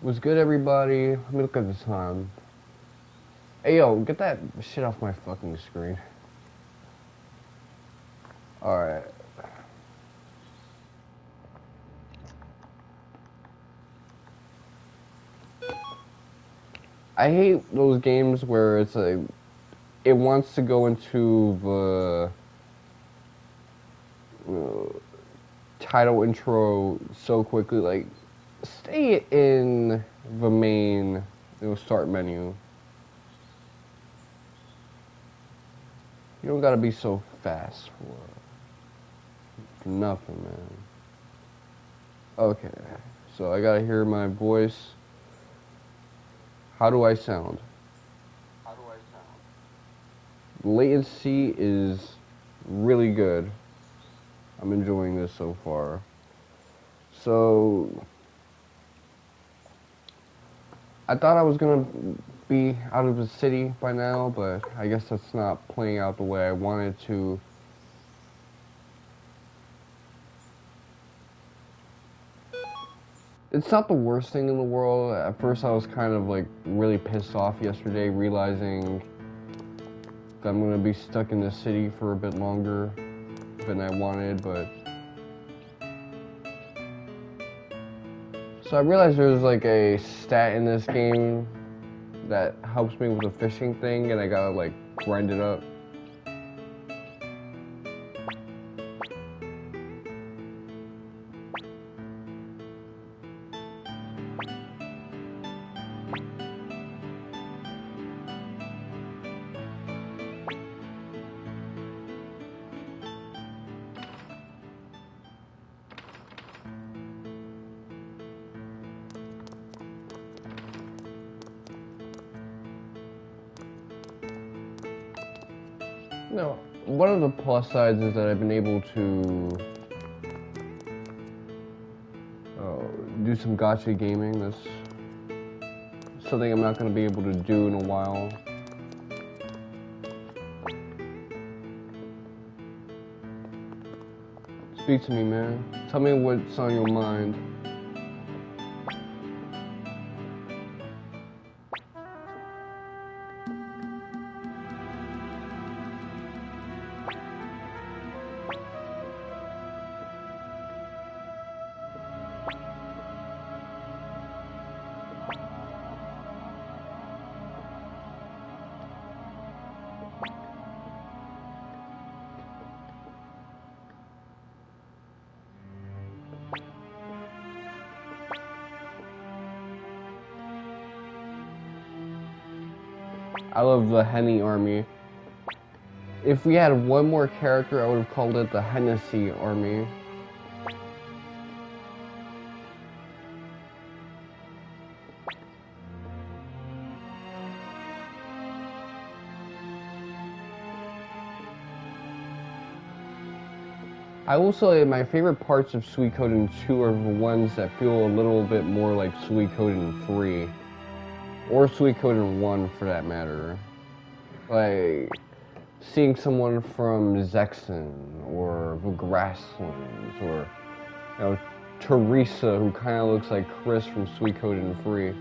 Was good, everybody? Let me look at the time. Hey, yo, get that shit off my fucking screen. Alright. I hate those games where it's like, it wants to go into the title intro so quickly. Like, stay in the main, start menu. You don't gotta be so fast for nothing, man. Okay, so I gotta hear my voice. How do I sound? Latency is really good. I'm enjoying this so far. So, I thought I was gonna be out of the city by now, but I guess that's not playing out the way I wanted to. It's not the worst thing in the world. At first I was kind of like really pissed off yesterday, realizing that I'm gonna be stuck in the city for a bit longer than I wanted, but so I realized there's like a stat in this game that helps me with the fishing thing, and I gotta like grind it up. No, one of the plus sides is that I've been able to do some gacha gaming. That's something I'm not going to be able to do in a while. Speak to me, man. Tell me what's on your mind. I love the Henny Army. If we had one more character, I would have called it the Hennessy Army. I will say my favorite parts of Suikoden 2 are the ones that feel a little bit more like Suikoden 3. Or Suikoden 1 for that matter. Like seeing someone from Zexen or the Grasslands, or Teresa, who kind of looks like Chris from Suikoden 3.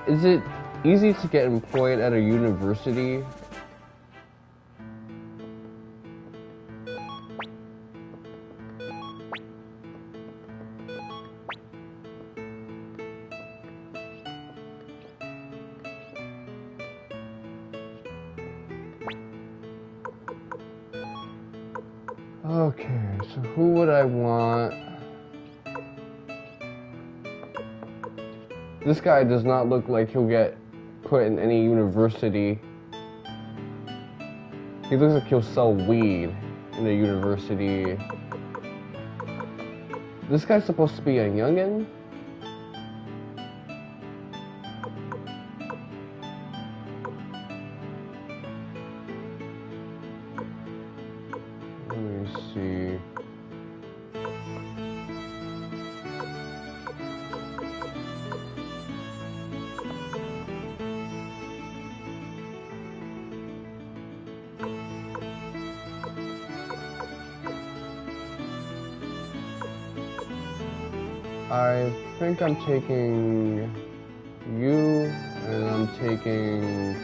Is it easy to get employed at a university? Okay, so who would I want? This guy does not look like he'll get put in any university. He looks like he'll sell weed in a university. This guy's supposed to be a youngin'? Let me see. I think I'm taking you, and I'm taking...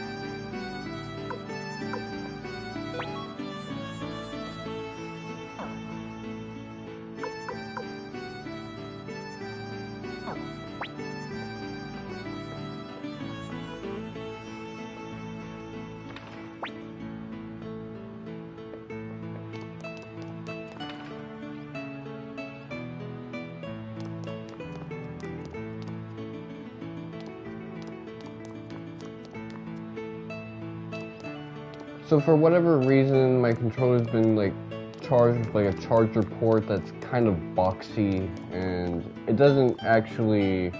So for whatever reason, my controller's been like charged with like a charger port that's kind of boxy, and it doesn't actually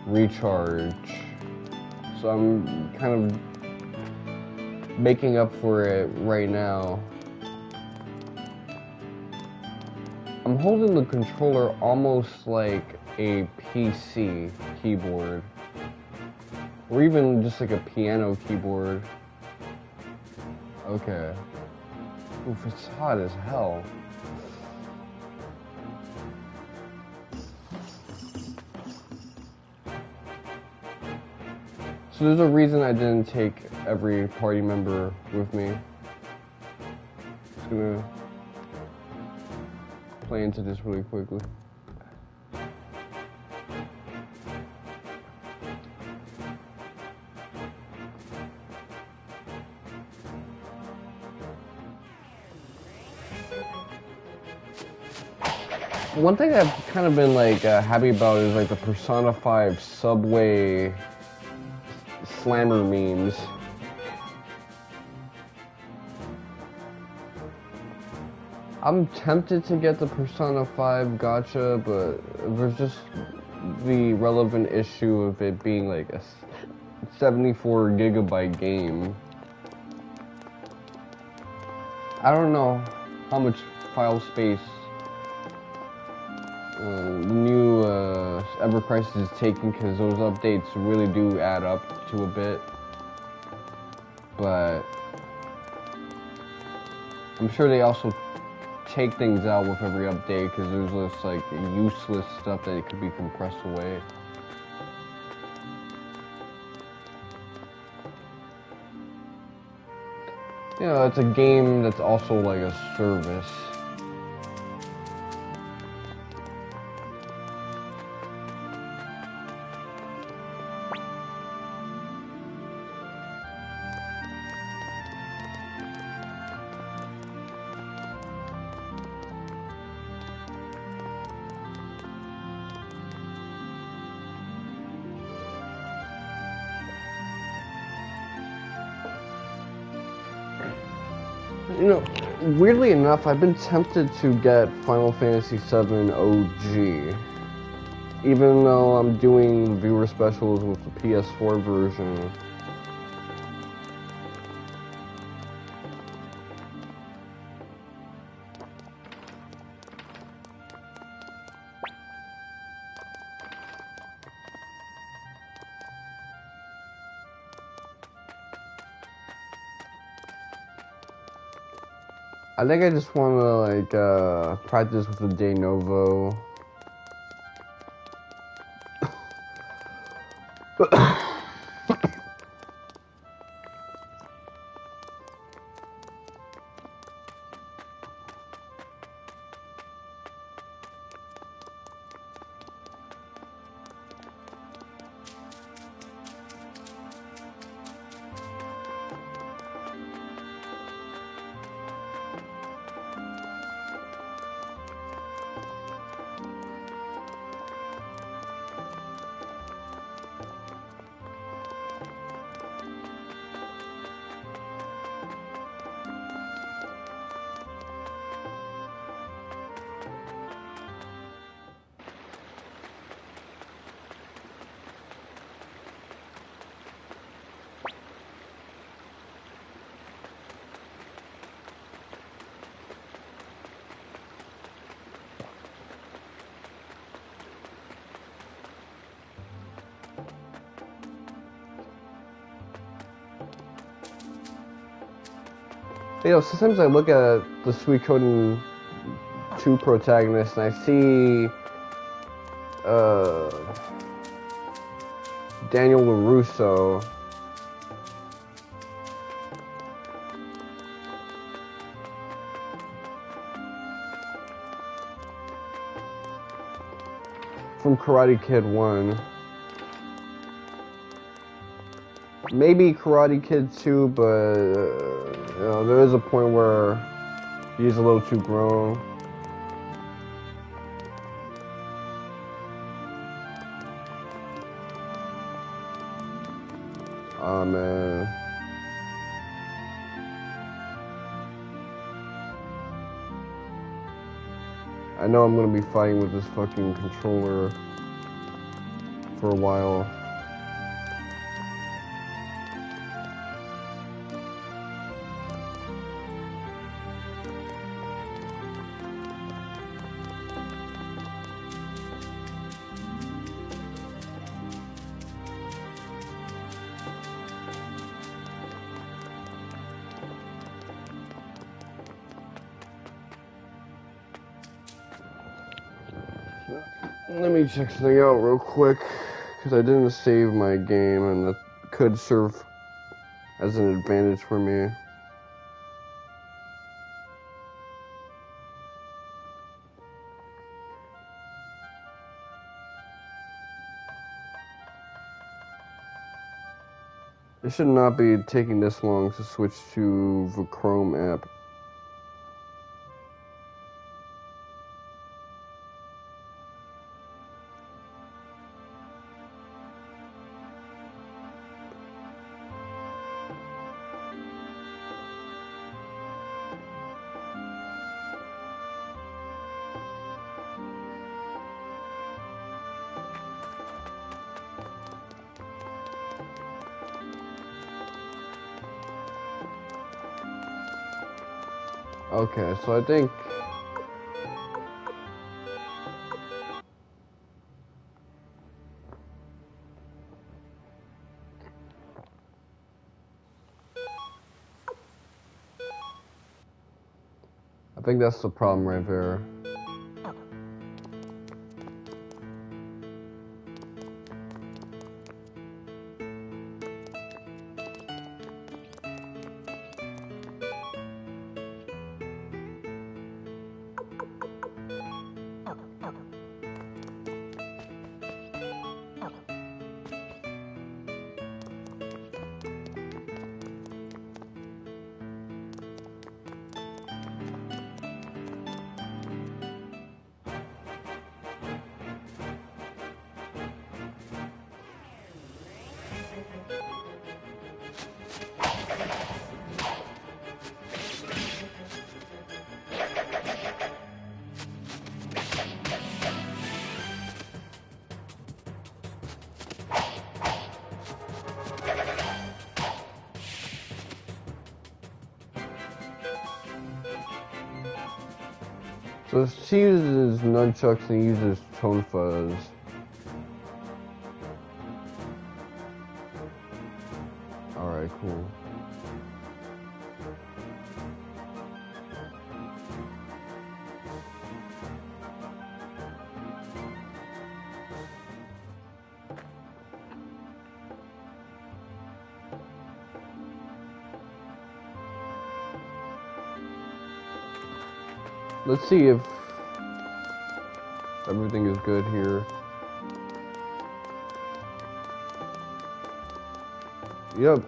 recharge. So I'm kind of making up for it right now. I'm holding the controller almost like a PC keyboard, or even just like a piano keyboard. Okay. Oof, it's hot as hell. So there's a reason I didn't take every party member with me. Just gonna play into this really quickly. One thing I've kind of been like happy about is like the Persona 5 subway slammer memes. I'm tempted to get the Persona 5 gacha, but there's just the relevant issue of it being like a 74 gigabyte game. I don't know how much file space the new Ever Crisis is taking, because those updates really do add up to a bit. But I'm sure they also take things out with every update, because there's just like useless stuff that it could be compressed away. You know, it's a game that's also like a service. You know, weirdly enough, I've been tempted to get Final Fantasy VII OG, even though I'm doing viewer specials with the PS4 version. I think I just want to like practice with the De Novo. You know, sometimes I look at the Suikoden 2 protagonist and I see Daniel LaRusso. From Karate Kid 1. Maybe Karate Kid 2, but you know, there is a point where he's a little too grown. Oh man. I know I'm gonna be fighting with this fucking controller for a while. Let me check something out real quick, because I didn't save my game, and that could serve as an advantage for me. It should not be taking this long to switch to the Chrome app. Okay, so I think that's the problem right there. So she uses nunchucks and uses tone fuzz. Alright, cool. Let's see if everything is good here. Yep.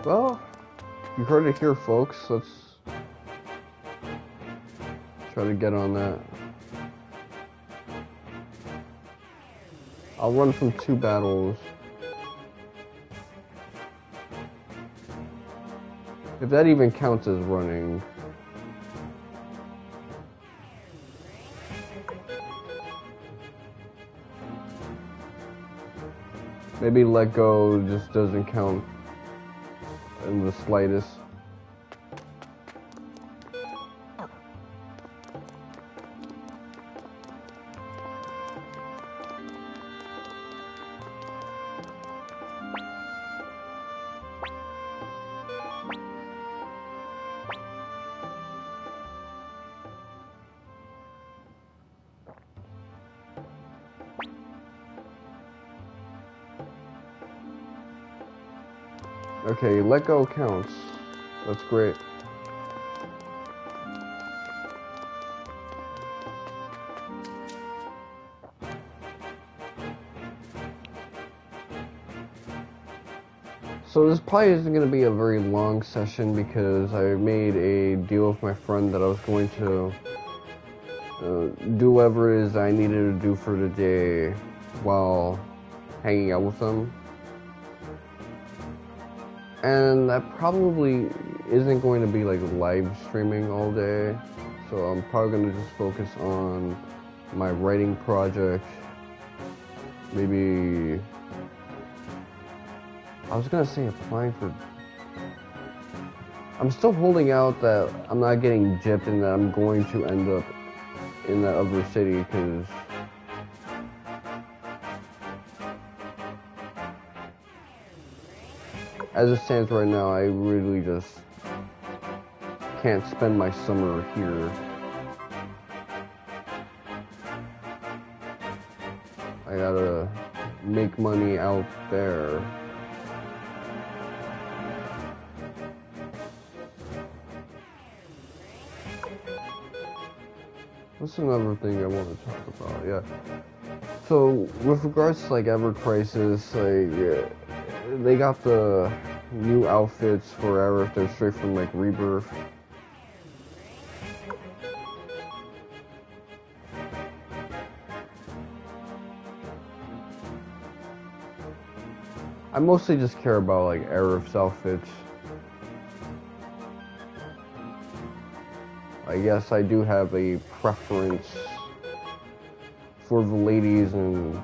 Well, you heard it here, folks. Let's try to get on that. I'll run from 2 battles. If that even counts as running. Maybe let go just doesn't count in the slightest. Okay, let go counts. That's great. So this probably isn't going to be a very long session because I made a deal with my friend that I was going to do whatever it is I needed to do for the day while hanging out with them. And that probably isn't going to be like live streaming all day. So I'm probably going to just focus on my writing project. Maybe I was gonna say applying for. I'm still holding out that I'm not getting gypped and that I'm going to end up in that other city because as it stands right now, I really just can't spend my summer here. I gotta make money out there. What's another thing I want to talk about? Yeah. So with regards to like Ever Crisis, like they got the new outfits for Ever. They're straight from like Rebirth. I mostly just care about like Aerith's outfits. I guess I do have a preference for the ladies, and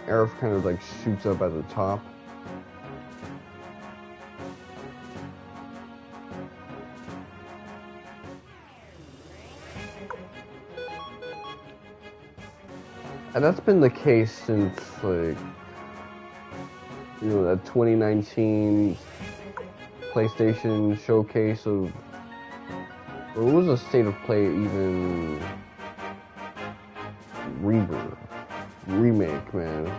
Aerith kind of like shoots up at the top. And that's been the case since like, you know, that 2019 PlayStation showcase of, or it was a state of play even Rebirth remake, man.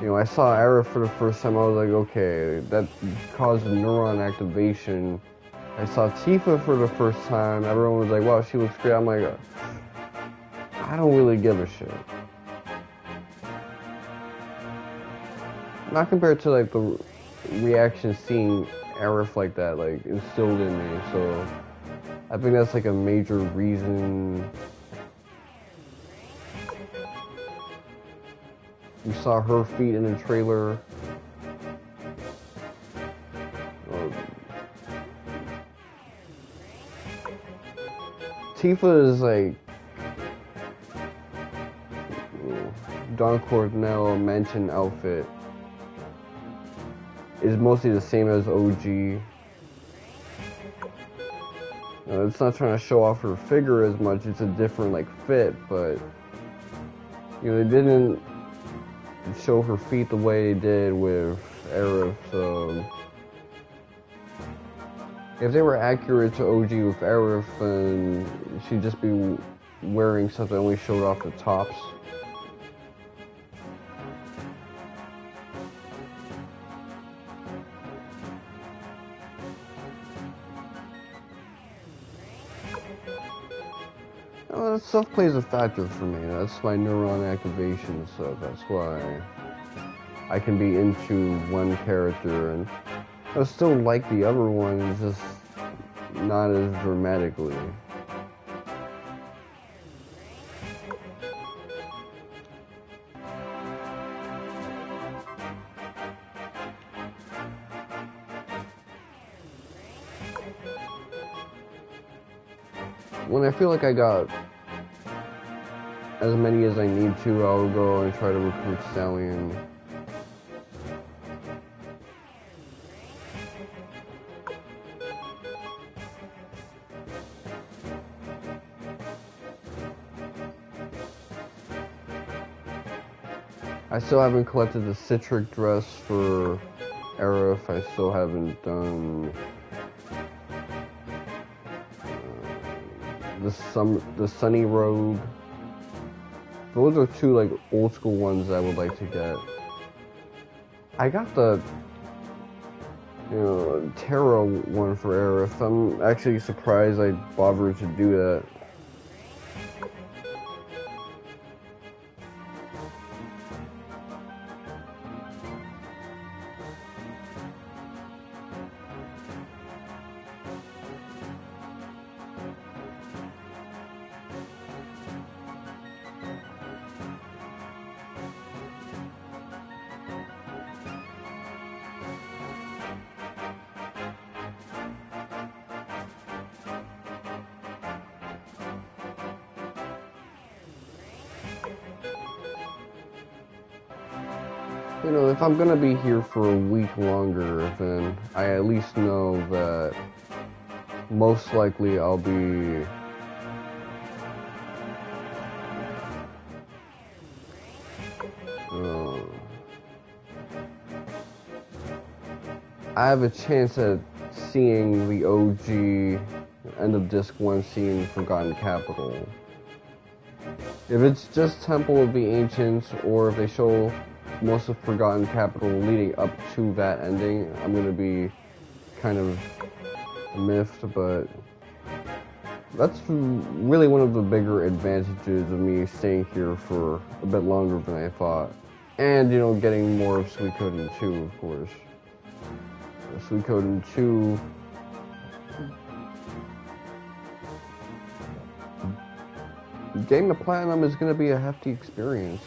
You know, I saw Aerith for the first time. I was like, okay, that caused neuron activation. I saw Tifa for the first time. Everyone was like, wow, she looks great. I'm like, I don't really give a shit. Not compared to like the reaction seeing Aerith like that, like instilled in me. So I think that's like a major reason. You saw her feet in the trailer. Tifa is like Don Cornell Mansion outfit is mostly the same as OG. It's not trying to show off her figure as much. It's a different like fit, but you know, they didn't show her feet the way they did with Aerith. So if they were accurate to OG with Aerith, then she'd just be wearing something that only showed off the tops. That stuff plays a factor for me. That's my neuron activation stuff. That's why I can be into one character and I still like the other ones, just not as dramatically. when I feel like I got as many as I need to, I'll go and try to recruit Stallion. I still haven't collected the Citric dress for Aerith. I still haven't done the Sunny robe. Those are two like old school ones I would like to get. I got the Terra one for Aerith. I'm actually surprised I bothered to do that. You know, if I'm gonna be here for a week longer, then I at least know that most likely I'll be I have a chance at seeing the OG end of Disc 1 scene Forgotten Capital. If it's just Temple of the Ancients, or if they show most of Forgotten Capital leading up to that ending, I'm gonna be kind of miffed, but that's really one of the bigger advantages of me staying here for a bit longer than I thought. And, you know, getting more of Suikoden 2, of course. Suikoden 2... Getting the Platinum is gonna be a hefty experience.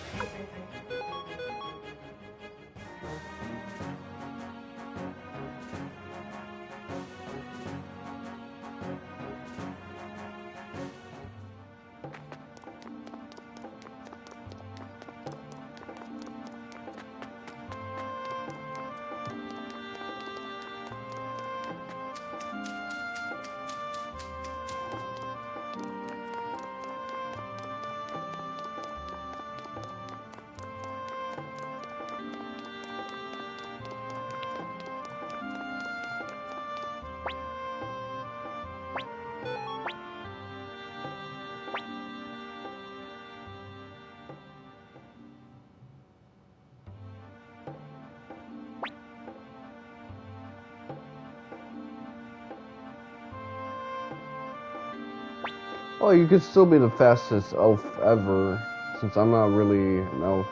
Oh, you could still be the fastest elf ever, since I'm not really an elf.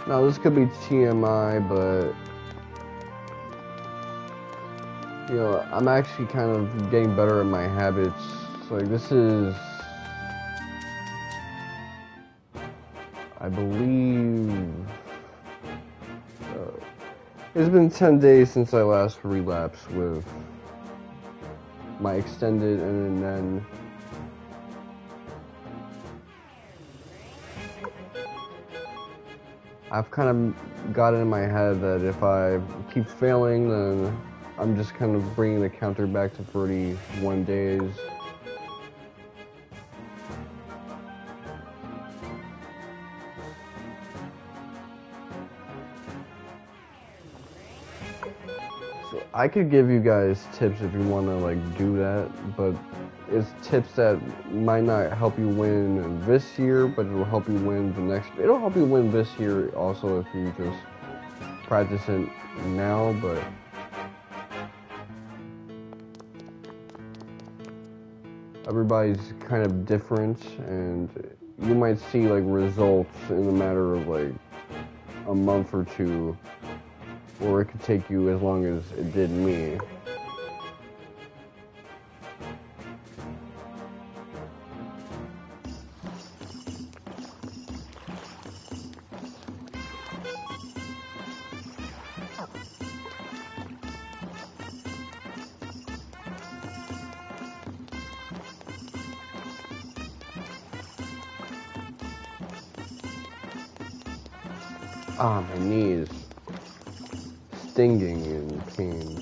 Now, this could be TMI, but, you know, I'm actually kind of getting better at my habits. Like, this is, I believe, it's been 10 days since I last relapsed with my extended, and then I've kind of got it in my head that if I keep failing, then I'm just kind of bringing the counter back to 31 days. So I could give you guys tips if you want to like do that, but it's tips that might not help you win this year, but it'll help you win the next. It'll help you win this year also if you just practice it now, but everybody's kind of different, and you might see like results in a matter of like a month or two, or it could take you as long as it did me. Ah, my knees. Stinging and pain.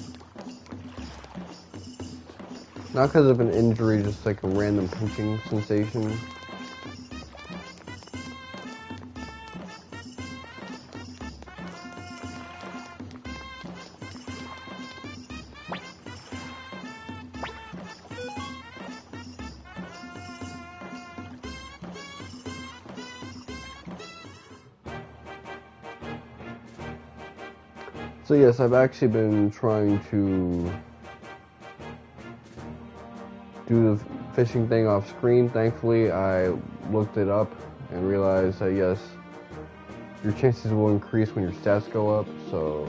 Not because of an injury, just like a random pinching sensation. So yes, I've actually been trying to do the fishing thing off screen. Thankfully, I looked it up and realized that yes, your chances will increase when your stats go up, so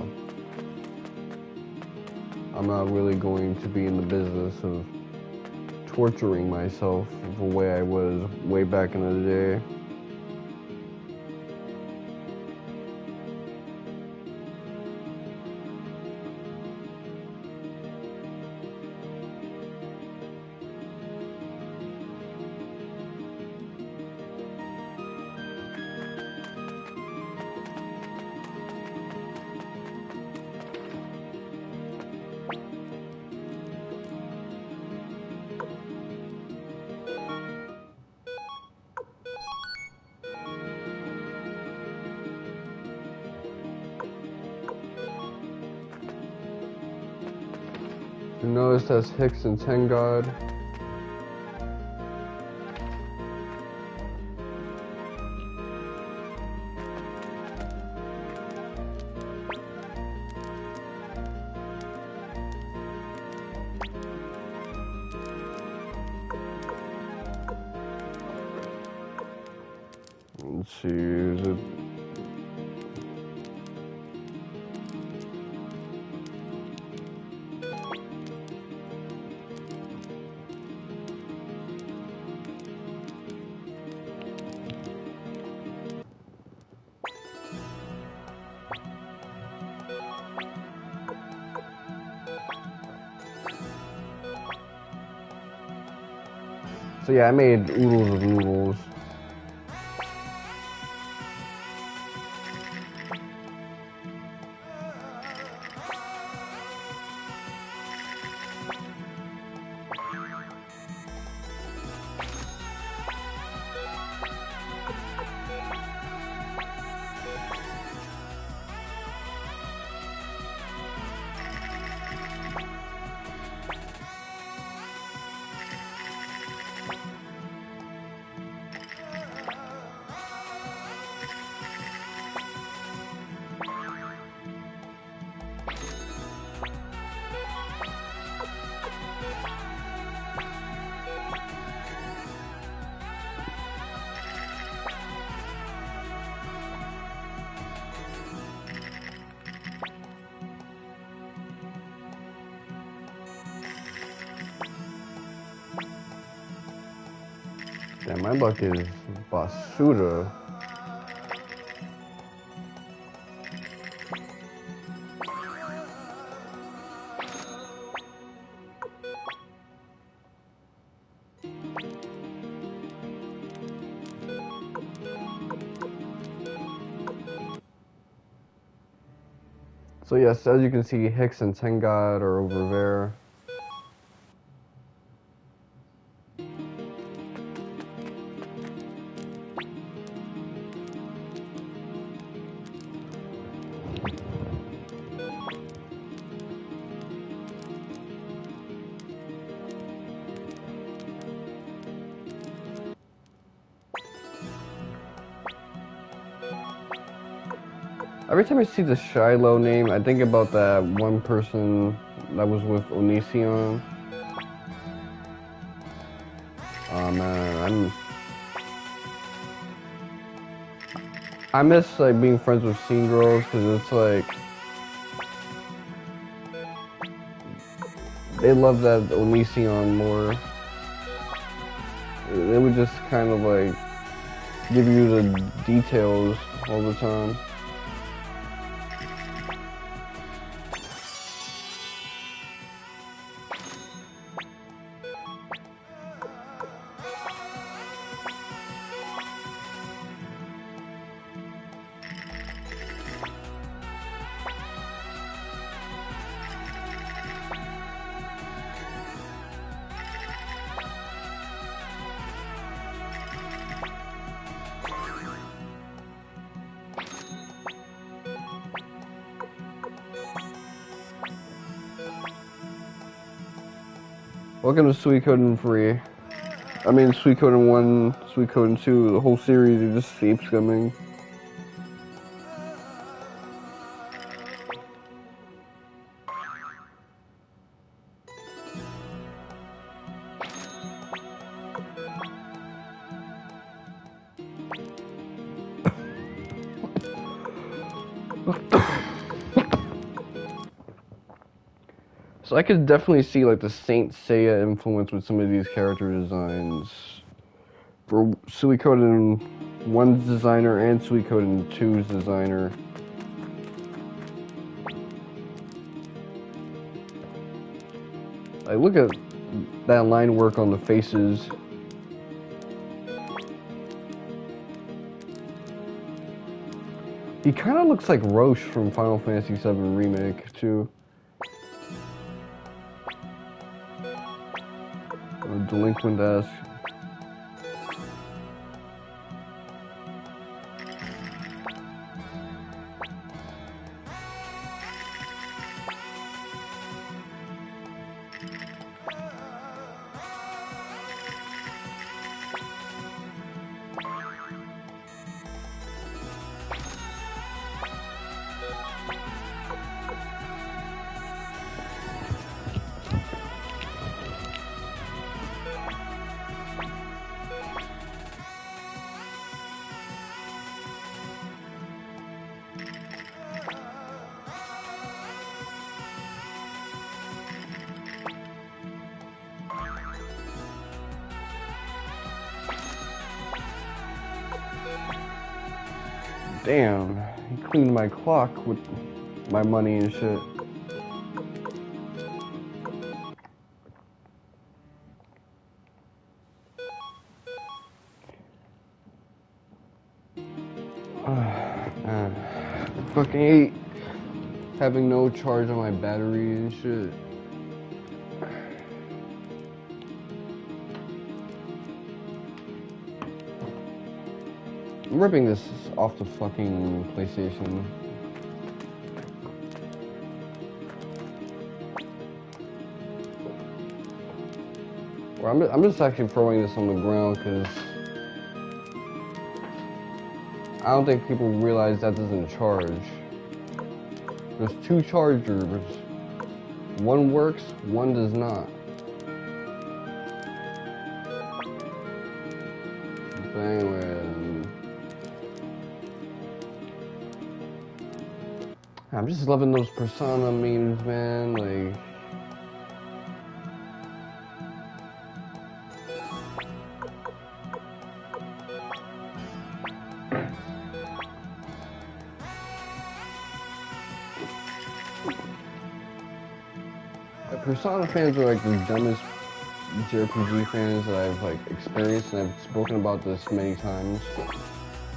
I'm not really going to be in the business of torturing myself the way I was way back in the day. You notice that's Hix and Tengaar. Let's see, is it? So yeah, I made oodles of noodles. Yeah, my luck is basura. So yes, as you can see, Hix and Tengaar are over there. Every time I see the Shiloh name, I think about that one person that was with Onision. Oh man, I miss like being friends with scene girls because it's like they love that Onision more. They would just kind of like give you the details all the time. Welcome to Suikoden 3. I mean, Suikoden 1, Suikoden 2, the whole series, it just keeps coming. So I could definitely see like the Saint Seiya influence with some of these character designs. For Suikoden 1's designer and Suikoden 2's designer. Like, look at that line work on the faces. He kind of looks like Roche from Final Fantasy VII Remake, too. Delinquent-esque. Damn, he cleaned my clock with my money and shit. I fucking hate having no charge on my battery and shit. I'm ripping this off the fucking PlayStation. Well, I'm just actually throwing this on the ground because I don't think people realize that doesn't charge. There's two chargers. One works, one does not. But anyway, I'm just loving those Persona memes, man. Like, Persona fans are like the dumbest JRPG fans that I've like experienced, and I've spoken about this many times.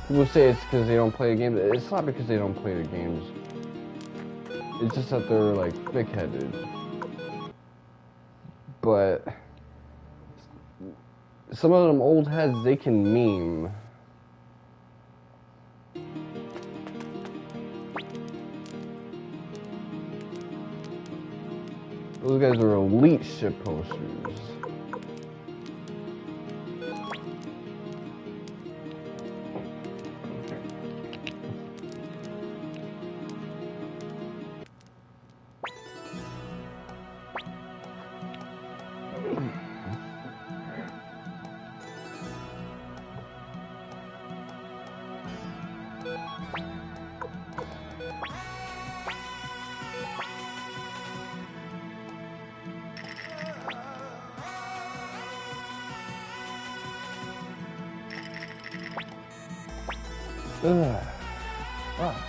People say it's because they don't play the games. It's not because they don't play the games. It's just that they're like thick-headed. But some of them old heads, they can meme. Those guys are elite shit posters. Ugh. Ah.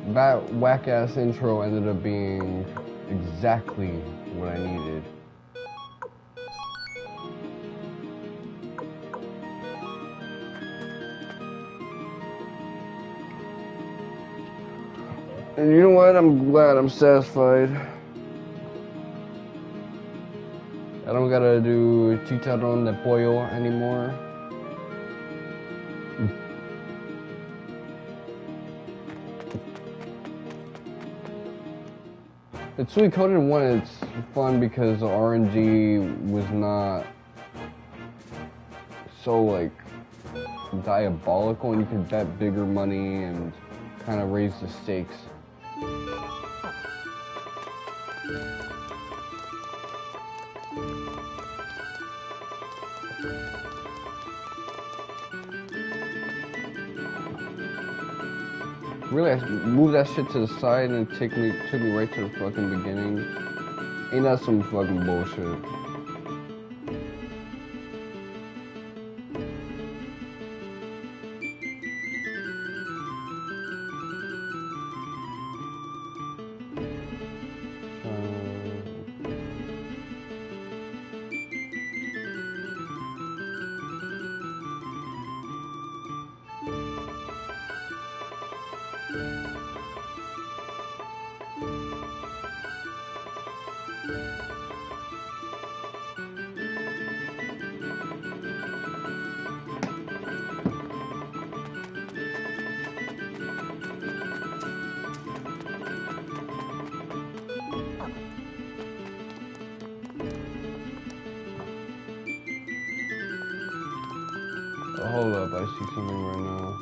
That whack-ass intro ended up being exactly what I needed. And you know what? I'm glad I'm satisfied. I don't gotta do chicharrón de pollo anymore. The Suikoden one, it's fun because the RNG was not so like diabolical, and you could bet bigger money and kind of raise the stakes. Really, I moved that shit to the side and it took me right to the fucking beginning. Ain't that some fucking bullshit? Hold up, I see something right now.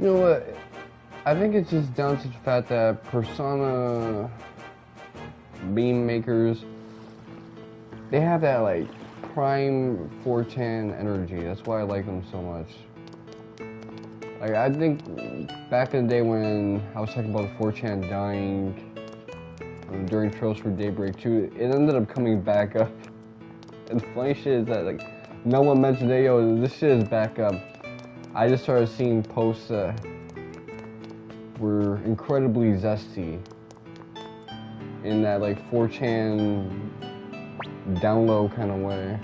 You know what? I think it's just down to the fact that Persona beam makers, they have that like prime 4chan energy. That's why I like them so much. Like I think back in the day when I was talking about 4chan dying during Trails for Daybreak 2, it ended up coming back up. And the funny shit is that like no one mentioned it, yo, this shit is back up. I just started seeing posts that were incredibly zesty in that like 4chan download kind of way.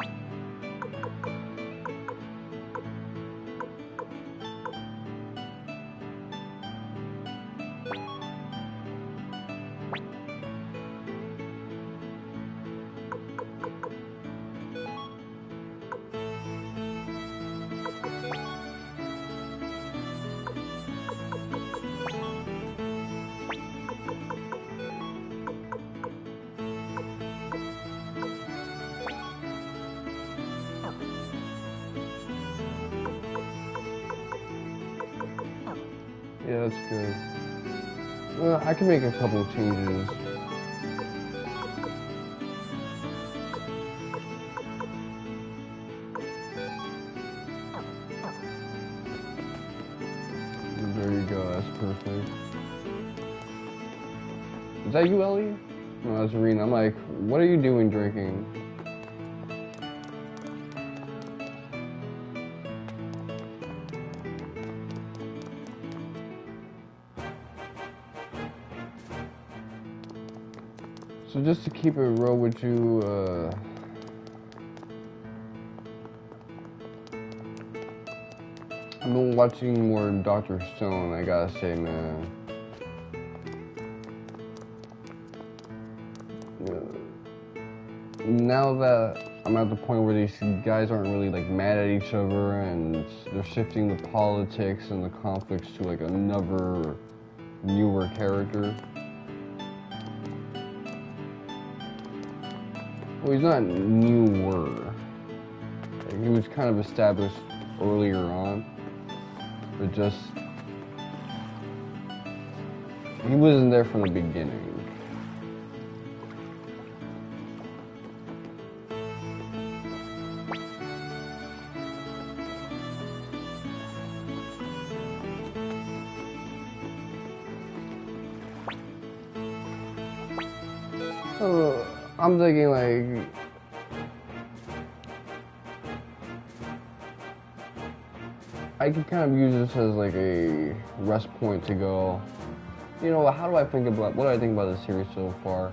Yeah, that's good. I can make a couple of changes. There you go, that's perfect. Is that you, Ellie? No, that's Arena. I'm like, what are you doing drinking? So just to keep it real with you, I've been watching more Dr. Stone, I gotta say, man. now that I'm at the point where these guys aren't really like mad at each other and they're shifting the politics and the conflicts to like another newer character. Well, he's not newer. He was kind of established earlier on, but just he wasn't there from the beginning. I'm thinking like I could kind of use this as like a rest point to go, you know, what do I think about this series so far?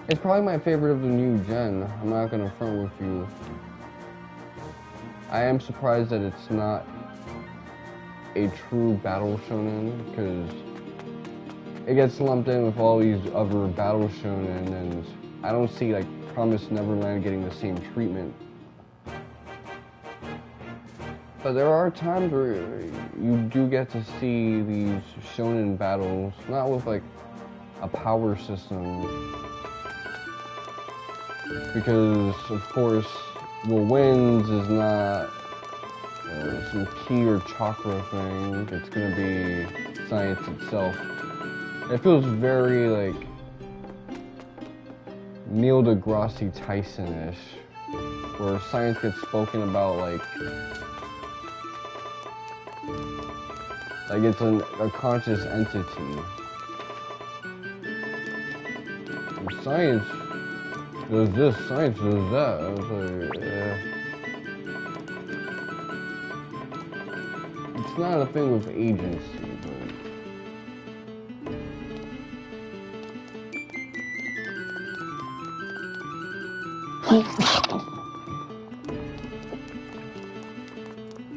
It's probably my favorite of the new gen. I'm not gonna front with you. I am surprised that it's not a true battle shonen, because it gets lumped in with all these other battle shonen, and I don't see like Promised Neverland getting the same treatment. But there are times where you do get to see these shonen battles, not with like a power system, because of course what wins is not some ki or chakra thing. It's gonna be science itself. It feels very like Neil deGrasse Tyson-ish, where science gets spoken about like it's a conscious entity. And science does this, science does that. I was like, yeah. It's not a thing with agency, but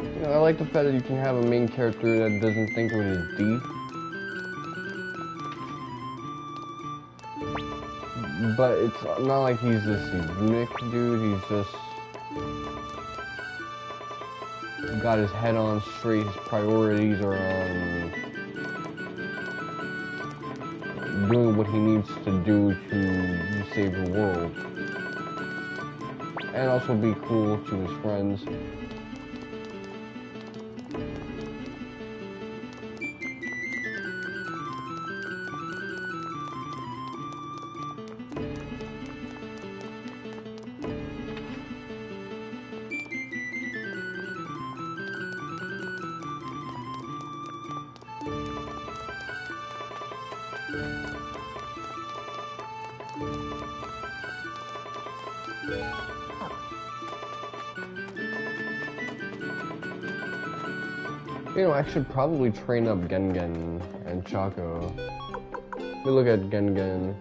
you know, I like the fact that you can have a main character that doesn't think with his D. But it's not like he's this eunuch dude, he's just got his head on straight, his priorities are on doing what he needs to do to save the world. And also be cool to his friends. You know, I should probably train up Gengen and Chaco. We look at Gengen.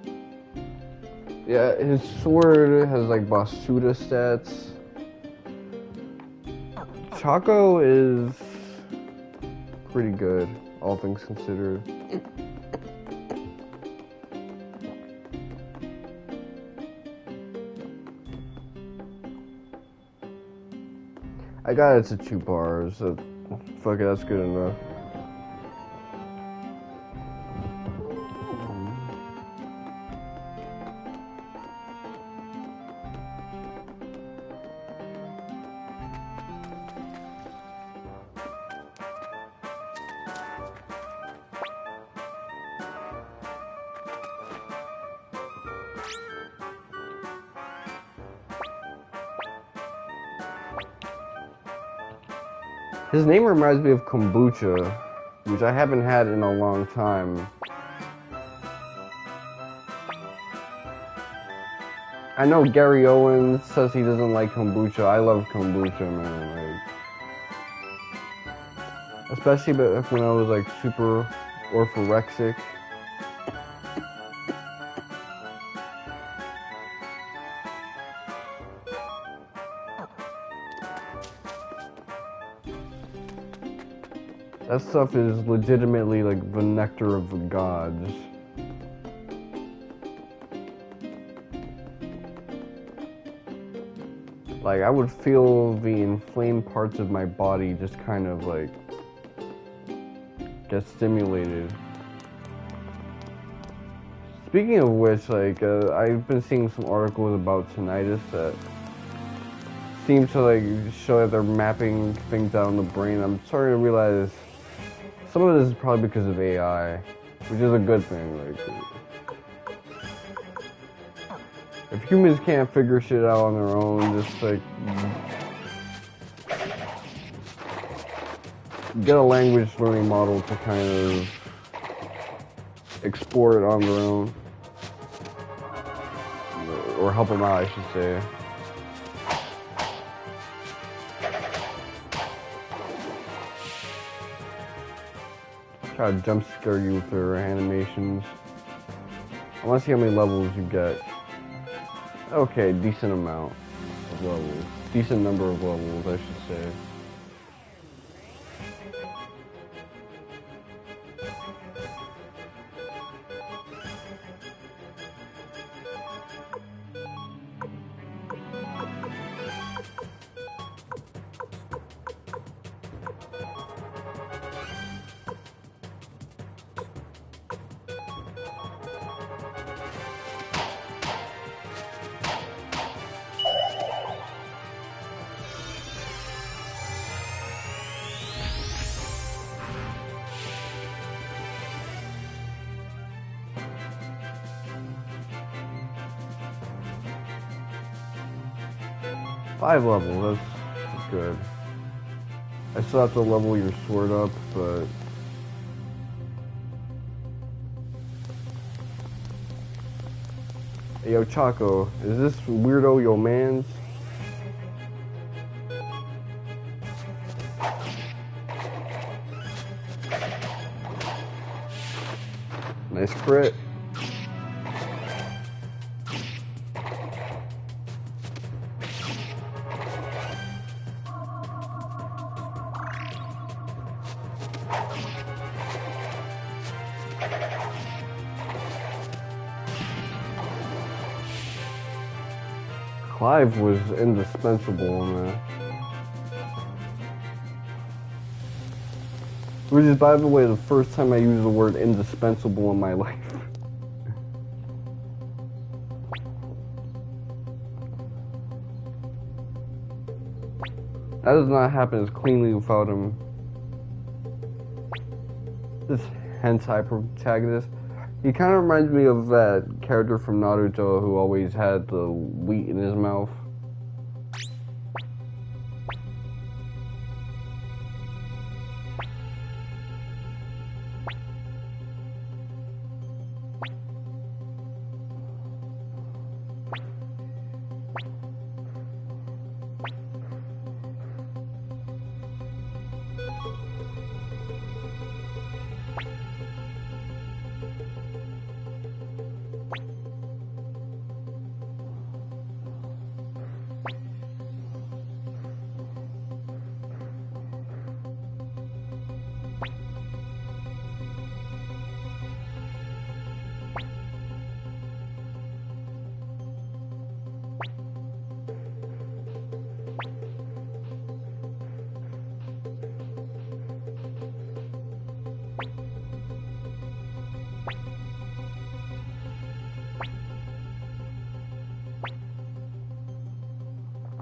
Yeah, his sword has like Basuda stats. Chaco is pretty good, all things considered. I got it to 2 bars. So fuck it, that's good enough. His name reminds me of kombucha, which I haven't had in a long time. I know Gary Owens says he doesn't like kombucha. I love kombucha, man. Like, especially when I was like super orthorexic. That stuff is legitimately like the nectar of the gods. Like, I would feel the inflamed parts of my body just kind of, like, get stimulated. Speaking of which, like, I've been seeing some articles about tinnitus that seem to, like, show that they're mapping things out in the brain. I'm starting to realize some of this is probably because of AI, which is a good thing. Like, if humans can't figure shit out on their own, just, like, get a language learning model to kind of explore it on their own. Or help them out, I should say. Try to jump scare you with their animations. I want to see how many levels you get. Okay, decent amount of levels. Decent number of levels, I should say. Five levels, that's good. I still have to level your sword up, but... Hey, yo, Chaco, is this weirdo your mans? Nice crit. Clive was indispensable in that. Which is, by the way, the first time I used the word indispensable in my life. That does not happen as cleanly without him. This hentai protagonist. He kind of reminds me of that character from Naruto who always had the wheat in his mouth.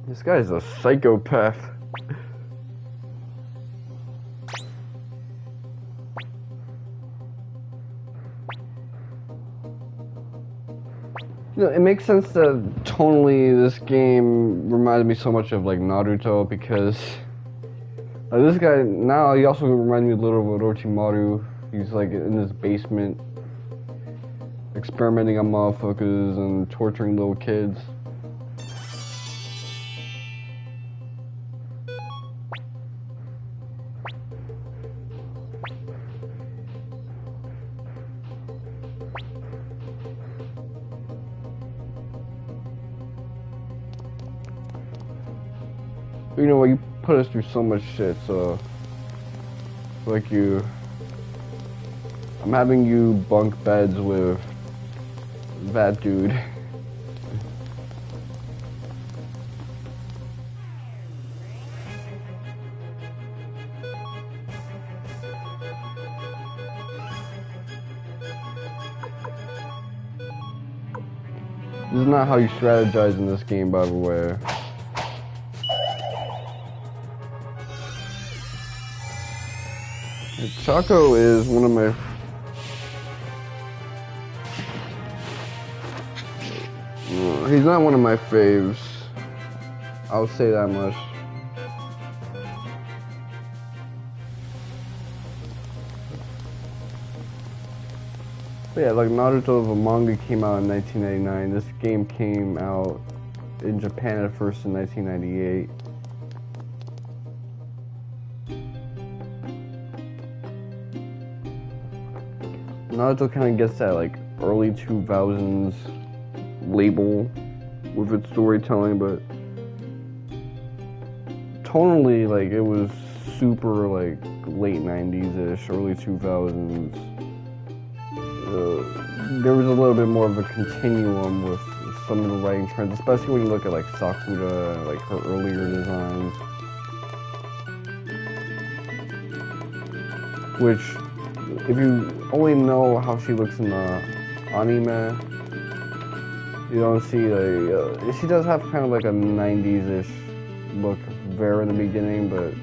This guy's a psychopath. You know, it makes sense that tonally this game reminds me so much of like Naruto because this guy now he also reminds me a little of Orochimaru. He's like in his basement experimenting on motherfuckers and torturing little kids. You know what, you put us through so much shit, so like I'm having you bunk beds with that dude. This is not how you strategize in this game, by the way. Chaco is one of my... He's not one of my faves. I'll say that much. But yeah, like Naruto, the manga came out in 1999. This game came out in Japan at first in 1998. Naruto kind of gets that like early 2000s label with its storytelling, but tonally, like, it was super like late 90s-ish, early 2000s. There was a little bit more of a continuum with some of the writing trends, especially when you look at like Sakura, like her earlier designs, which, if you only know how she looks in the anime, you don't see like she does have kind of like a 90s-ish look there in the beginning, but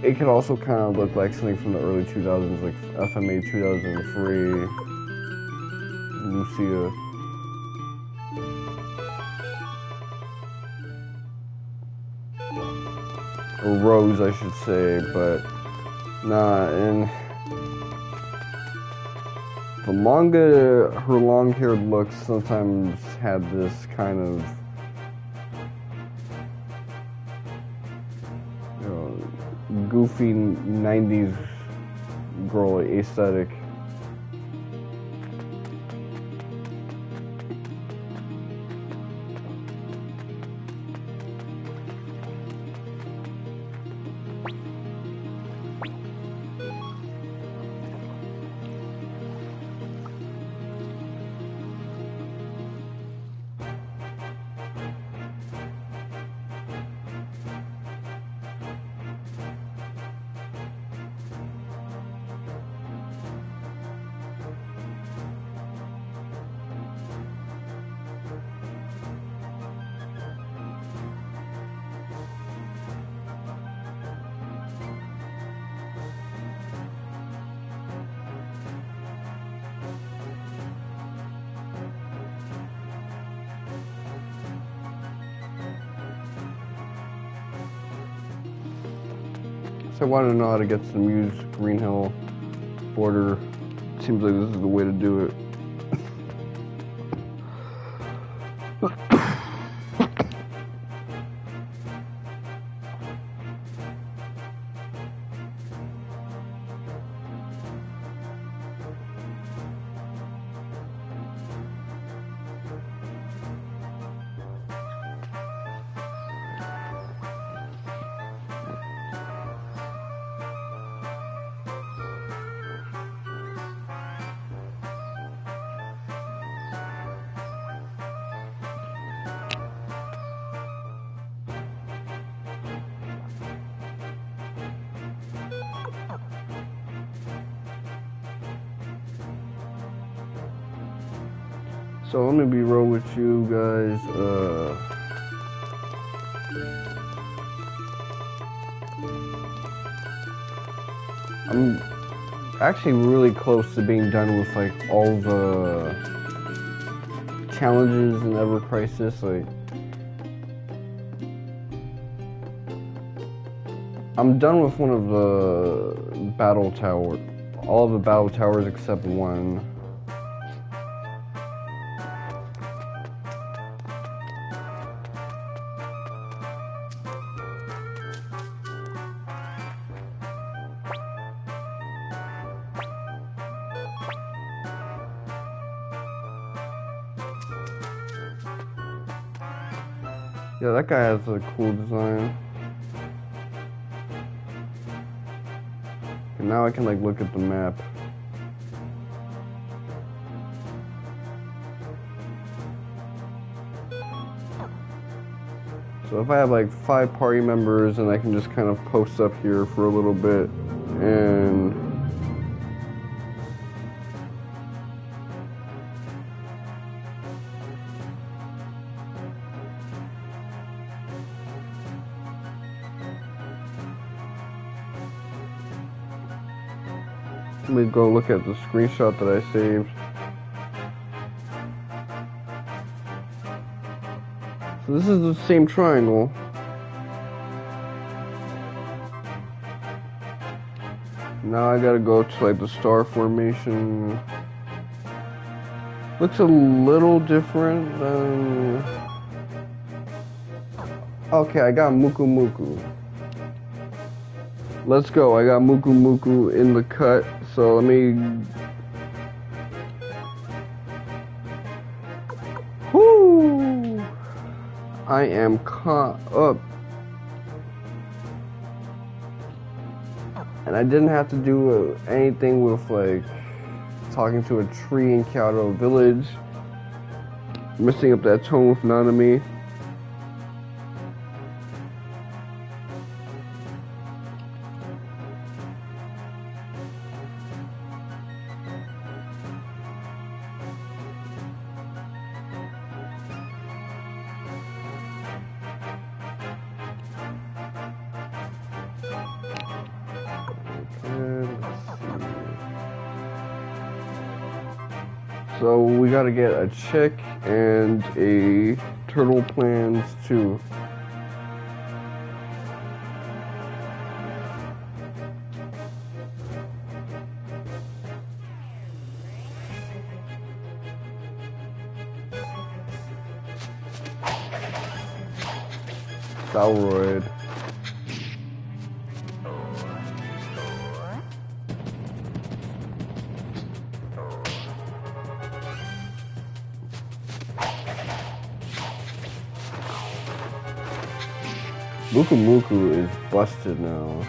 it could also kind of look like something from the early 2000s, like FMA 2003, Lucia. Or Rose, I should say, but nah, in the manga, her long-haired looks sometimes had this kind of, you know, goofy 90s girl aesthetic. So I want to know how to get some used Green Hill border. Seems like this is the way to do it. So let me be real with you guys. I'm actually really close to being done with like all the challenges in Ever Crisis. Like, I'm done with one of the battle tower, all of the battle towers except one. Yeah, that guy has a cool design. And now I can like look at the map. So if I have like 5 party members and I can just kind of post up here for a little bit. and let me go look at the screenshot that I saved. So this is the same triangle. Now I gotta go to like the star formation. Looks a little different than... Okay, I got Muku Muku. Let's go, I got Muku Muku in the cut, so let me... Whoo! I am caught up. And I didn't have to do anything with like talking to a tree in Kyoto Village, messing up that tone with Nanami. So we gotta get a chick and a turtle plans too. Salroid. Muku Muku is busted now.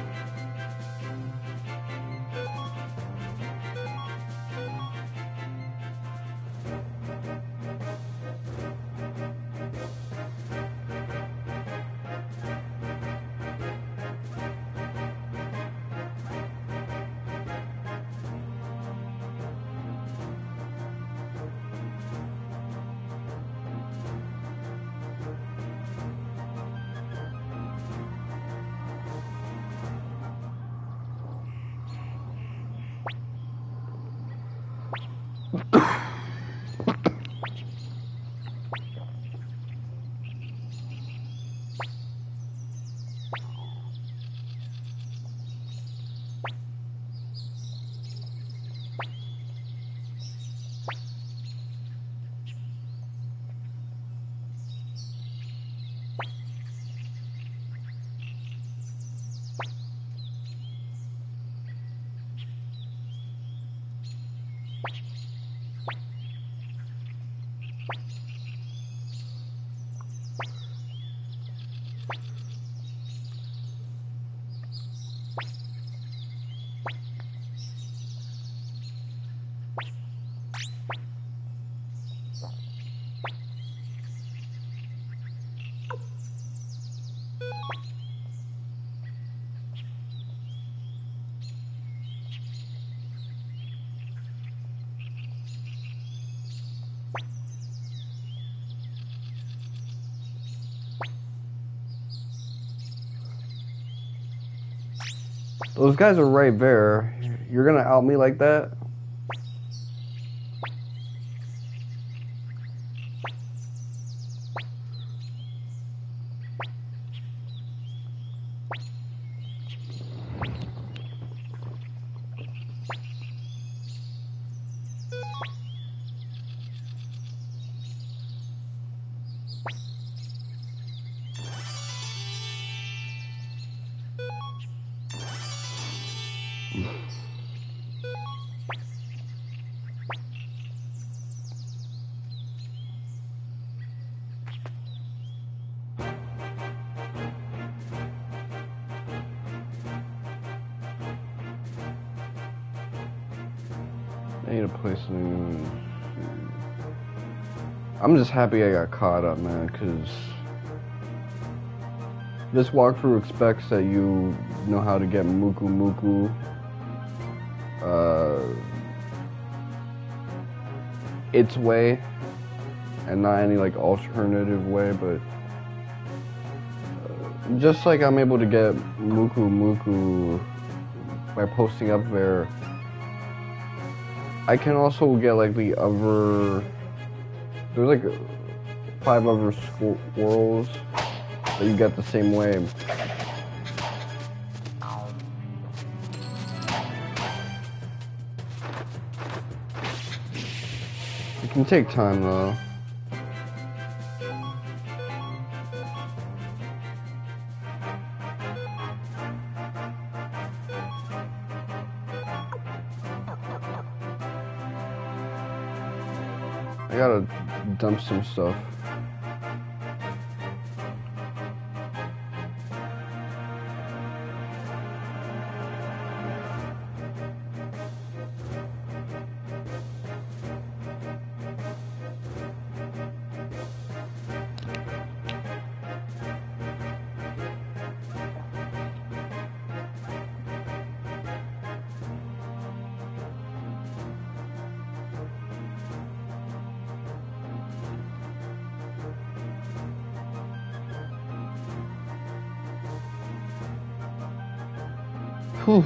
Those guys are right there. You're gonna out me like that? I need to play something. I'm just happy I got caught up, man, because this walkthrough expects that you know how to get Muku Muku its way and not any like alternative way, but just like I'm able to get Muku by posting up there, I can also get like the other, there's like 5 other squirrels that you get the same way. It can take time though. I gotta dump some stuff. Whew.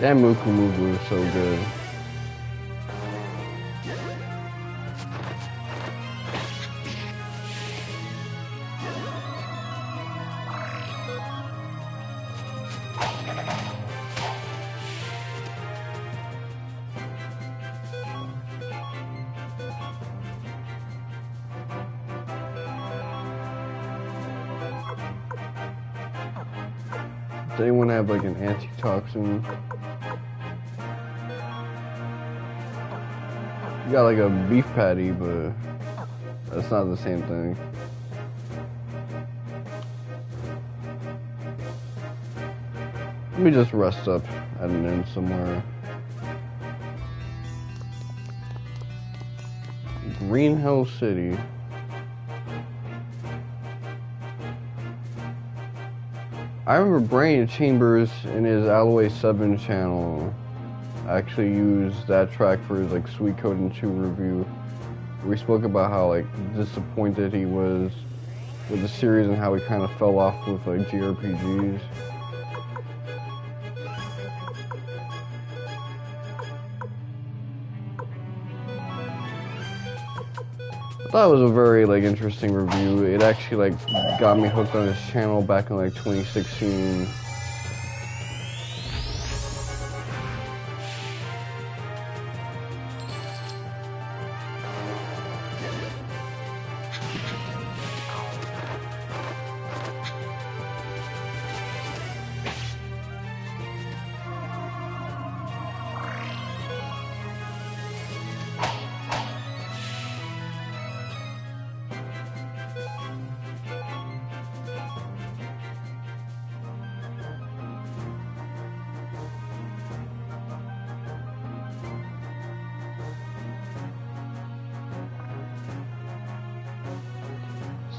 That Muku is so good. Does anyone have like an antitoxin? You got like a beef patty, but that's not the same thing. Let me just rest up at an inn somewhere. Green Hill City. I remember Brain Chambers in his Alloy 7 channel actually used that track for his like Suikoden 2 review. We spoke about how like disappointed he was with the series and how he kind of fell off with like JRPGs. I thought it was a very like interesting review. It actually like got me hooked on his channel back in like 2016.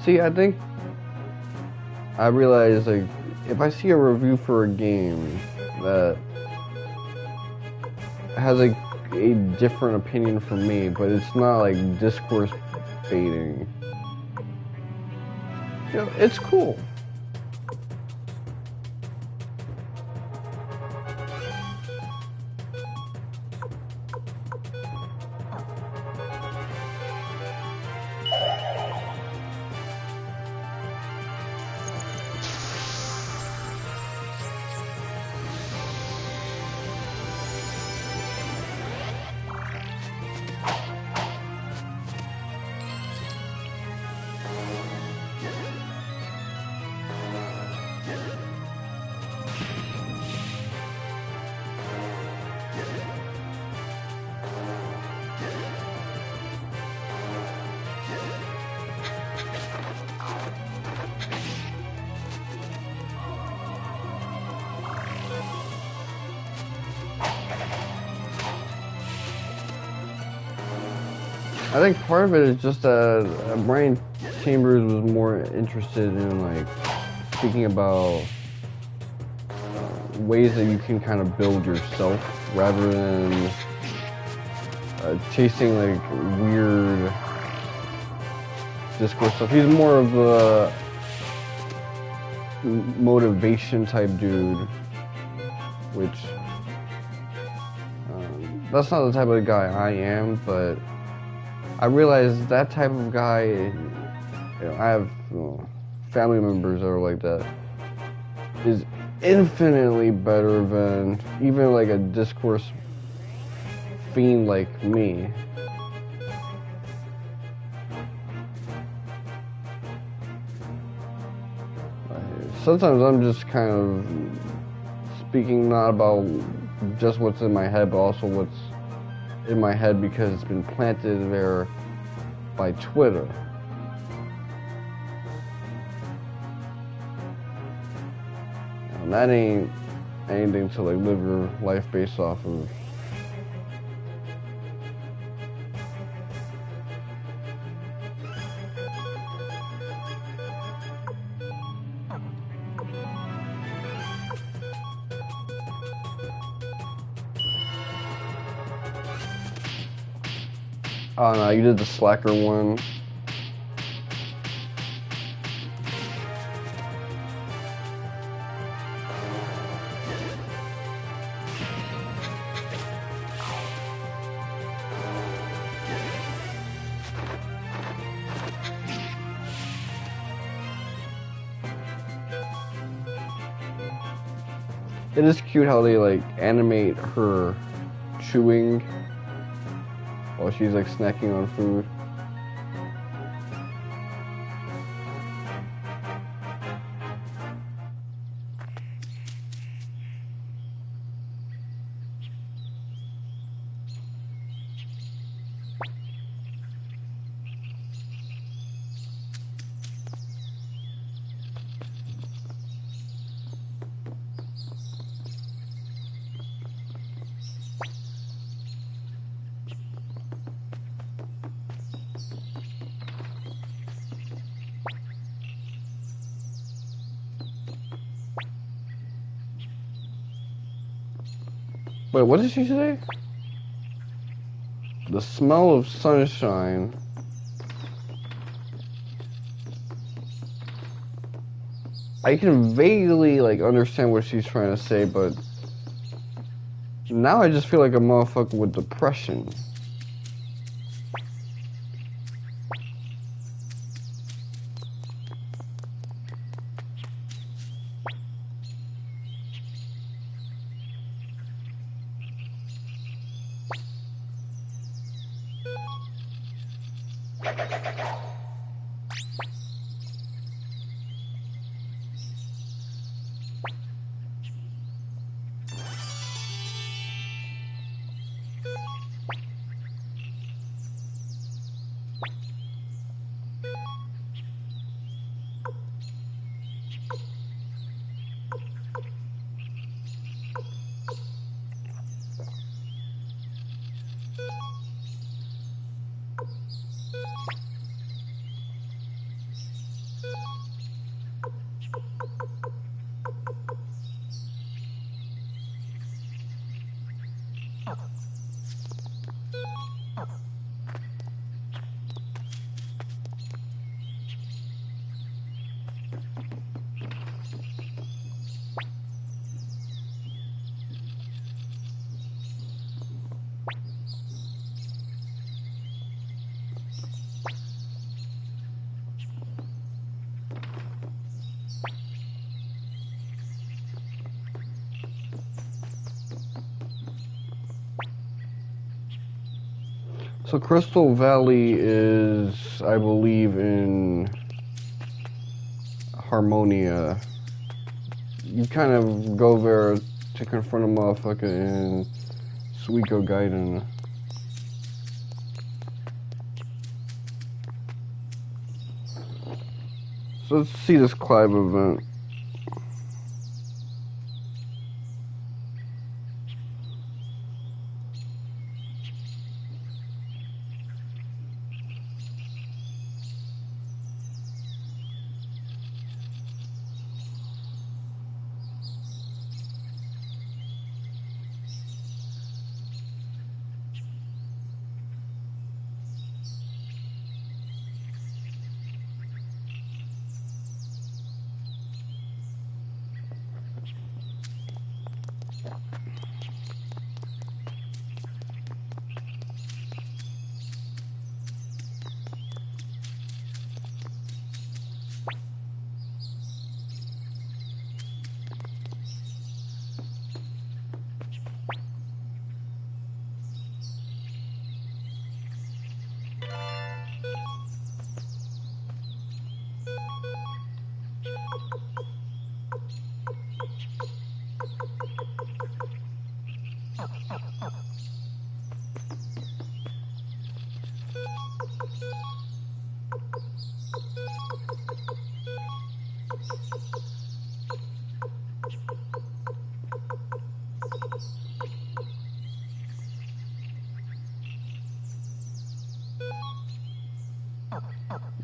See, I think I realize, like, if I see a review for a game that has a different opinion from me, but it's not like discourse baiting, you know, it's cool. I think part of it is just that Brian Chambers was more interested in like speaking about ways that you can kind of build yourself rather than chasing like weird discourse stuff. He's more of a motivation type dude, which that's not the type of guy I am, but I realize that type of guy, you know, I have family members that are like that, is infinitely better than even like a discourse fiend like me. Sometimes I'm just kind of speaking not about just what's in my head, but also what's in my head because it's been planted there by Twitter. And that ain't anything to like live your life based off of. Oh no, you did the slacker one. It is cute how they like animate her chewing while she's like snacking on food. Wait, what did she say? The smell of sunshine. I can vaguely like understand what she's trying to say, but now I just feel like a motherfucker with depression. So Crystal Valley is, I believe, in Harmonia. You kind of go there to confront a motherfucker in Suikoden. So let's see this Clive event.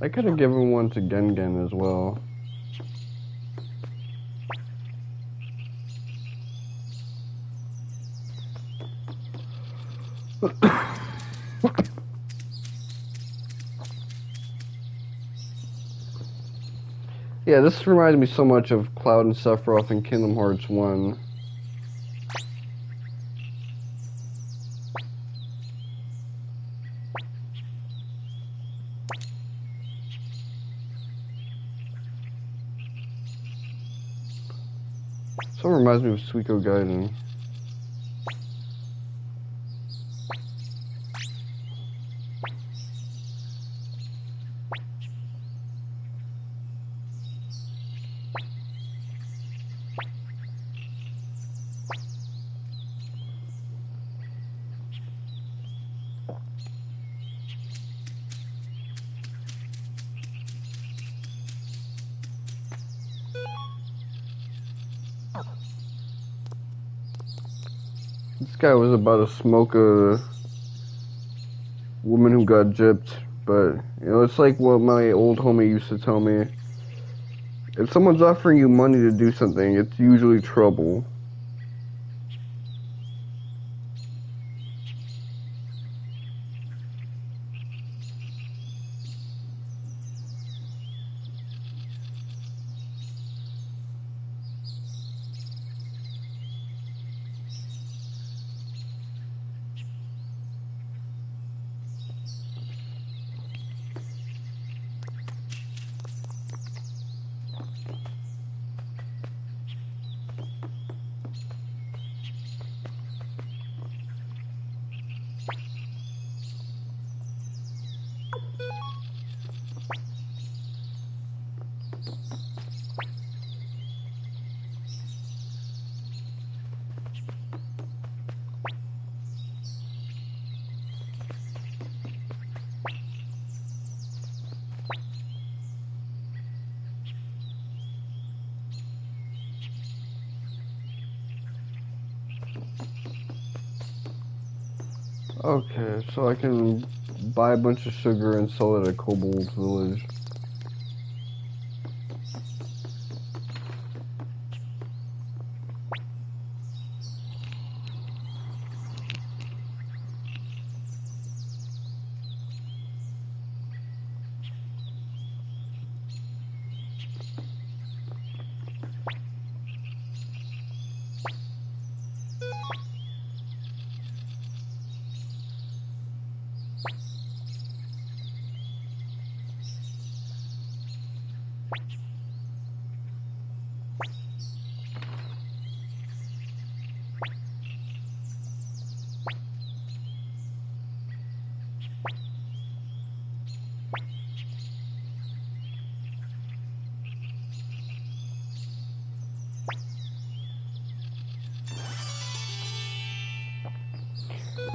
I could have given one to Gengen as well. Yeah, this reminds me so much of Cloud and Sephiroth in Kingdom Hearts 1. So it reminds me of Suikoden. This guy was about to smoke a woman who got gypped, but, you know, it's like what my old homie used to tell me. If someone's offering you money to do something, it's usually trouble. Okay, so I can buy a bunch of sugar and sell it at Kobold's village.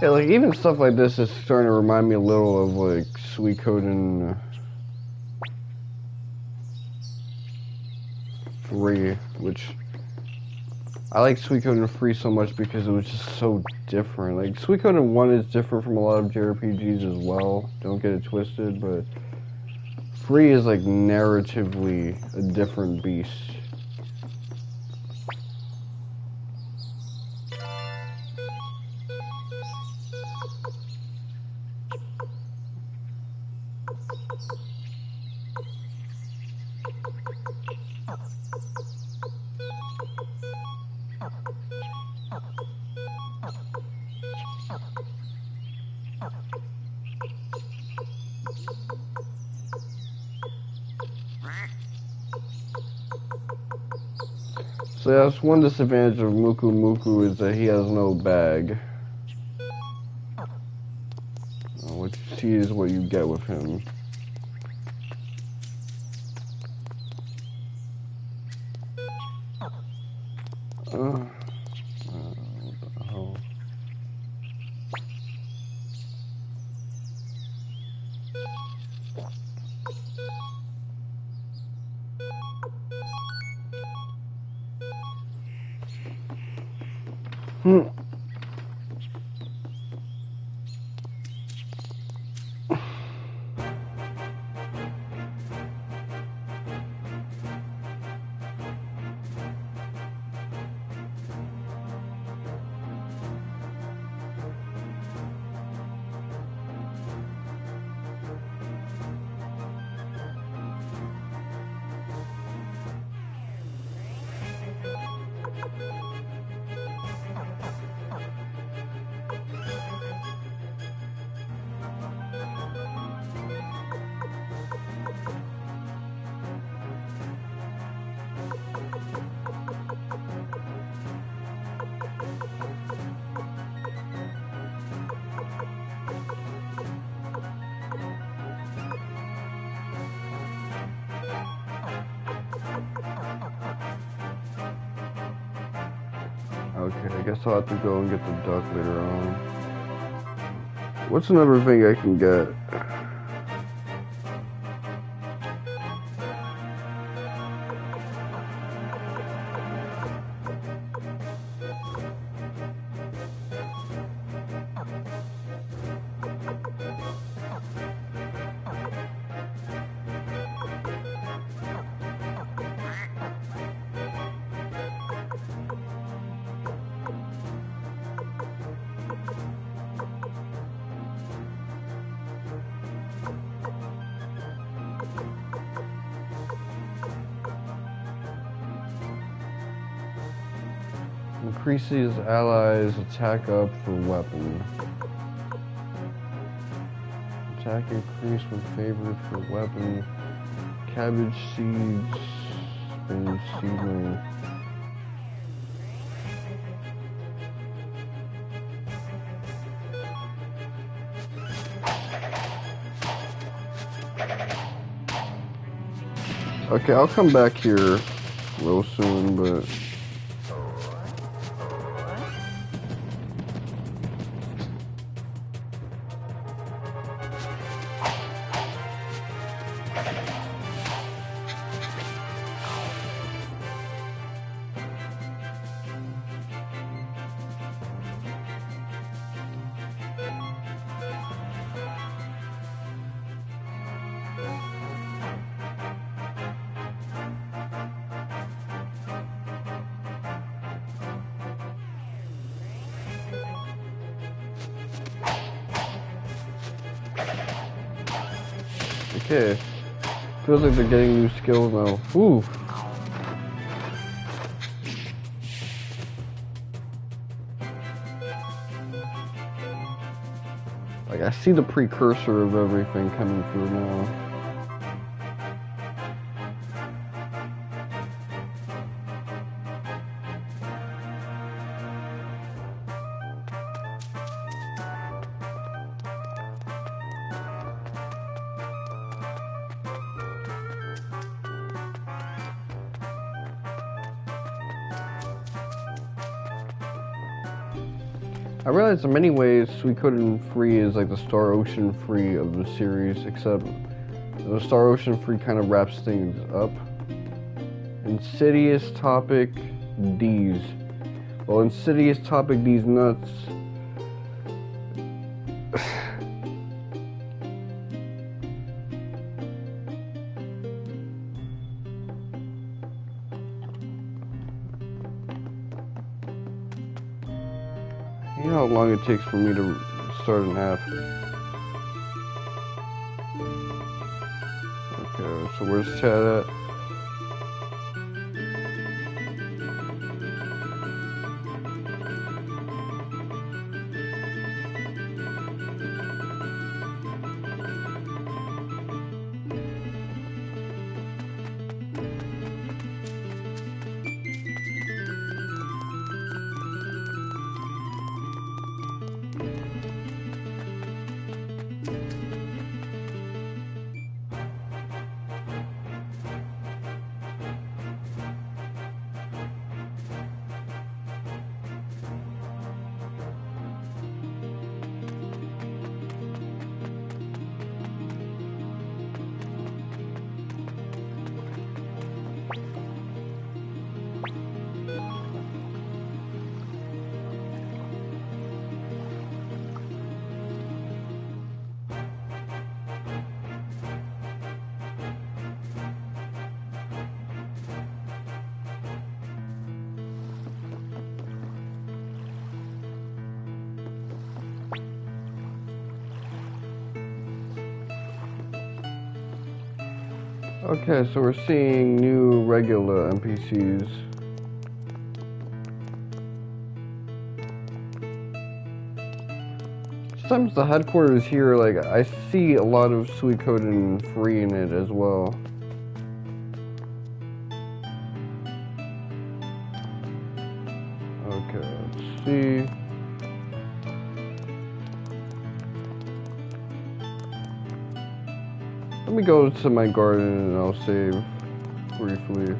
Yeah, like, even stuff like this is starting to remind me a little of, like, Suikoden 3, which... I like Suikoden 3 so much because it was just so different. Like, Suikoden 1 is different from a lot of JRPGs as well, don't get it twisted, but... 3 is, like, narratively a different beast. So yeah, that's one disadvantage of Muku Muku is that he has no bag. What you see is what you get with him. What the hell? Okay, I guess I'll have to go and get the duck later on. What's another thing I can get? Increases allies attack up for weapon. Attack increase when favored for weapon. Cabbage seeds, spinach seedling. Okay, I'll come back here real soon, but... Okay, feels like they're getting new skills now. Ooh. I Like, I see the precursor of everything coming through now. I realize in many ways Suikoden 3 is like the Star Ocean 3 of the series, except the Star Ocean 3 kind of wraps things up. Insidious topic D's. Well, insidious topic D's nuts. You know how long it takes for me to start an app. Okay, so where's chat at? Okay, so we're seeing new regular NPCs. Sometimes the headquarters here, like, I see a lot of Suikoden 3 in it as well. Okay, let's see. Let me go to my garden and I'll save briefly.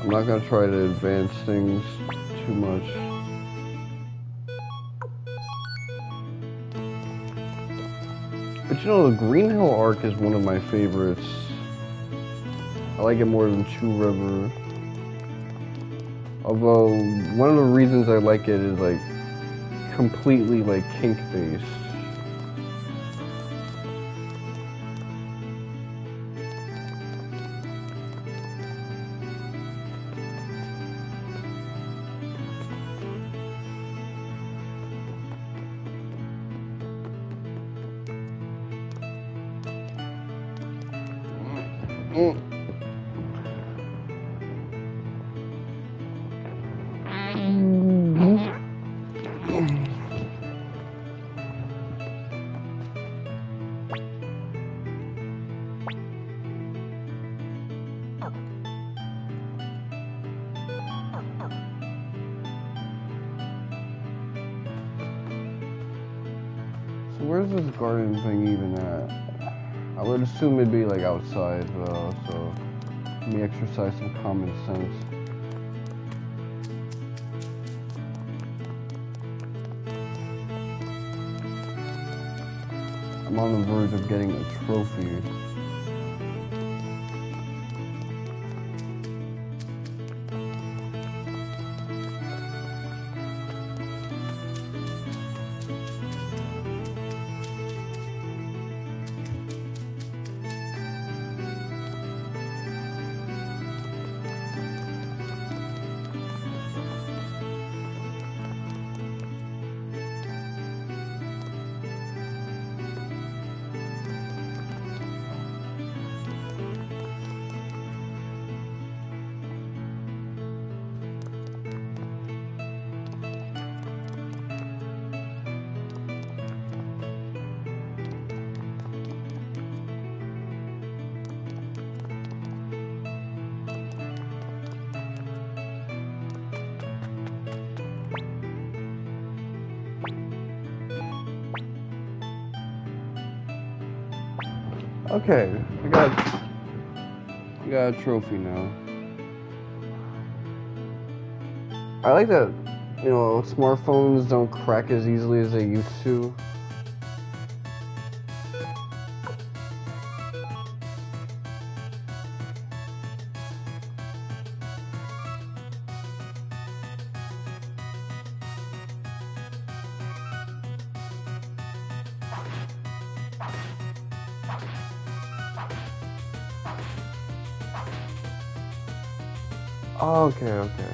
I'm not gonna try to advance things too much. But you know, the Green Hill arc is one of my favorites. I like it more than Two River. Although, one of the reasons I like it is, like, completely, like, kink-based. So where's this garden thing even at? I would assume it'd be like outside though, so let me exercise some common sense. I'm on the verge of getting a trophy. Okay, I got a trophy now. I like that, you know, smartphones don't crack as easily as they used to. Okay, okay.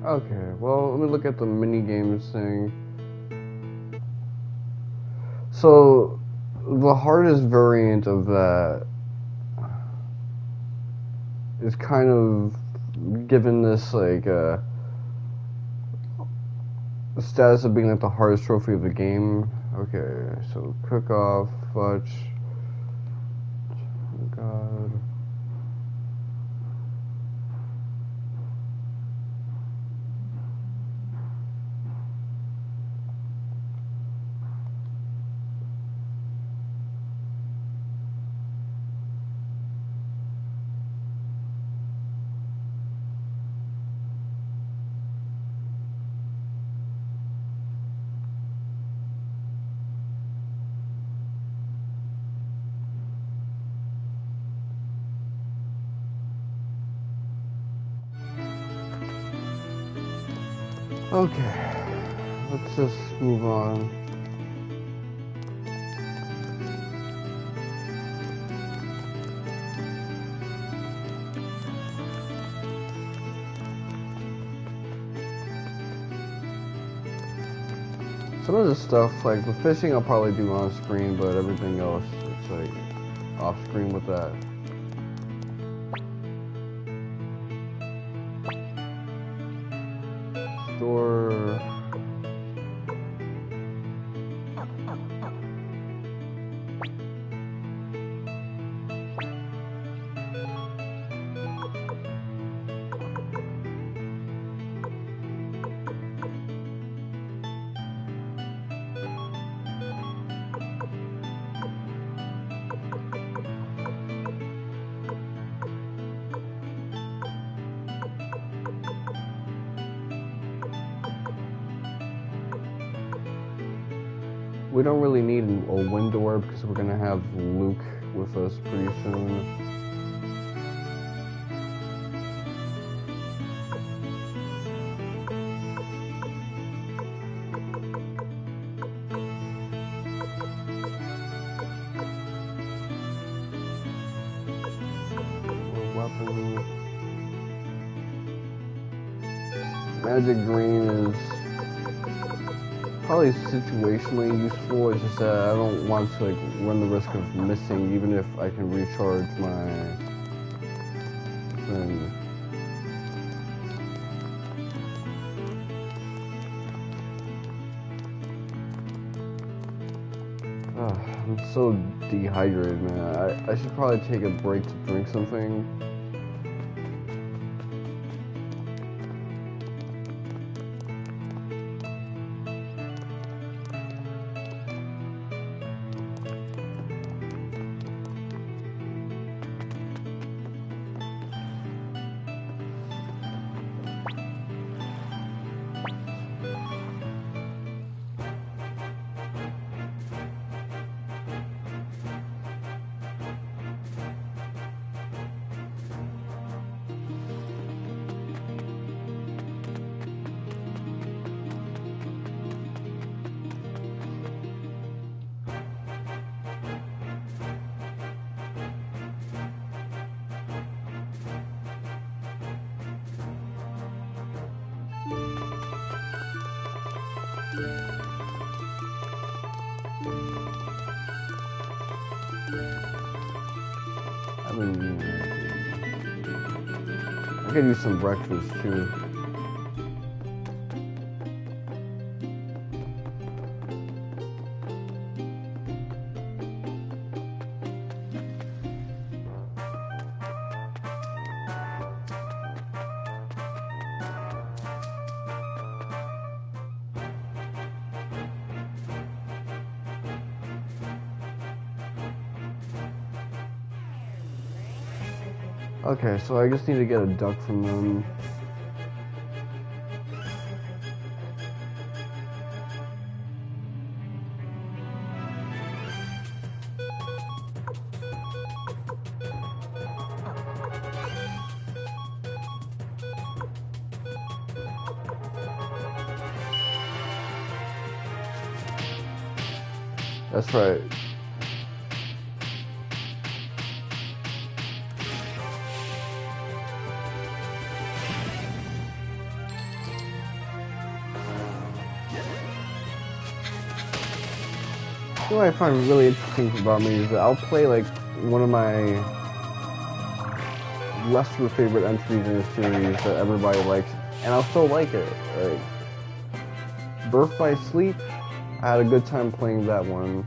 Okay, well, let me look at the mini games thing. So, the hardest variant of that is kind of given this, like, status of being, like, the hardest trophy of the game. Okay, so cook off, fudge. Oh, God. Okay, let's just move on. Some of the stuff, like the fishing, I'll probably do on screen, but everything else, it's like off screen with that. Store. We don't really need a wind door because we're gonna have Luke with us pretty soon. Weapon. Magic green is probably situationally useful. It's just that I don't want to like run the risk of missing, even if I can recharge my and I'm so dehydrated, man. I should probably take a break to drink something. I could use some breakfast too. Okay, so I just need to get a duck from them. That's right. What I find really interesting about me is that I'll play like one of my lesser favorite entries in a series that everybody likes, and I'll still like it. Like Birth by Sleep, I had a good time playing that one.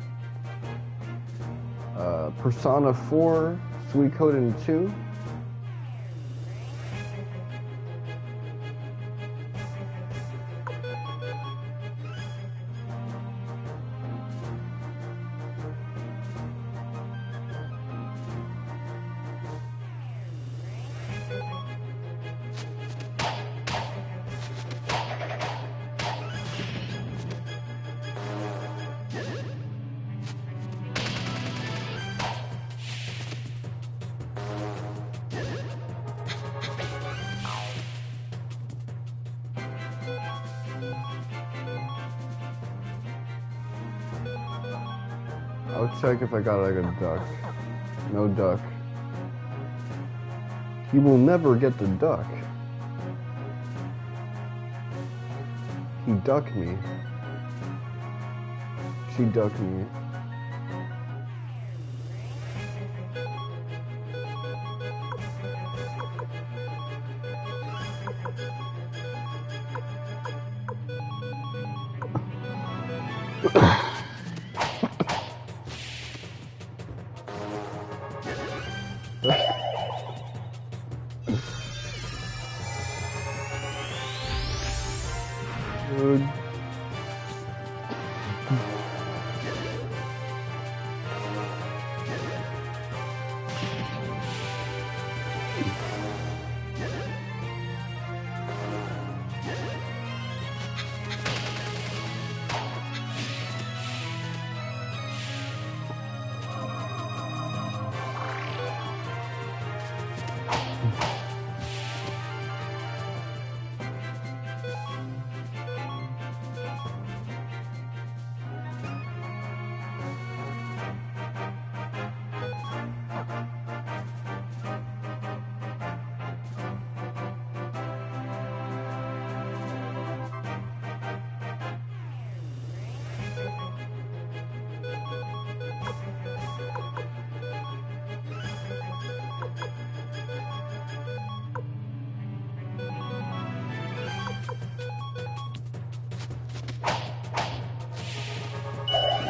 Persona 4, Suikoden 2. I'll check if I got like a duck. No duck. You will never get the duck. He ducked me. She ducked me.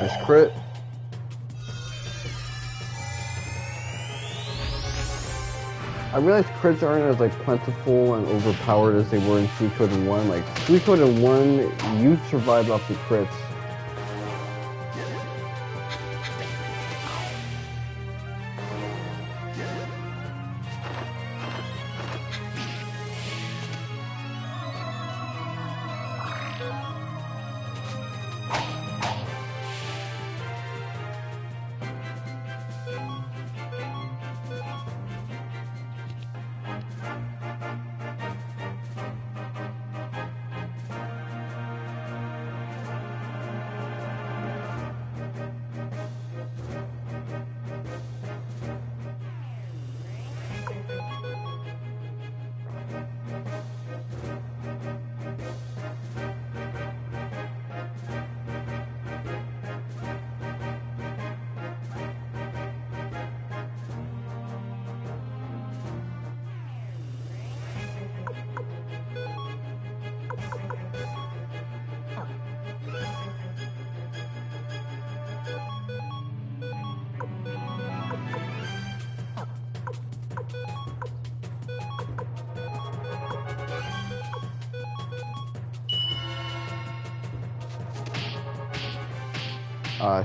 Just crit. I realized crits aren't as like plentiful and overpowered as they were in Suikoden 1. Like Suikoden 1, you survived off the crits.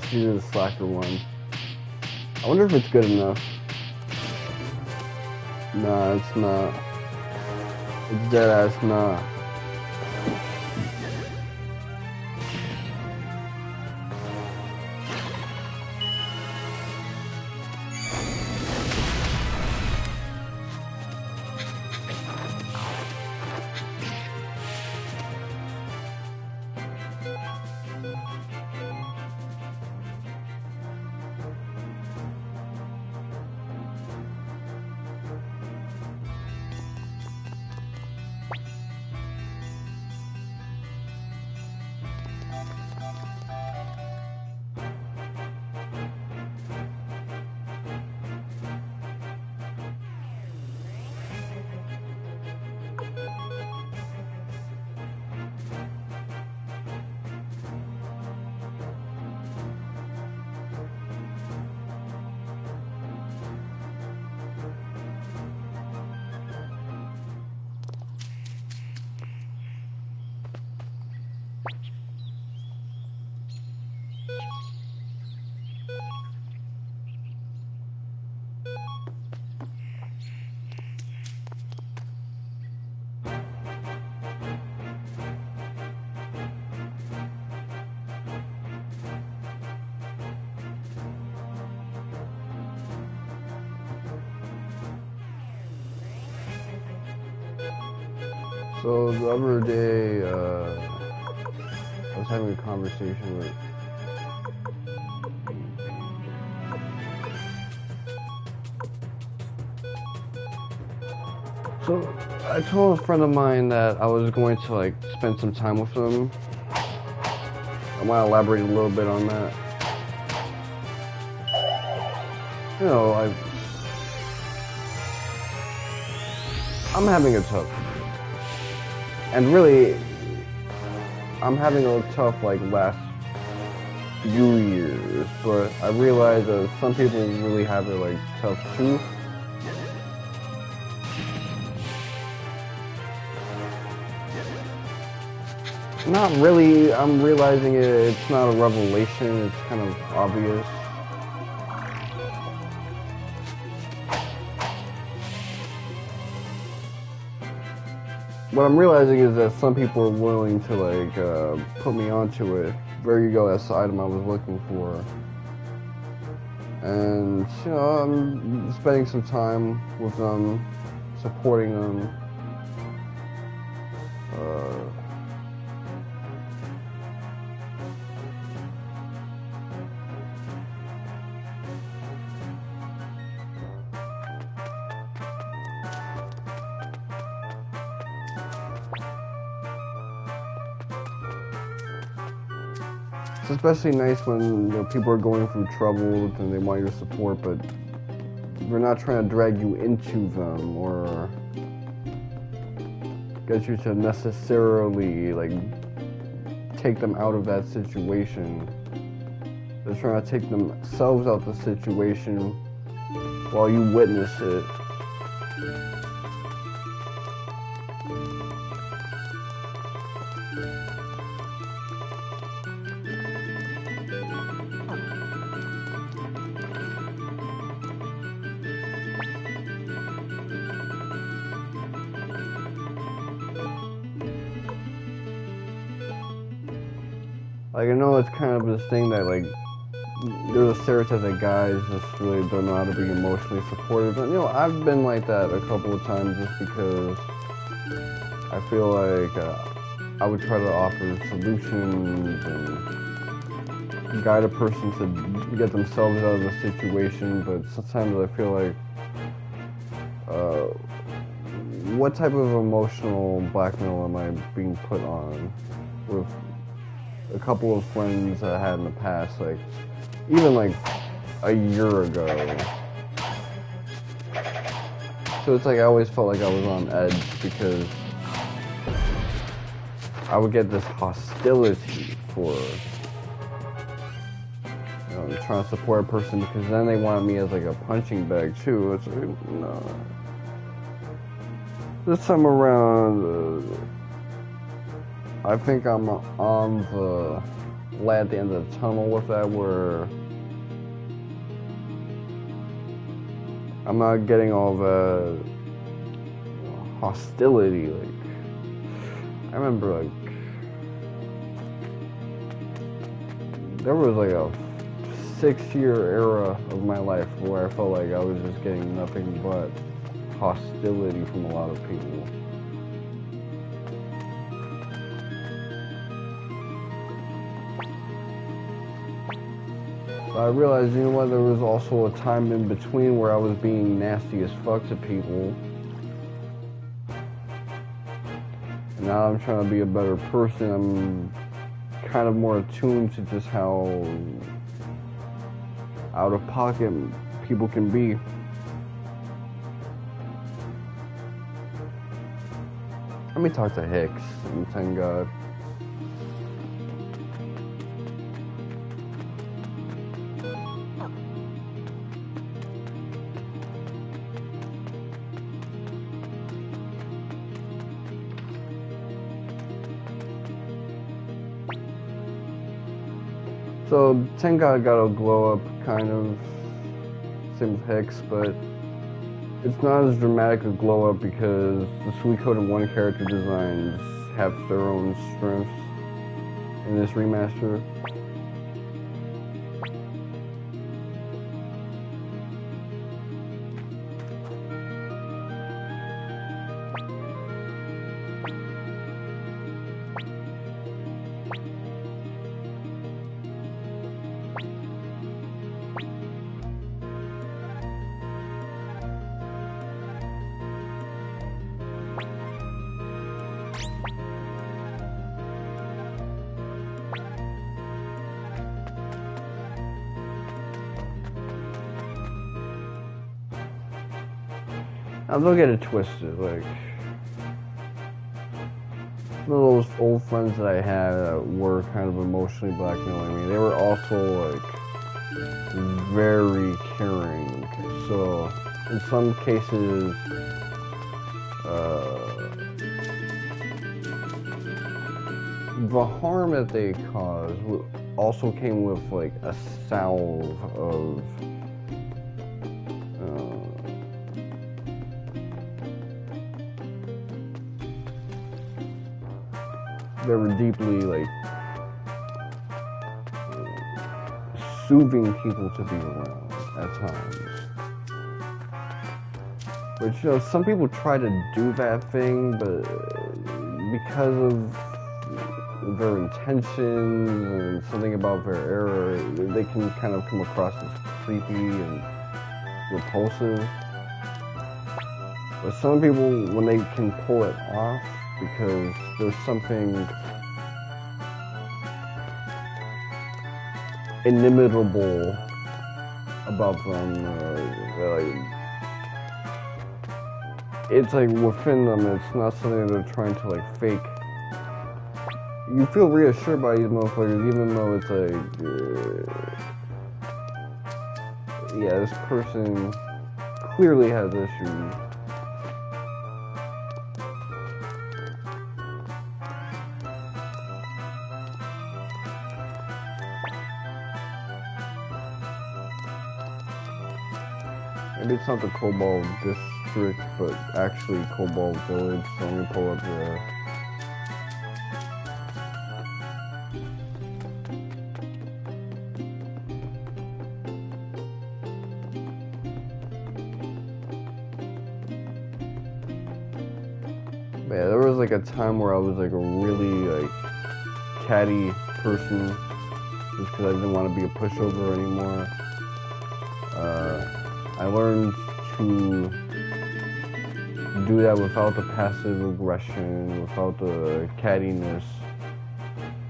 She did the slacker one. I wonder if it's good enough. Nah, it's not. It's dead ass not. So the other day, I was having a conversation with So I told a friend of mine that I was going to like spend some time with them. I want to elaborate a little bit on that. You know, I'm having a tough, and really, I'm having a tough like last few years, but I realize that some people really have it like tough too. Not really, I'm realizing it's not a revelation, it's kind of obvious. What I'm realizing is that some people are willing to like put me onto it. There you go, that's the item I was looking for. And you know, I'm spending some time with them, supporting them. It's especially nice when people are going through trouble and they want your support, but we're not trying to drag you into them or get you to necessarily like take them out of that situation. They're trying to take themselves out of the situation while you witness it. Like, I know it's kind of this thing that, like, there's a stereotype that guys just really don't know how to be emotionally supportive. And, you know, I've been like that a couple of times just because I feel like I would try to offer solutions and guide a person to get themselves out of the situation, but sometimes I feel like, what type of emotional blackmail am I being put on with a couple of friends I had in the past, like, even like a year ago. So it's like I always felt like I was on edge because I would get this hostility for, you know, trying to support a person, because then they want me as like a punching bag too. It's like, no. This time around, I think I'm on the light at the end of the tunnel with that, where I'm not getting all the hostility. Like, I remember, like, there was like a 6-year era of my life where I felt like I was just getting nothing but hostility from a lot of people. I realized, you know what, there was also a time in between where I was being nasty as fuck to people. And now I'm trying to be a better person. I'm kind of more attuned to just how out of pocket people can be. Let me talk to Hix and Tengaar. So Tengaar got a glow up, kind of, same with Hix, but it's not as dramatic a glow up because the Suikoden 1 character designs have their own strengths in this remaster. Now don't get it twisted, like, some of those old friends that I had that were kind of emotionally blackmailing me, they were also, like, very caring. So, in some cases, the harm that they caused also came with, like, a salve of they were deeply, like, soothing people to be around at times. Which, you know, some people try to do that thing, but because of their intentions and something about their error, they can kind of come across as creepy and repulsive. But some people, when they can pull it off, because there's something inimitable about them. It's like within them, it's not something they're trying to, like, fake. You feel reassured by these motherfuckers, even though it's like yeah, this person clearly has issues. Maybe it's not the Cobalt District, but actually Cobalt Village, so let me pull up the... Yeah, there was like a time where I was like a really like catty person just because I didn't want to be a pushover anymore. I learned to do that without the passive aggression, without the cattiness,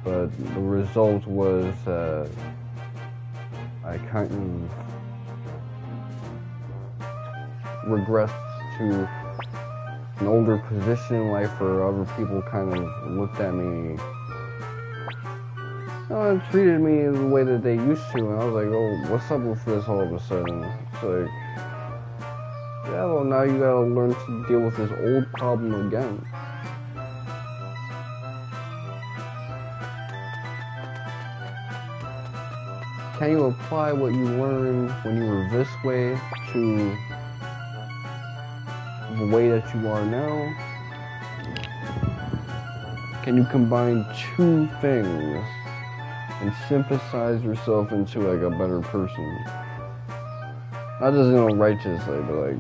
but the result was I kind of regressed to an older position in life where other people kind of looked at me, treated me the way that they used to, and I was like, oh, what's up with this all of a sudden? It's like, yeah, well, now you gotta learn to deal with this old problem again. Can you apply what you learned when you were this way to the way that you are now? Can you combine two things and synthesize yourself into like a better person? Not just, righteously, but like,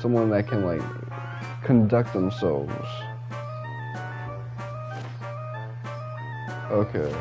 someone that can like conduct themselves. Okay.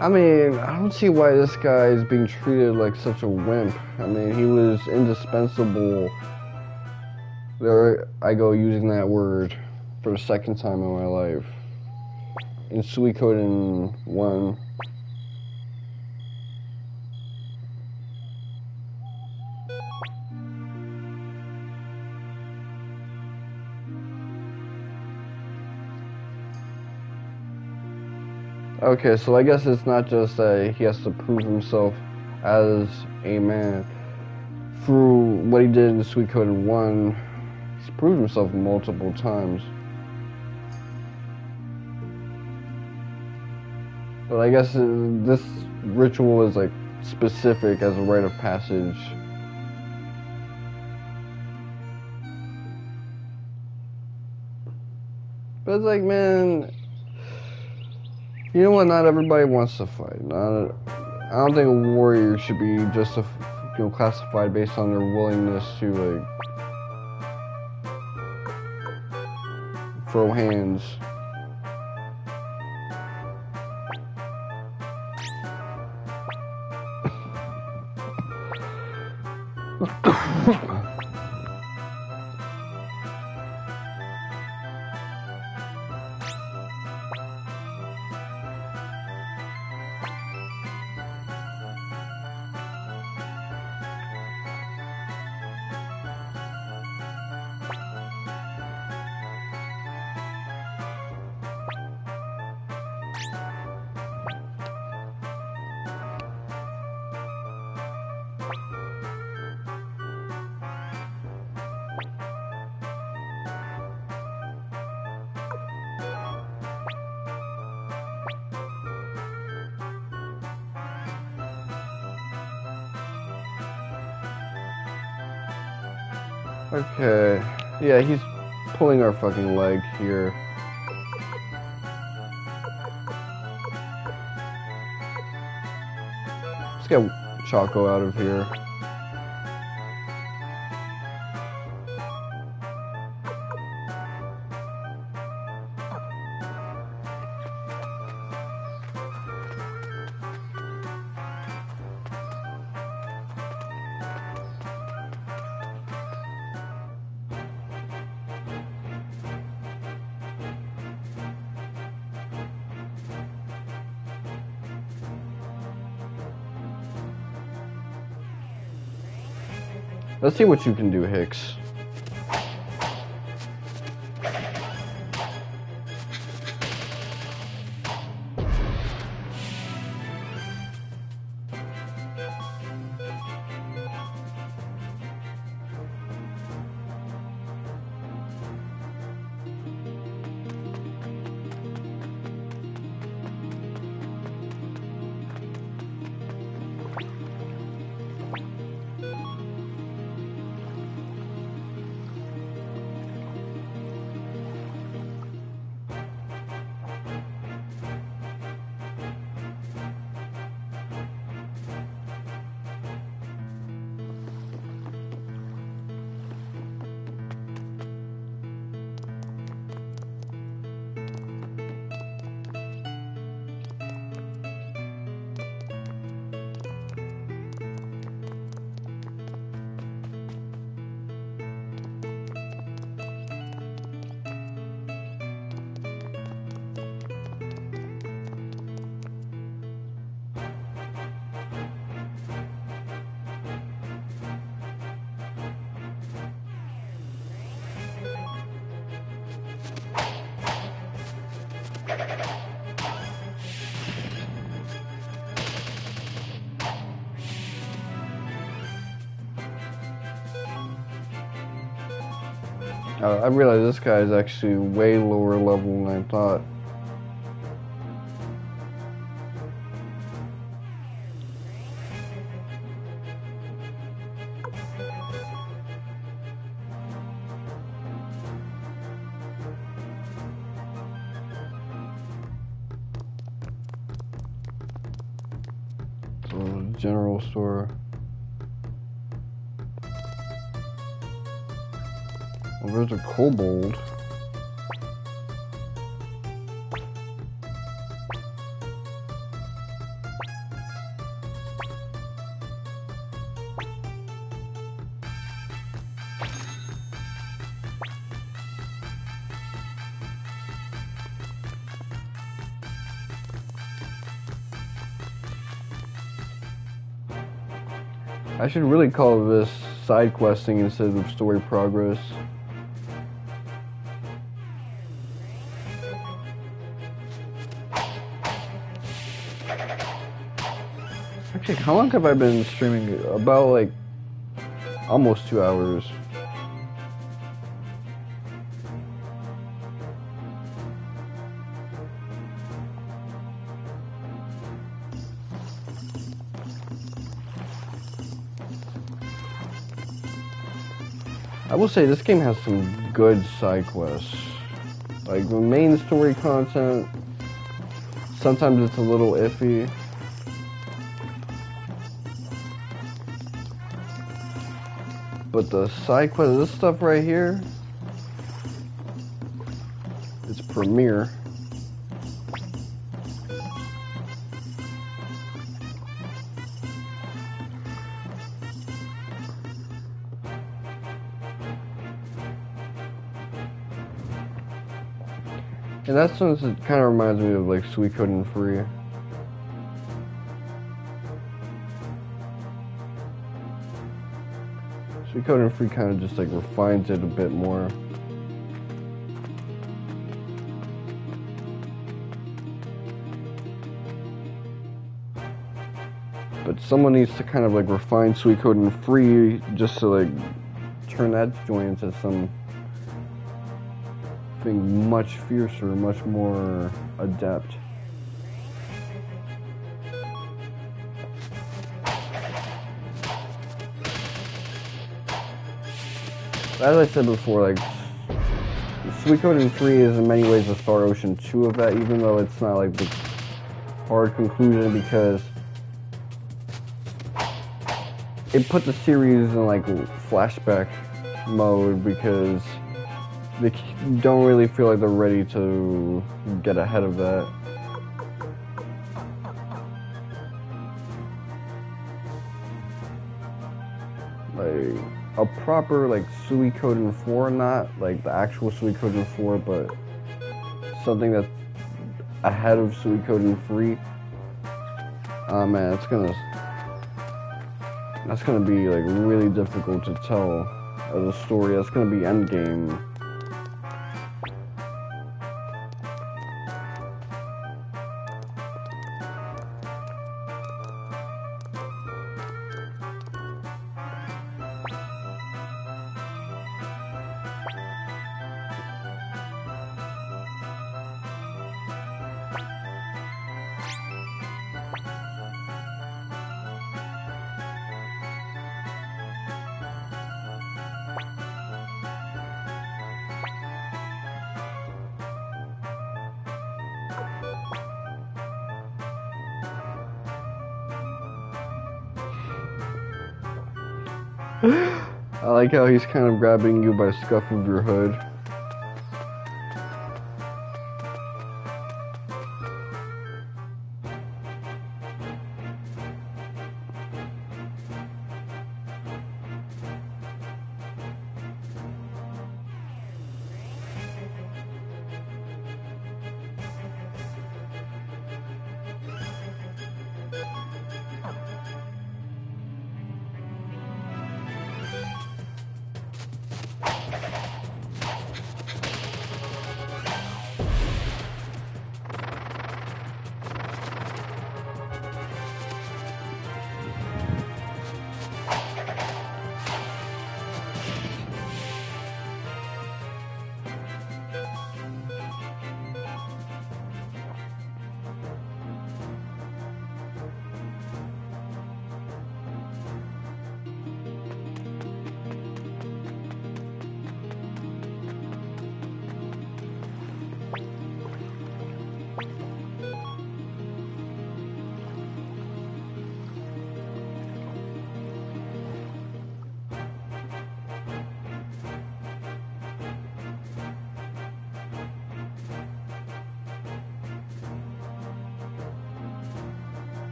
I mean, I don't see why this guy is being treated like such a wimp. I mean, he was indispensable. There I go using that word for the second time in my life. In Suikoden 1. Okay, so I guess it's not just that he has to prove himself as a man. Through what he did in Suikoden 1, he's proved himself multiple times. But I guess this ritual is like specific as a rite of passage. But it's like, man, you know what? Not everybody wants to fight. I don't think a warrior should be just classified based on their willingness to like throw hands. Okay, yeah, he's pulling our fucking leg here. Let's get Choco out of here. Let's see what you can do, Hix. I realize this guy is actually way lower level than I thought. So, general store. Well, there's a kobold. I should really call this side questing instead of story progress. Actually, how long have I been streaming? About like almost 2 hours. I will say this game has some good side quests. Like the main story content, sometimes it's a little iffy. But the side quest, this stuff right here, it's premier. In that sense, it kind of reminds me of like Suikoden 3. Suikoden 3 kind of just like refines it a bit more. But someone needs to kind of like refine Suikoden 3 just to like turn that joint into something much fiercer, much more adept. As I said before, like Suikoden 3 is in many ways the Star Ocean 2 of that, even though it's not like the hard conclusion, because it put the series in like flashback mode because they don't really feel like they're ready to get ahead of that. Like a proper like Suikoden 4, not like the actual Suikoden 4, but something that's ahead of Suikoden 3. Oh man, it's gonna That's gonna be like really difficult to tell as a story. That's gonna be endgame. I like how he's kind of grabbing you by the scuff of your hood.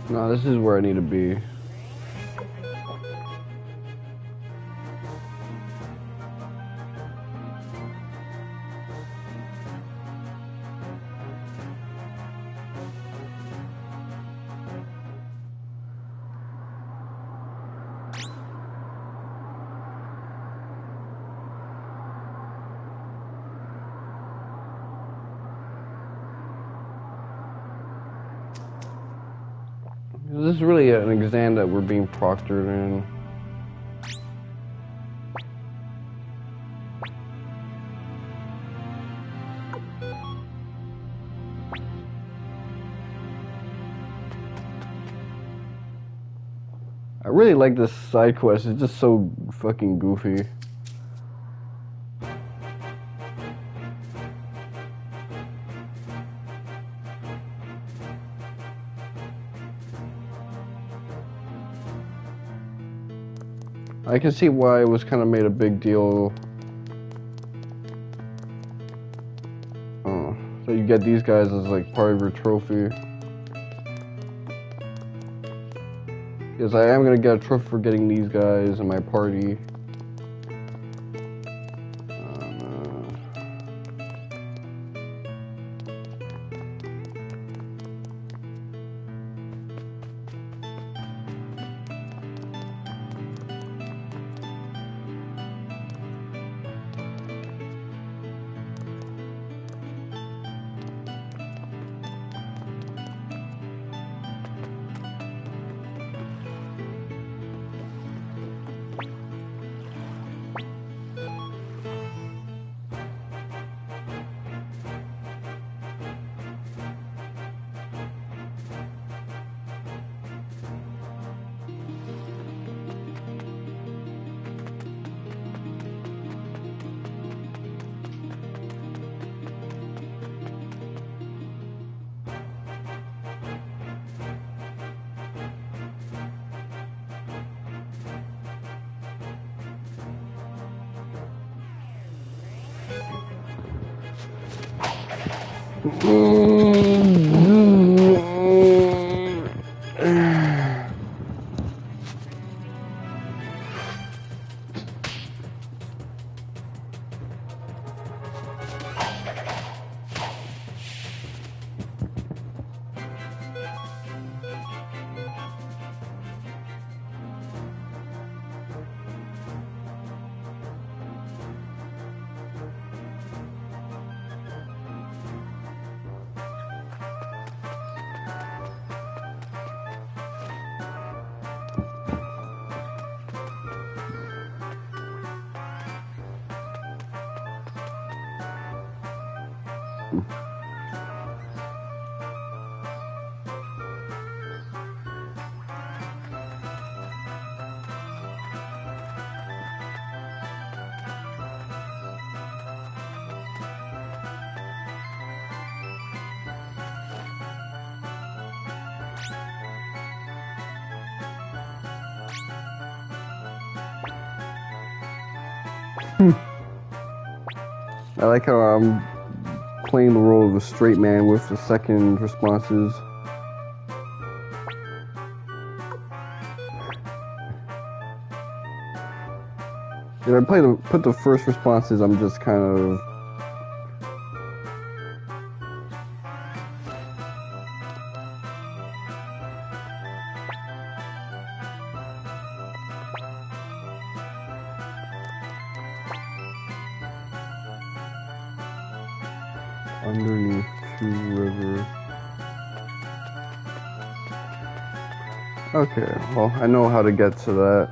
No, this is where I need to be. This is really an exam that we're being proctored in. I really like this side quest. It's just so fucking goofy. I can see why it was kind of made a big deal. Oh, so you get these guys as like part of your trophy. Because I am gonna get a trophy for getting these guys in my party. I like how I'm playing the role of a straight man with the second responses. If I put the first responses, I'm just kind of... underneath two river. Okay, well, I know how to get to that.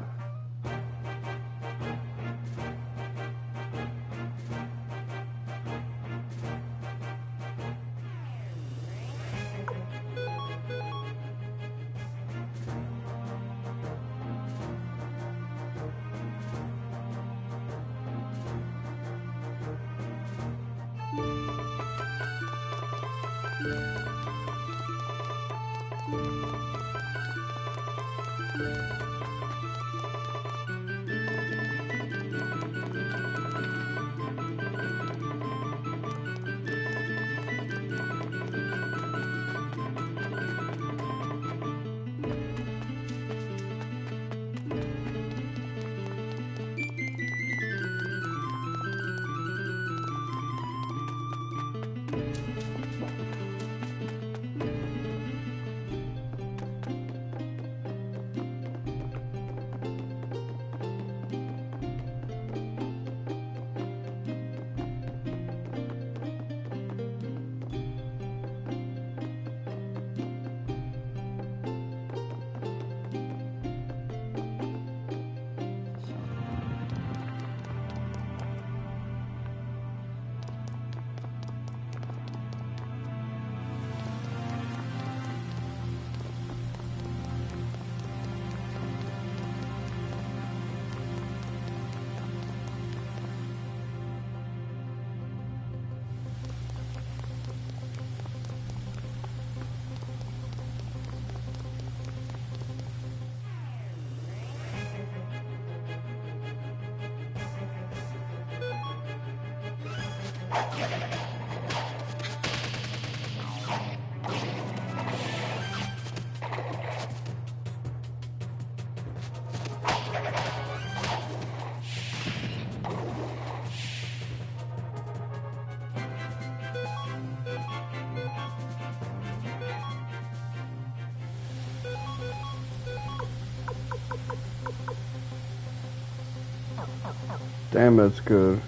Damn, that's good.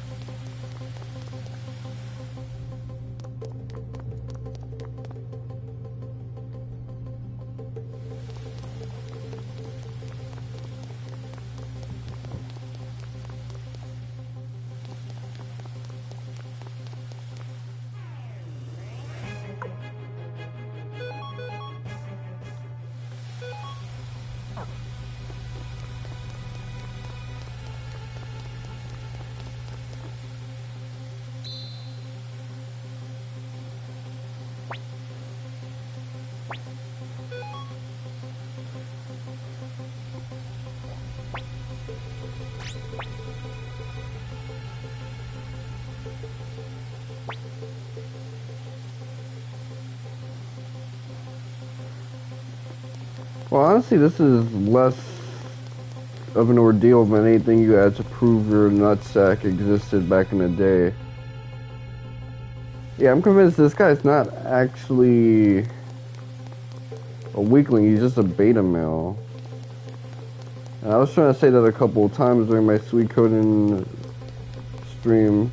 Well, honestly, this is less of an ordeal than anything you had to prove your nutsack existed back in the day. Yeah, I'm convinced this guy's not actually a weakling, he's just a beta male. And I was trying to say that a couple of times during my Suikoden stream.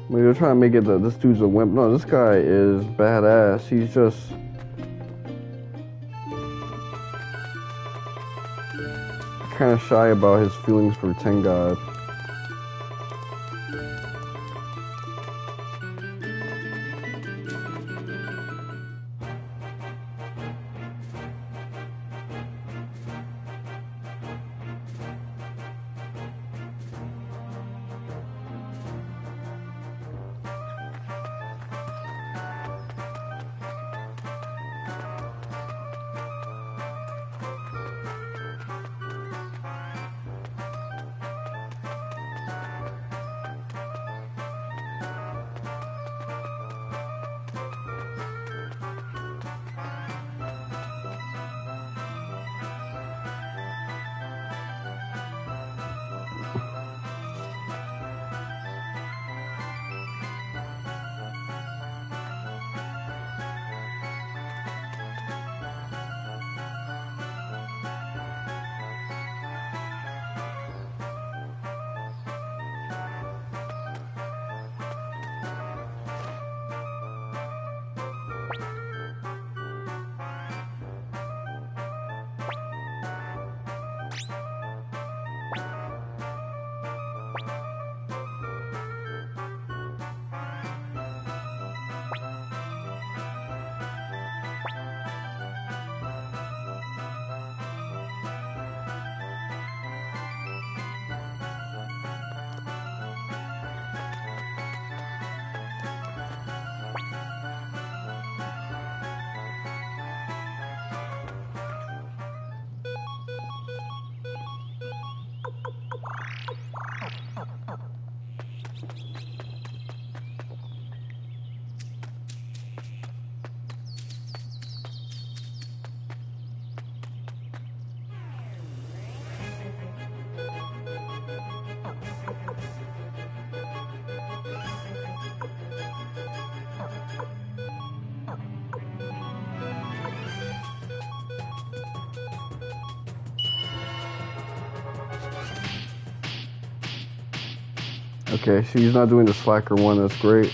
When you're trying to make it that this dude's a wimp. No, this guy is badass. He's just kind of shy about his feelings for Tengaar. Okay, so he's not doing the slacker one, that's great.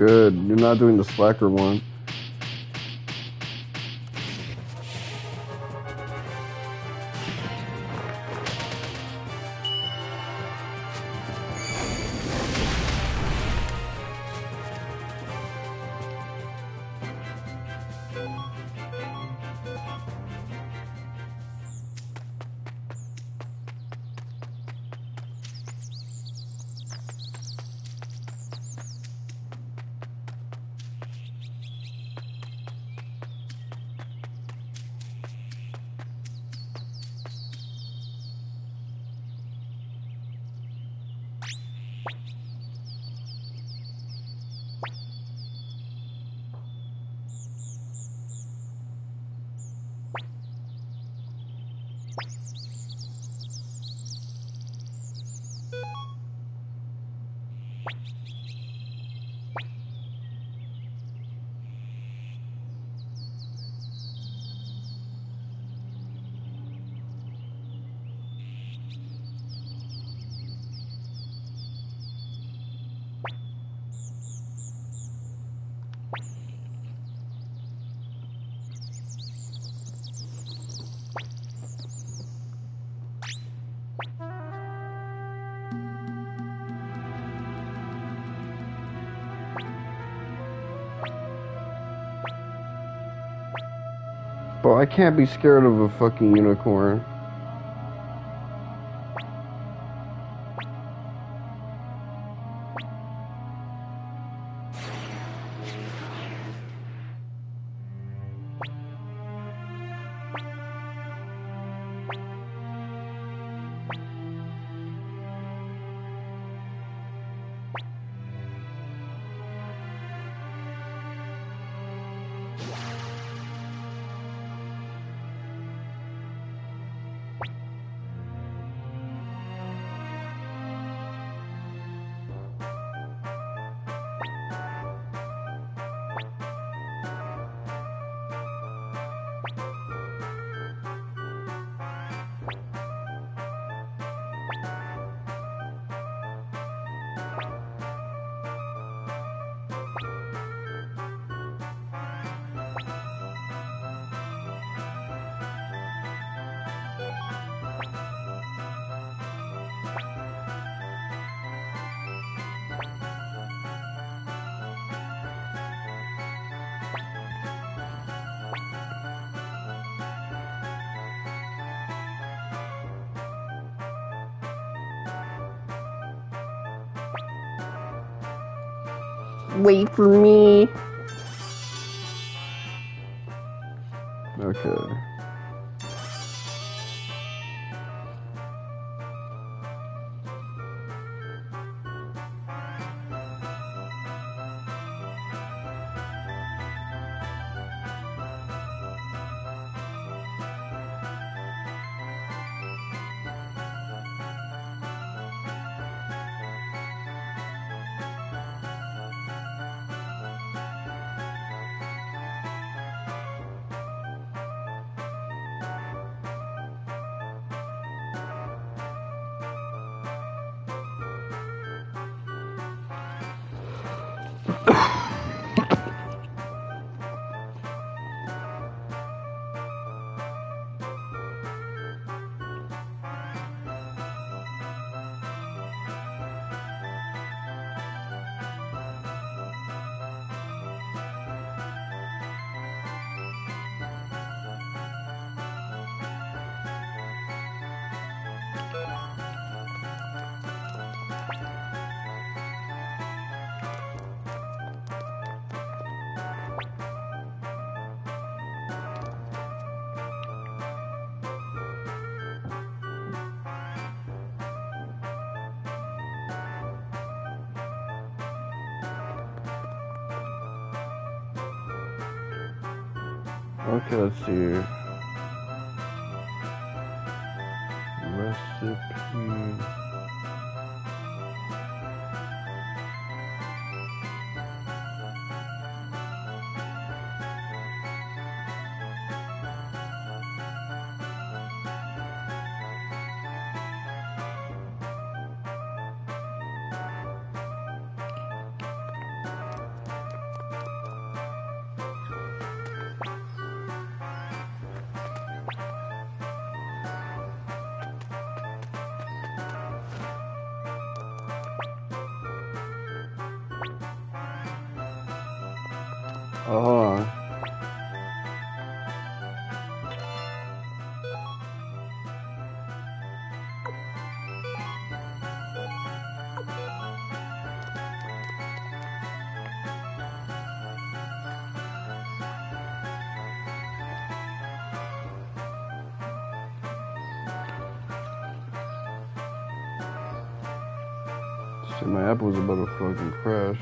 good. You're not doing the slacker one. But I can't be scared of a fucking unicorn. Wait for me. Okay. Okay, let's see. Recipe. Oh, hold on. Shit, my app was about to fucking crash.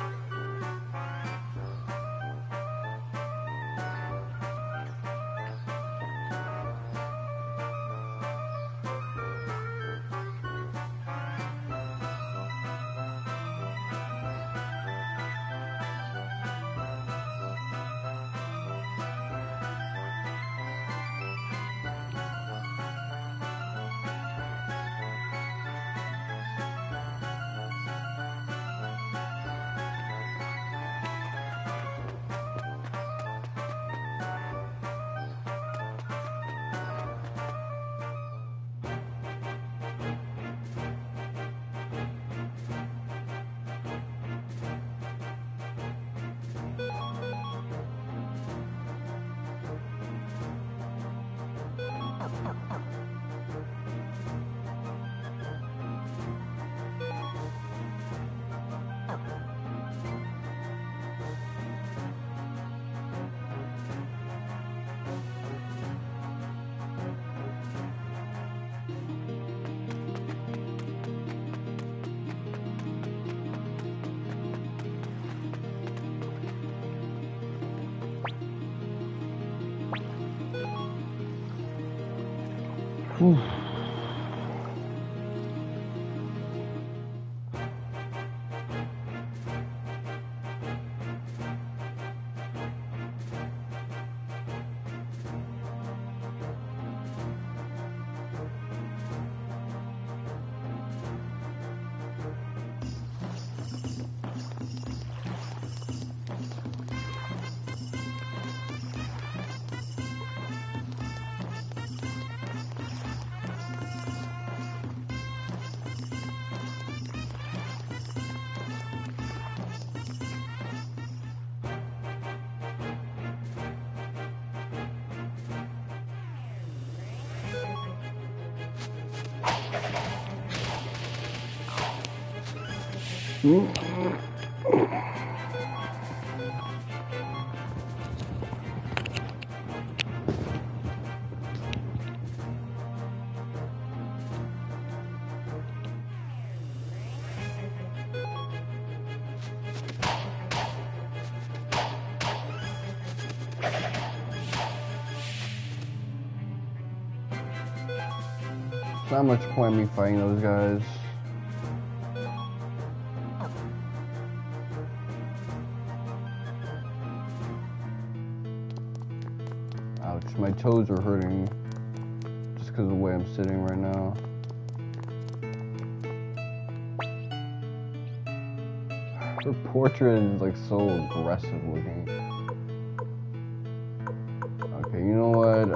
Whew. Not much point in me fighting those guys. Ouch, my toes are hurting just because of the way I'm sitting right now. Her portrait is like so aggressive looking. Okay, you know what?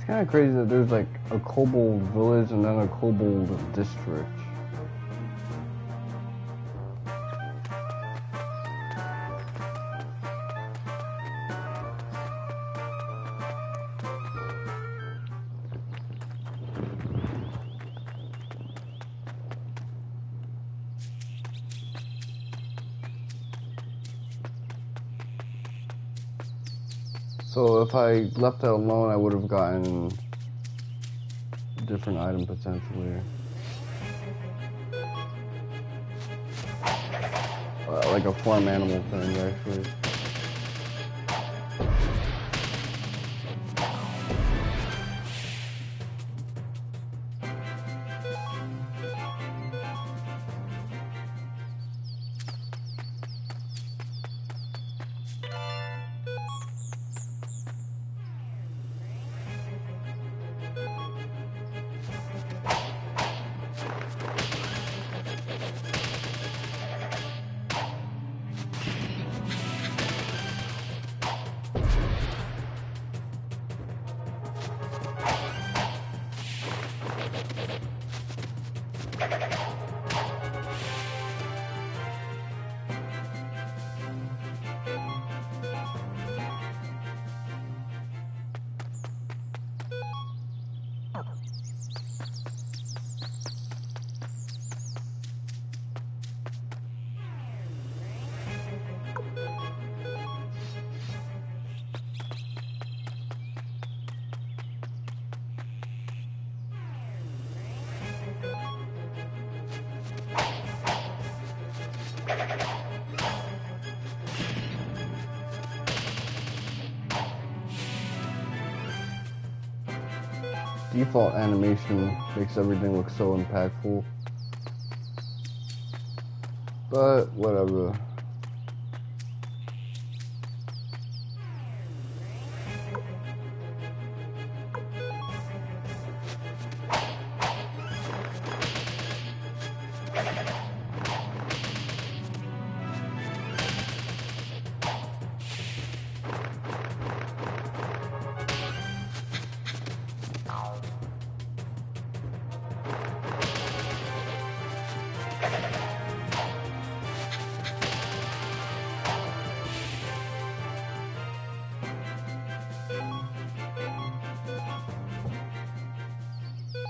kind of crazy that there's like a kobold village and then a kobold district. So if I left it alone, I would have gotten a different item potentially. Like a farm animal thing, actually. Default animation makes everything look so impactful, but whatever.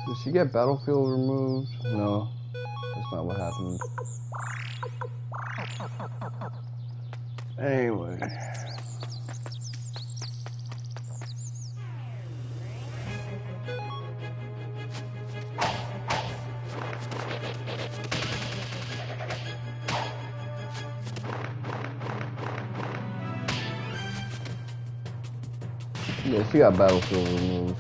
Did she get battlefield removed? No, that's not what happened. Anyway. Yeah, she got battlefield removed.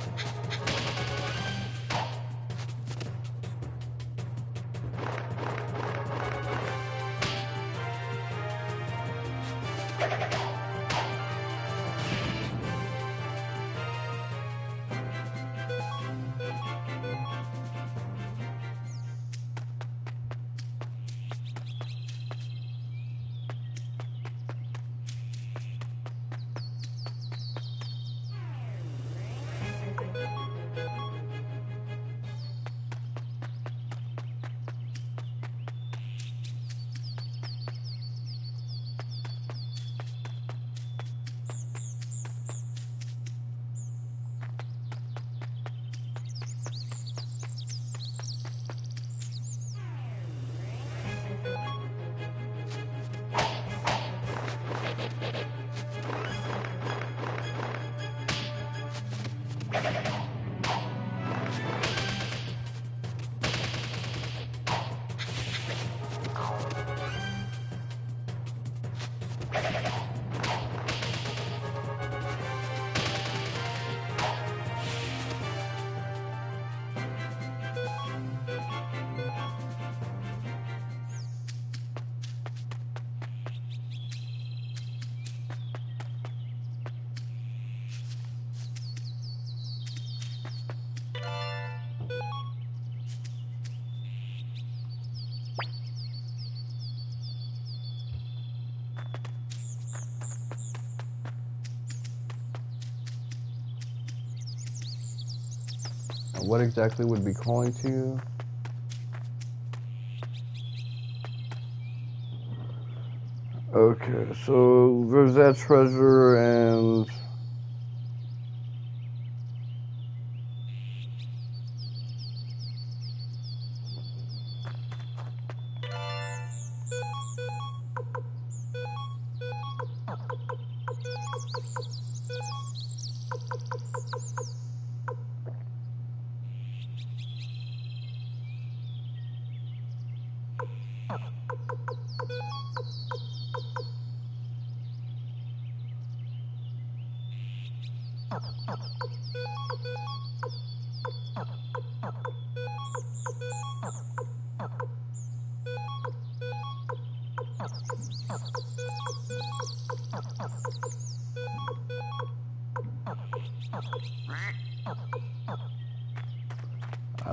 what exactly would be calling to you? Okay, so there's that treasure and...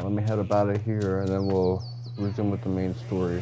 let me head up out of here and then we'll resume with the main story.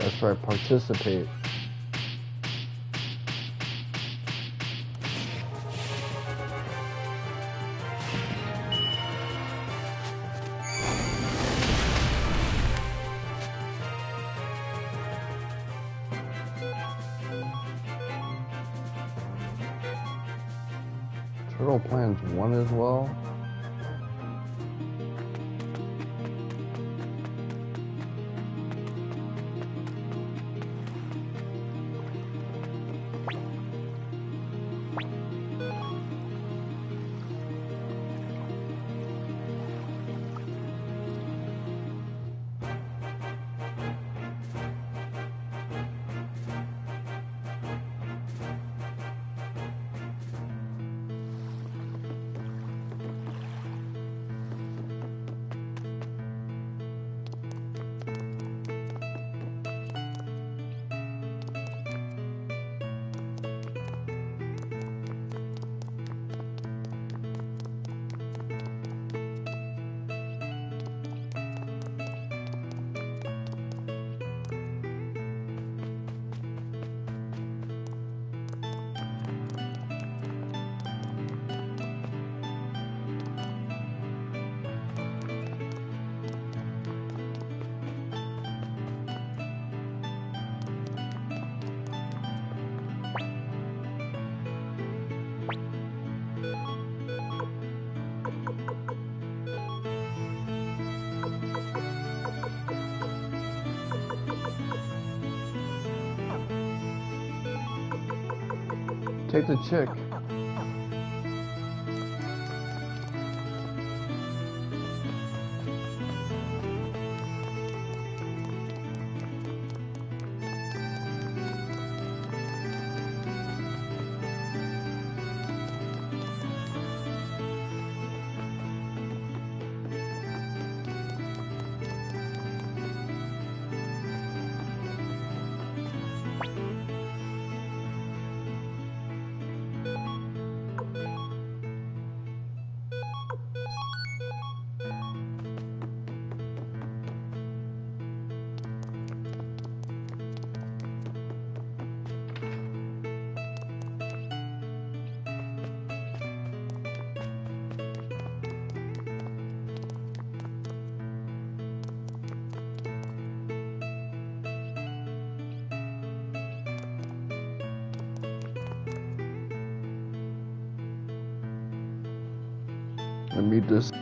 That's right, participate. Turtle Plans 1 as well. Take the chick. Let me just.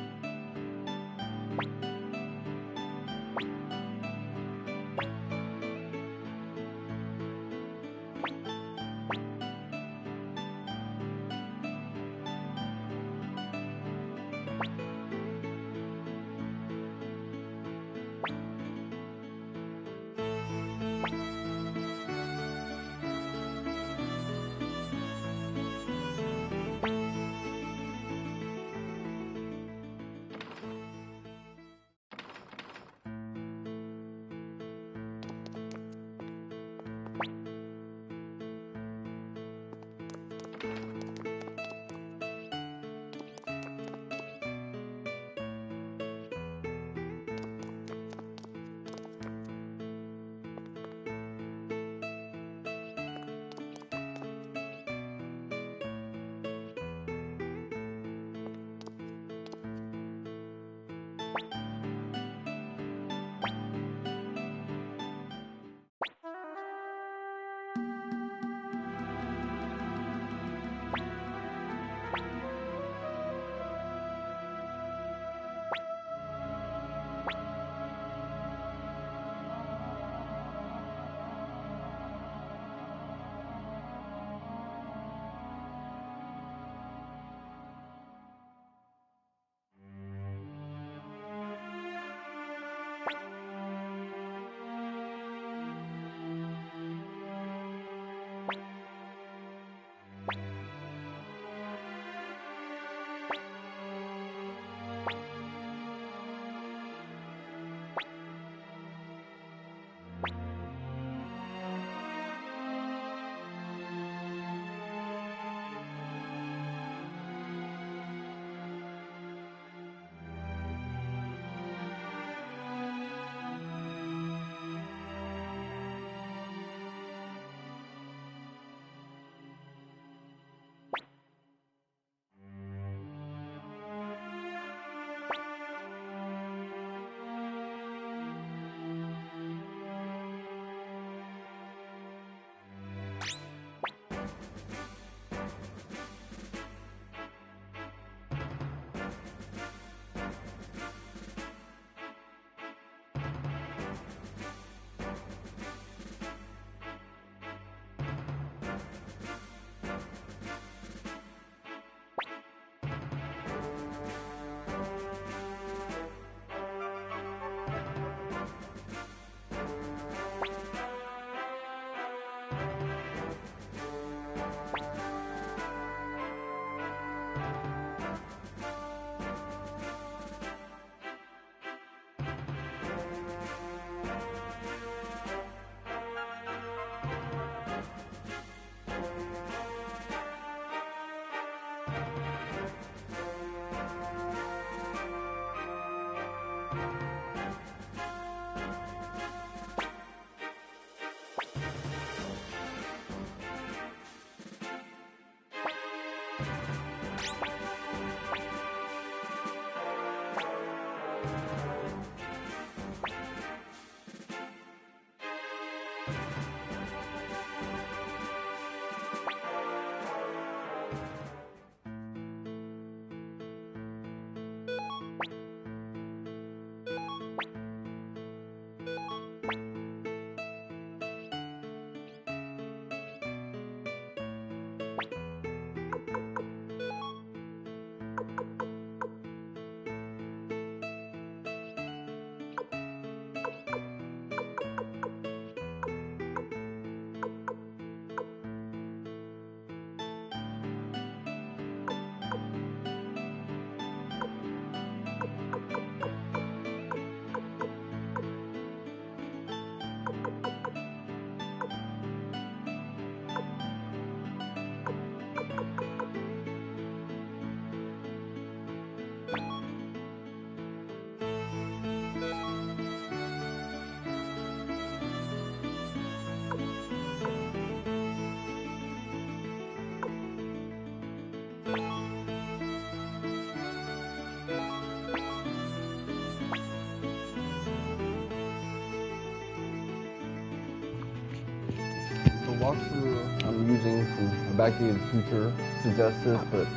walkthrough I'm using from Back to the Future suggests this, but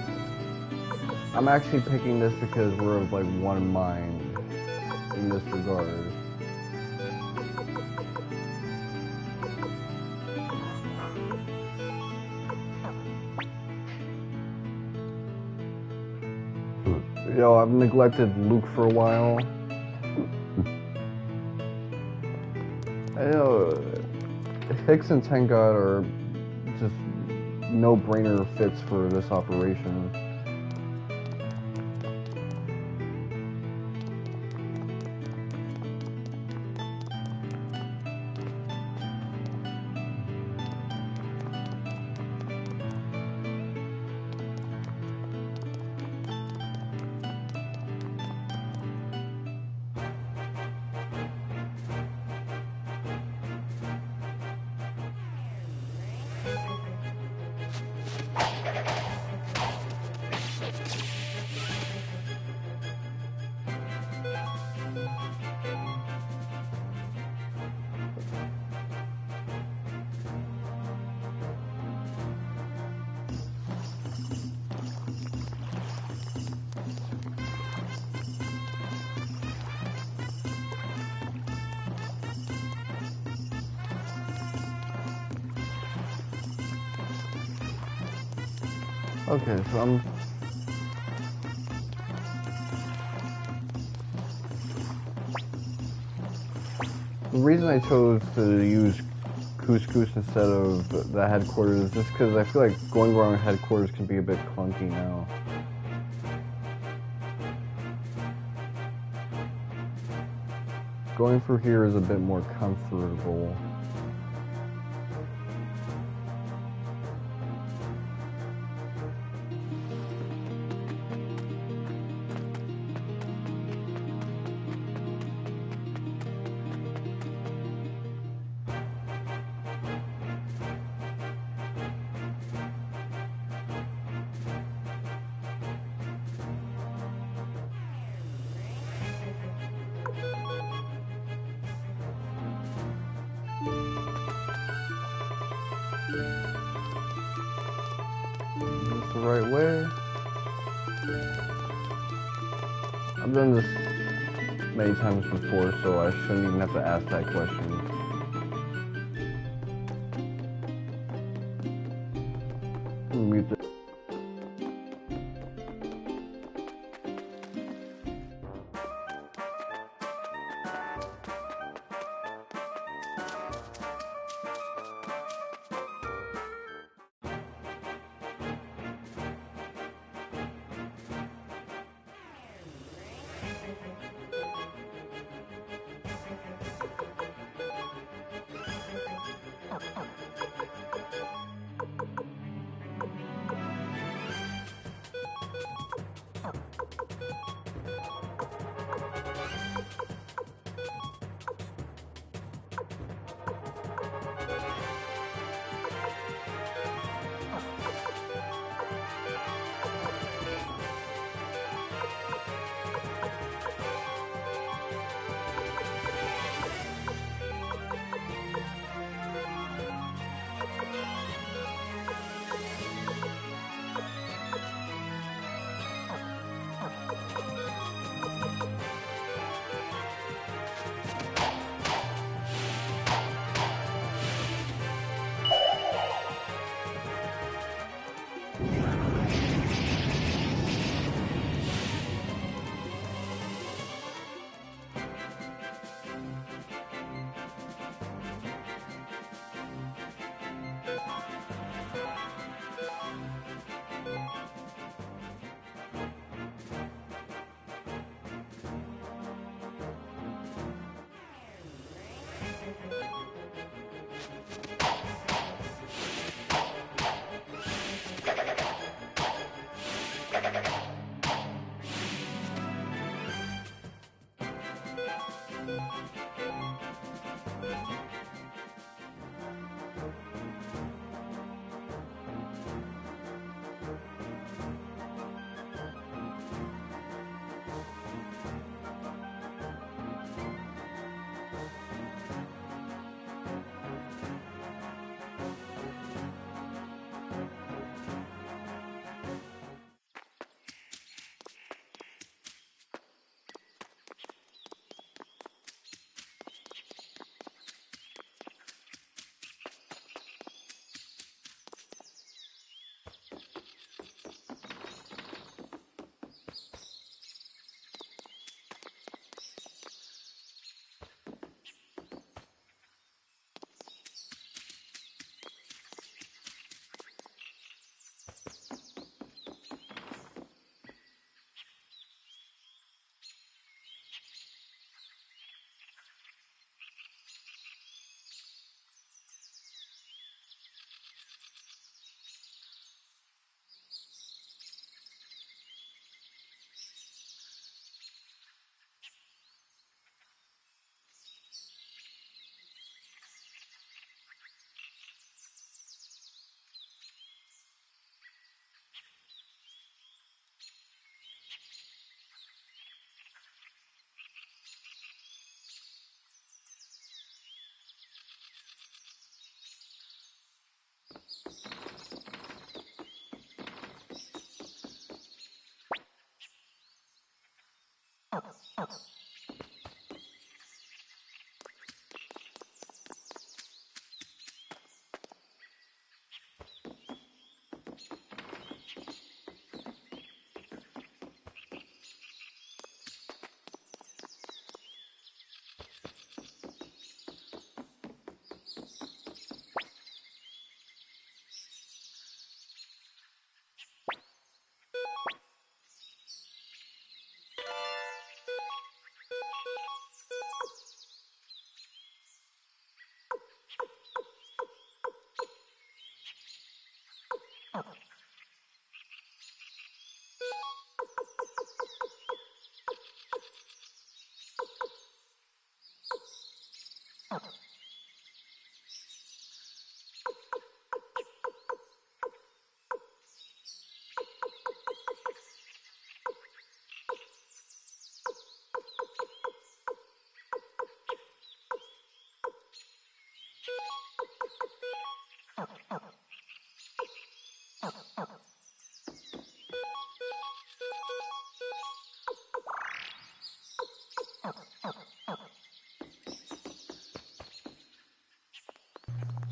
I'm actually picking this because we're of like one mind in this regard. Yo, I've neglected Luke for a while. You know, Hix and Tengaar are just no-brainer fits for this operation. Okay, so the reason I chose to use Couscous instead of the headquarters is just because I feel like going around headquarters can be a bit clunky now. Going through here is a bit more comfortable. The right way. I've done this many times before, so I shouldn't even have to ask that question. Mute this.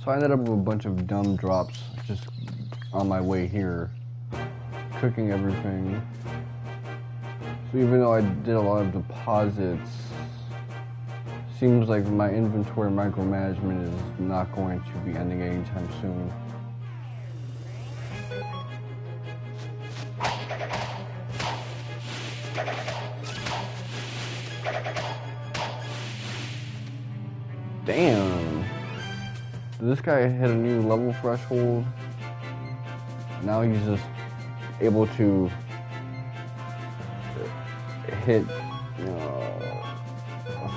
So I ended up with a bunch of dumb drops just on my way here, cooking everything. So even though I did a lot of deposits, seems like my inventory micromanagement is not going to be ending anytime soon. Damn. This guy hit a new level threshold. Now he's just able to hit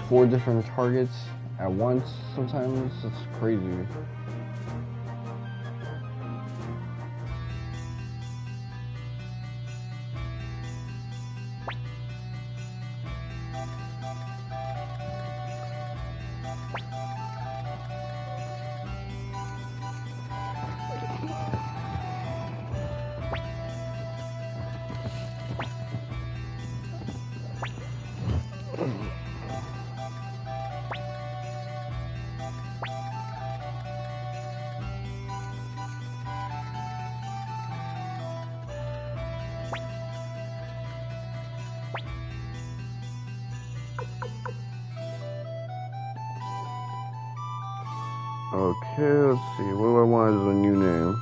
4 different targets at once sometimes. It's crazy. Okay, let's see. What do I want as a new name?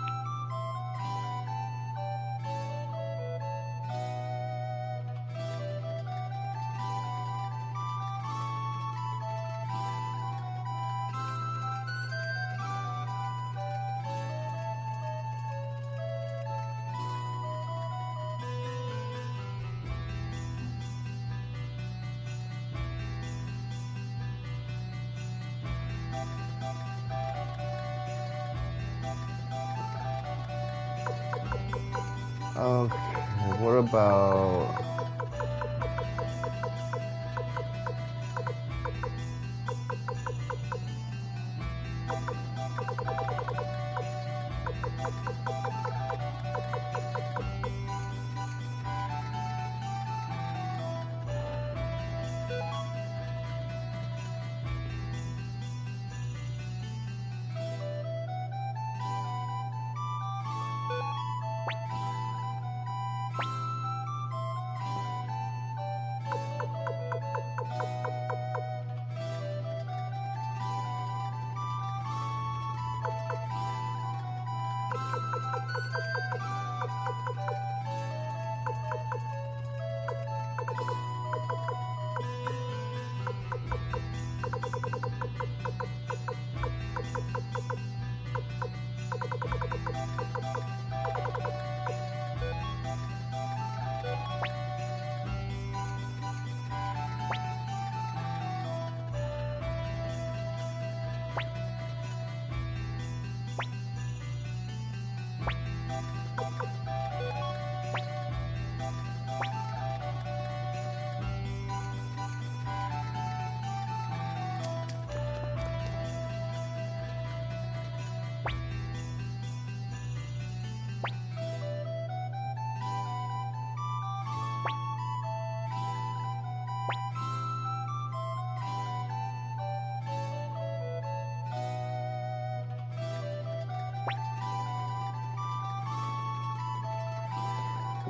Okay, what about...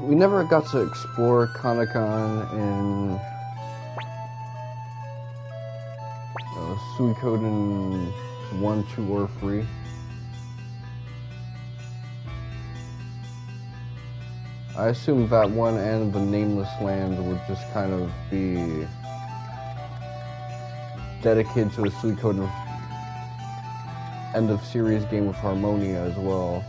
we never got to explore Kanekon in Suikoden 1, 2, or 3. I assume that one and the Nameless Land would just kind of be dedicated to a Suikoden end of series game with Harmonia as well.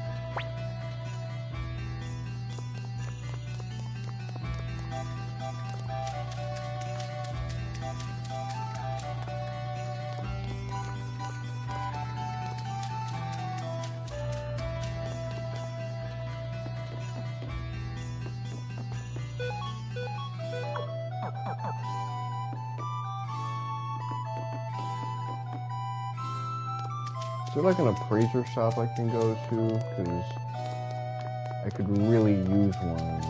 Is there like an appraiser shop I can go to? Because I could really use one.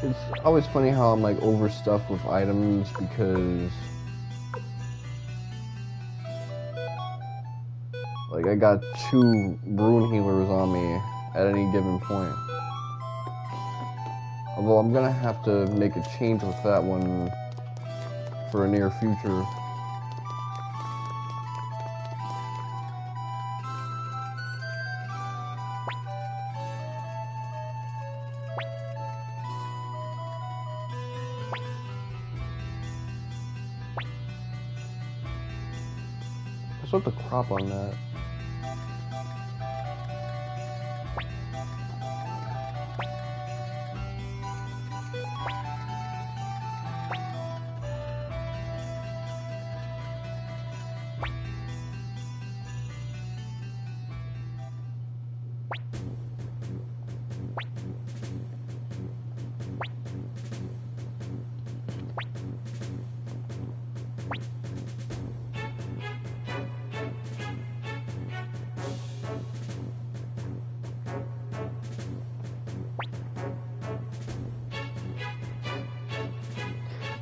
It's always funny how I'm like overstuffed with items because like I got 2 rune healers on me at any given point. Although I'm gonna have to make a change with that one for a near future. What's up the crop on that?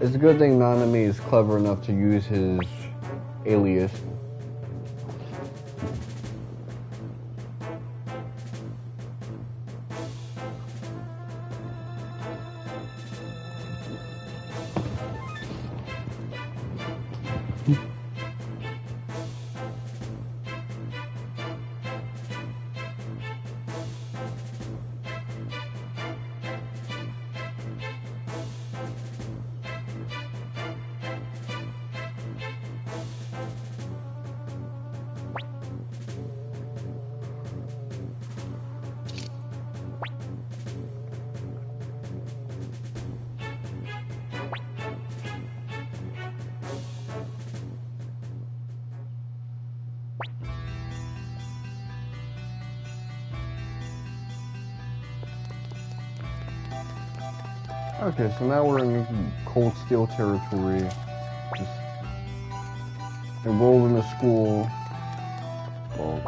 It's a good thing Nanami is clever enough to use his alias. Okay, so now we're in Cold Steel territory. Just enrolled in a school. Well,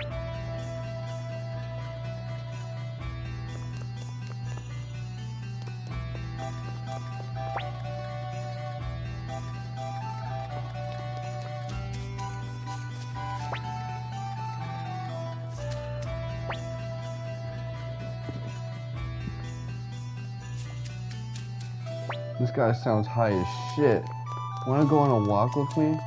this guy sounds high as shit. Wanna go on a walk with me?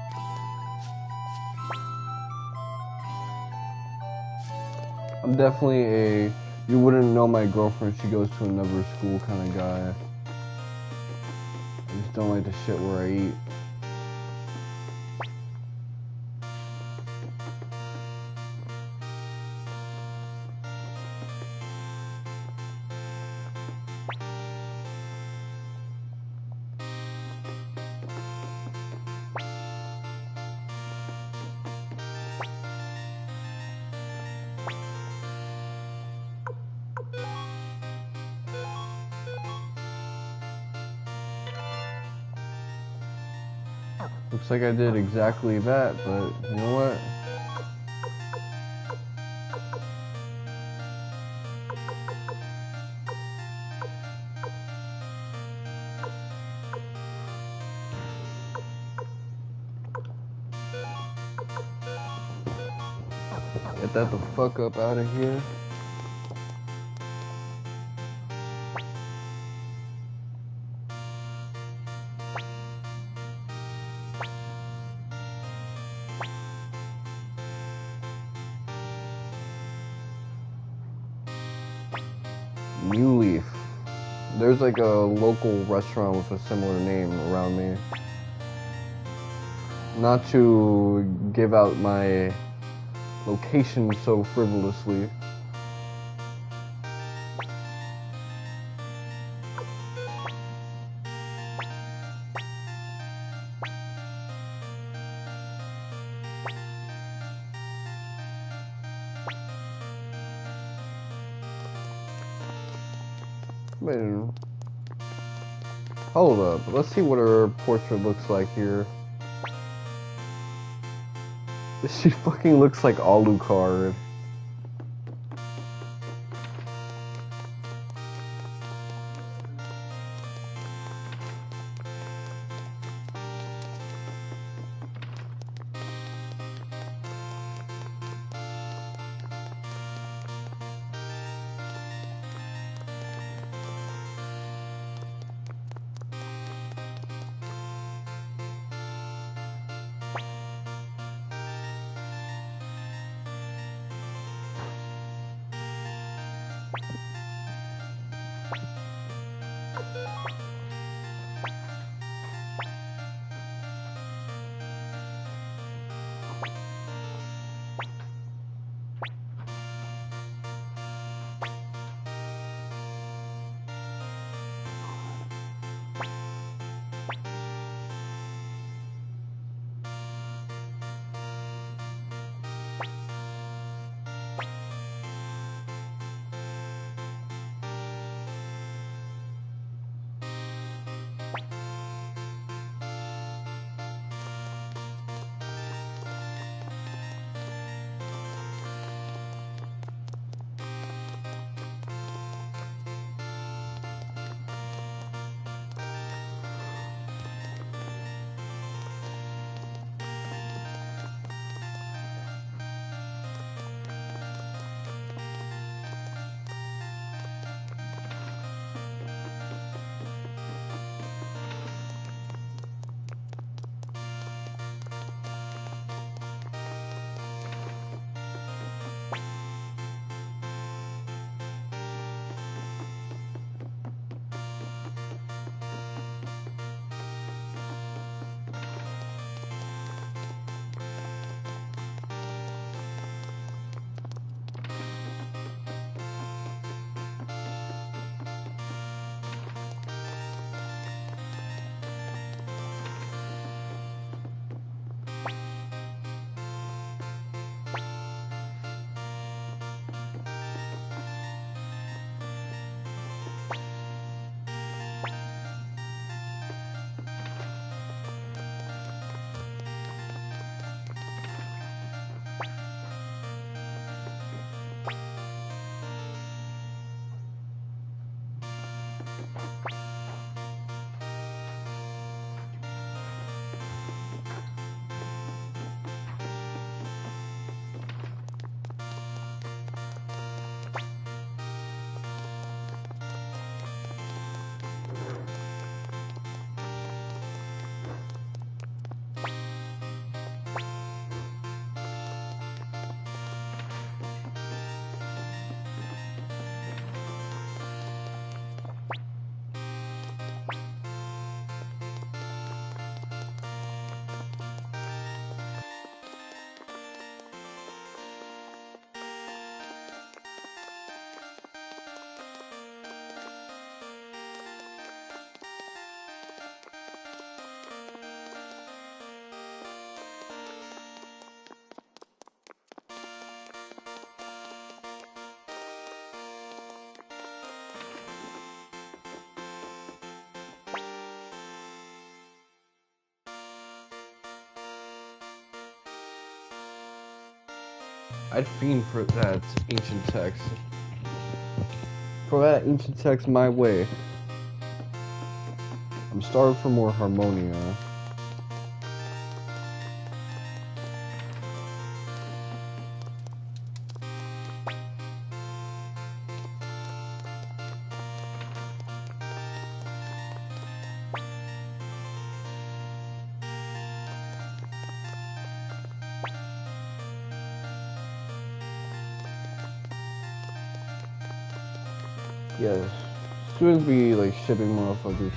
I'm definitely a you wouldn't know my girlfriend, she goes to another school kind of guy. just don't like the shit where I eat. Looks like I did exactly that, but you know what? Get that the fuck up out of here. New Leaf. There's like a local restaurant with a similar name around me. Not to give out my location so frivolously. Man, hold up. Let's see what her portrait looks like here. She fucking looks like Alucard. I'd fiend for that ancient text. For that ancient text my way. I'm starved for more harmonia. Yes, students be like shipping motherfuckers.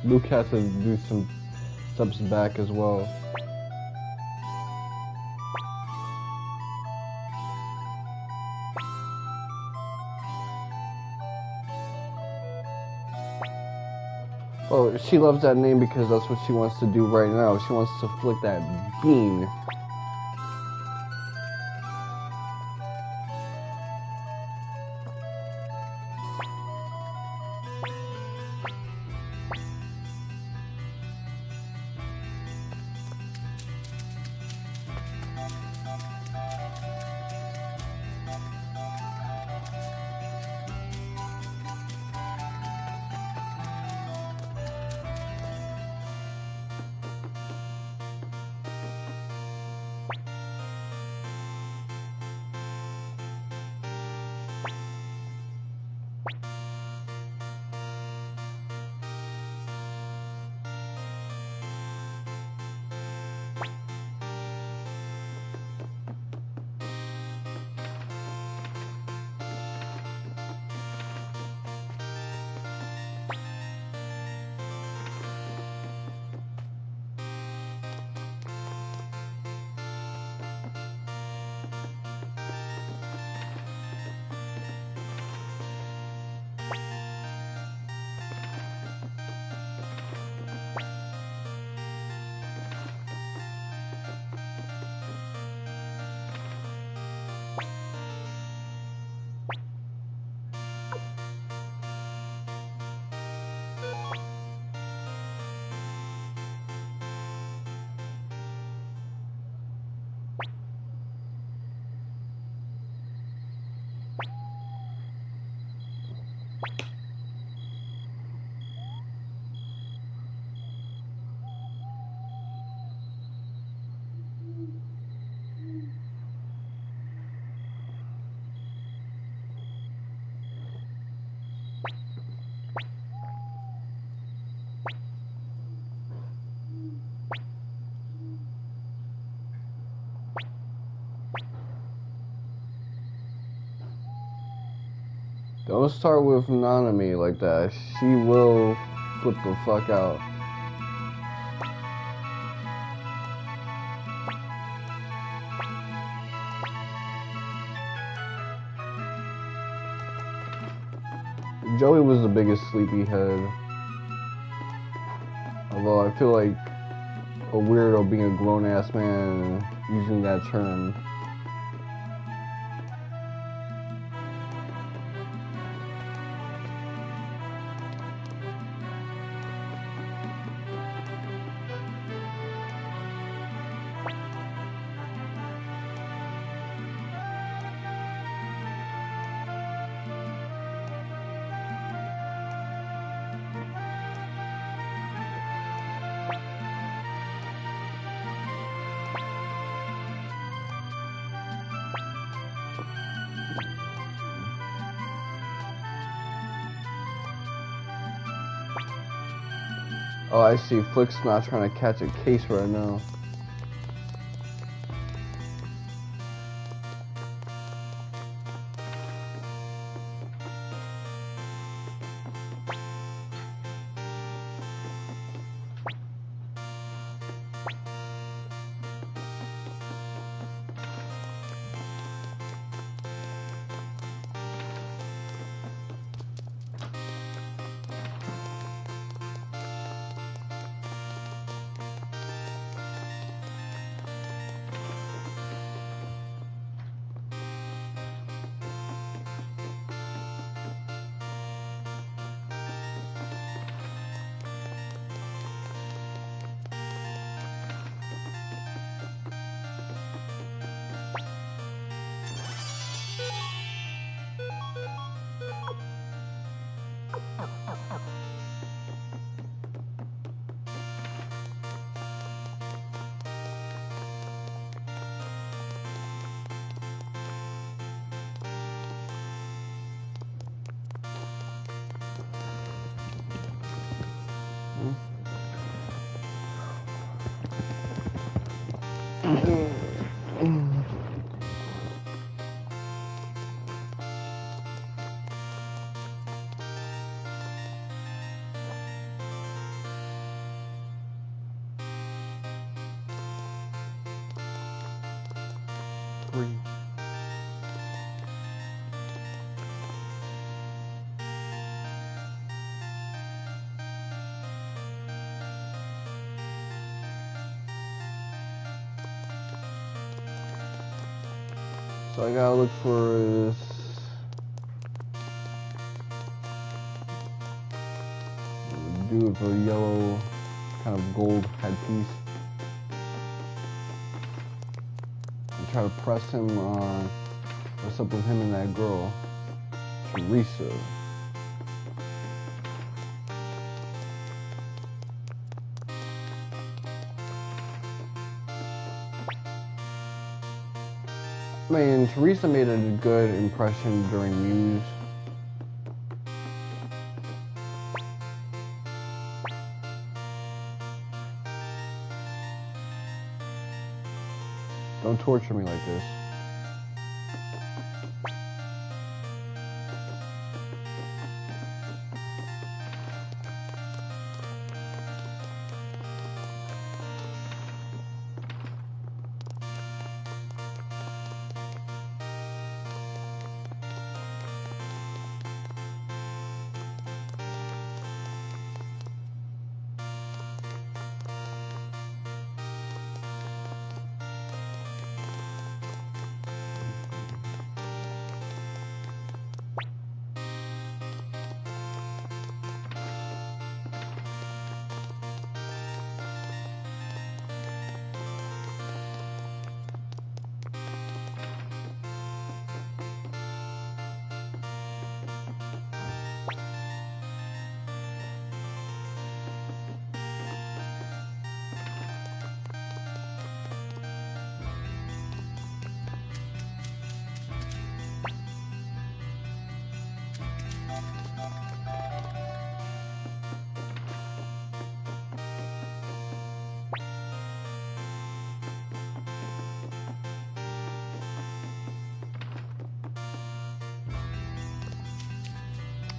Luke has to do some steps back as well. Oh, she loves that name because that's what she wants to do right now. She wants to flick that bean. Don't start with Nanami like that. She will flip the fuck out. Joey was the biggest sleepyhead. Although I feel like a weirdo being a grown-ass man using that term. Oh, I see. Flick's not trying to catch a case right now. So I gotta look for this dude with a yellow kind of gold headpiece and try to press him on what's up with him and that girl, Teresa. I mean, Teresa made a good impression during Muse. Don't torture me like this.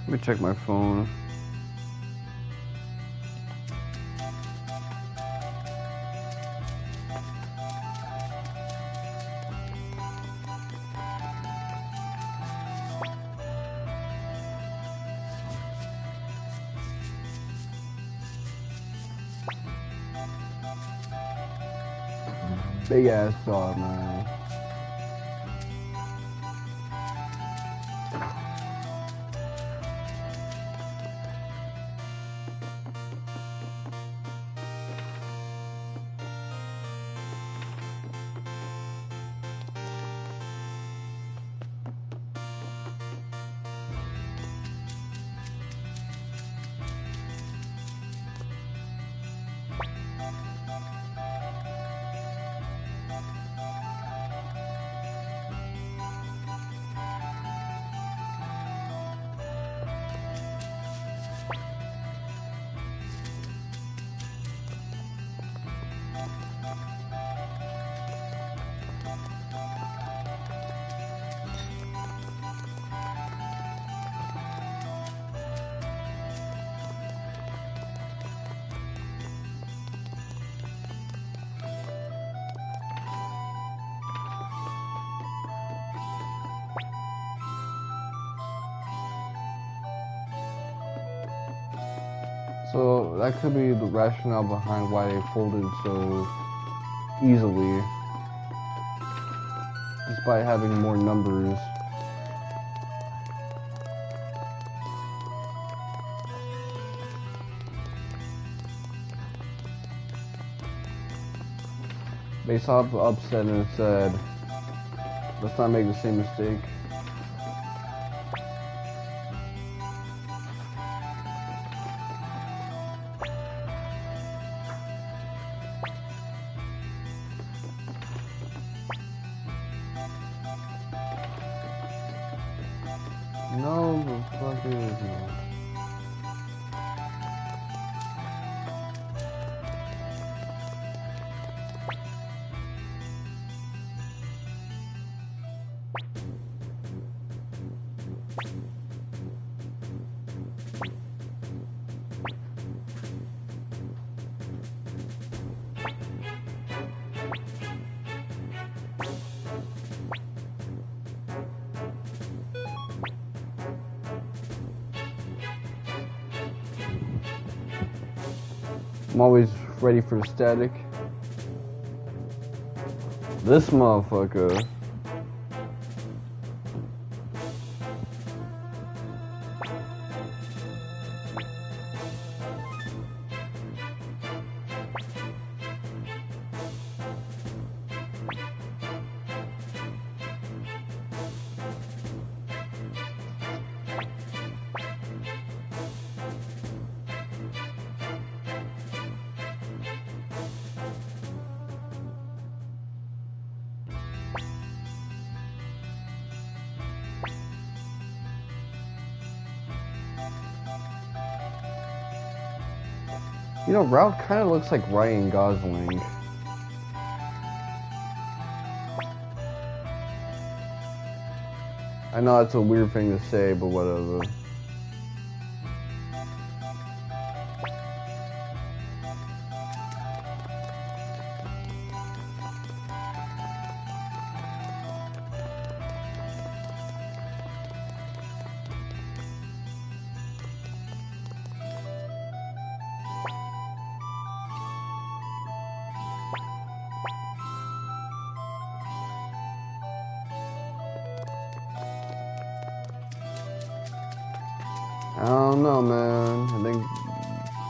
Let me check my phone. Big ass dog, man. So that could be the rationale behind why they folded so easily, despite having more numbers. They saw the upset and said, let's not make the same mistake. I'm always ready for the static. This motherfucker. You know, Ralph kind of looks like Ryan Gosling. I know that's a weird thing to say, but whatever. I don't know, man. I think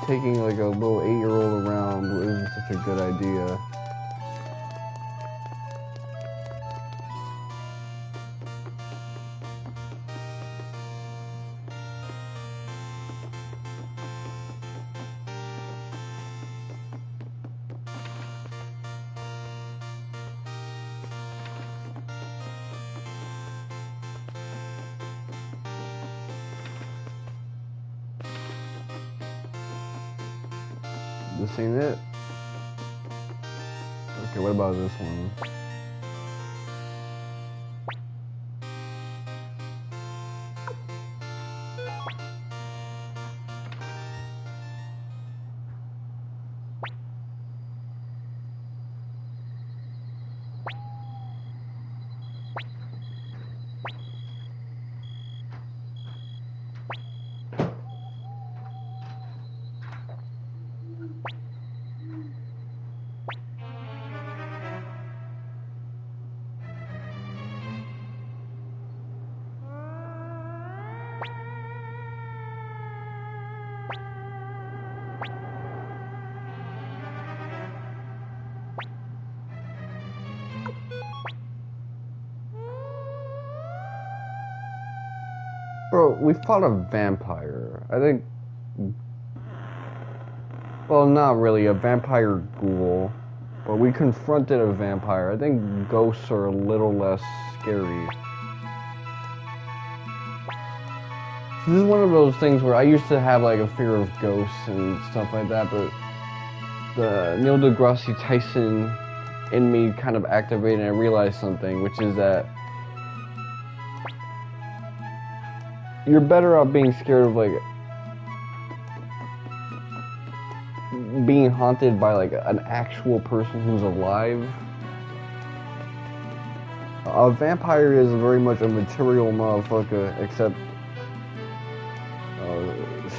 taking like a little 8-year-old around isn't such a good idea. This ain't it. Okay, what about this one? Bro, we fought a vampire. I think... Well, not really, a vampire ghoul. But we confronted a vampire. I think ghosts are a little less scary. This is one of those things where I used to have like a fear of ghosts and stuff like that, but the Neil deGrasse Tyson in me kind of activated and I realized something, which is that you're better off being scared of like being haunted by like an actual person who's alive. A vampire is very much a material motherfucker, except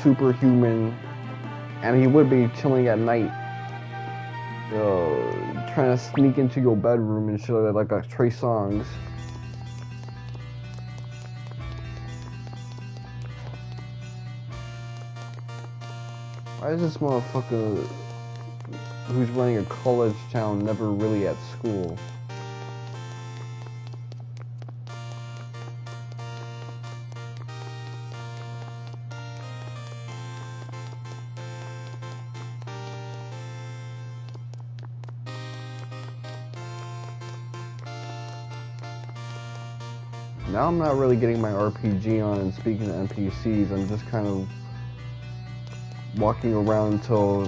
superhuman, and he would be chilling at night, trying to sneak into your bedroom and shit like that, like Trey Songz. Why is this motherfucker who's running a college town never really at school? now I'm not really getting my RPG on and speaking to NPCs. I'm just kind of walking around until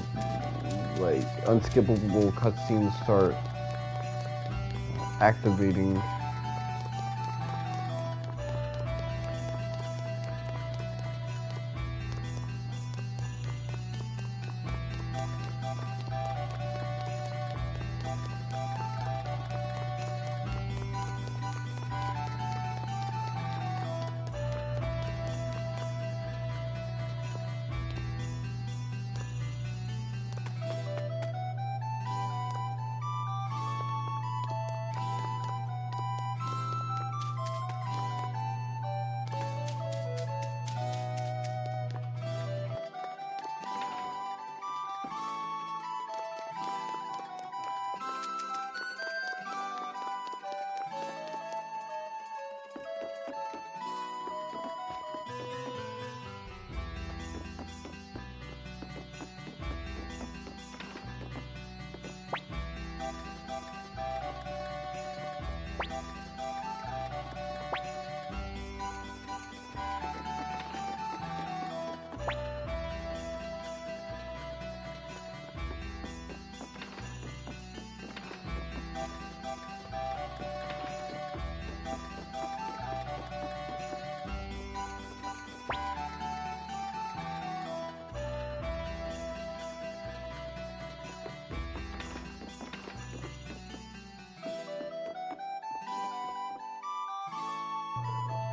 like unskippable cutscenes start activating.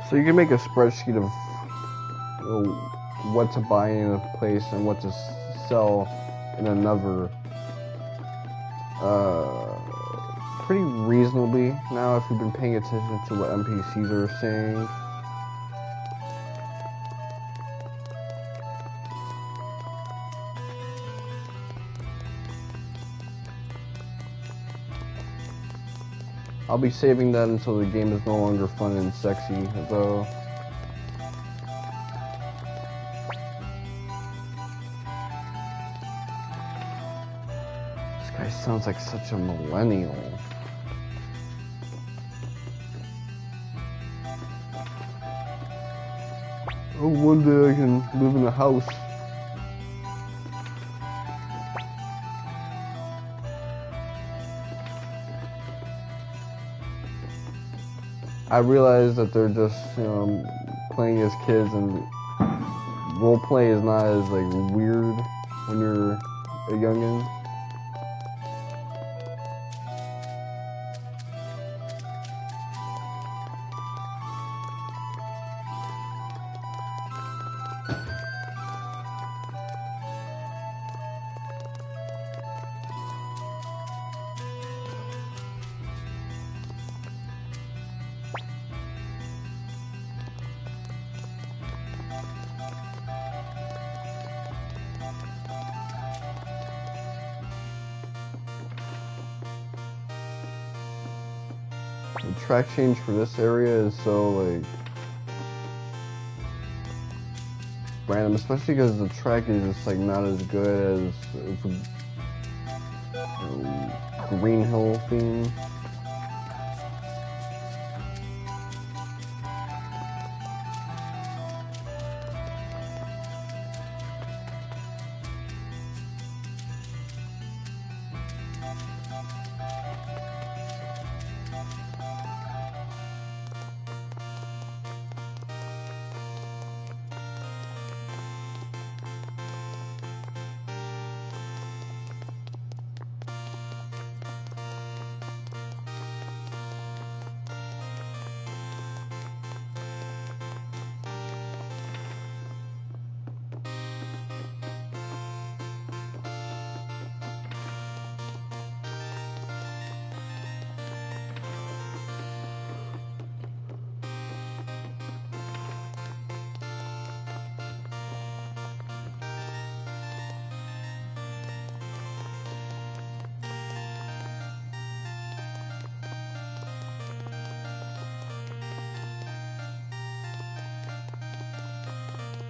So you can make a spreadsheet of what to buy in a place and what to sell in another pretty reasonably now if you've been paying attention to what NPCs are saying. I'll be saving that until the game is no longer fun and sexy, though. This guy sounds like such a millennial. Oh, one day I can live in a house. I realize that they're just, playing as kids, and roleplay is not as like weird when you're a youngin'. The track change for this area is so like random, especially because the track is just like not as good as the Green Hill theme.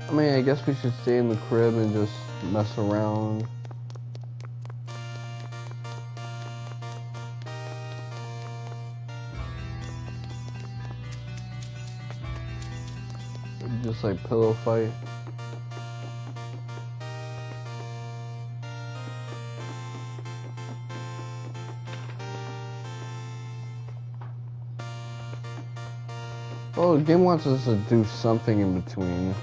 I mean, I guess we should stay in the crib and just mess around. Just like pillow fight. Oh, the game wants us to do something in between.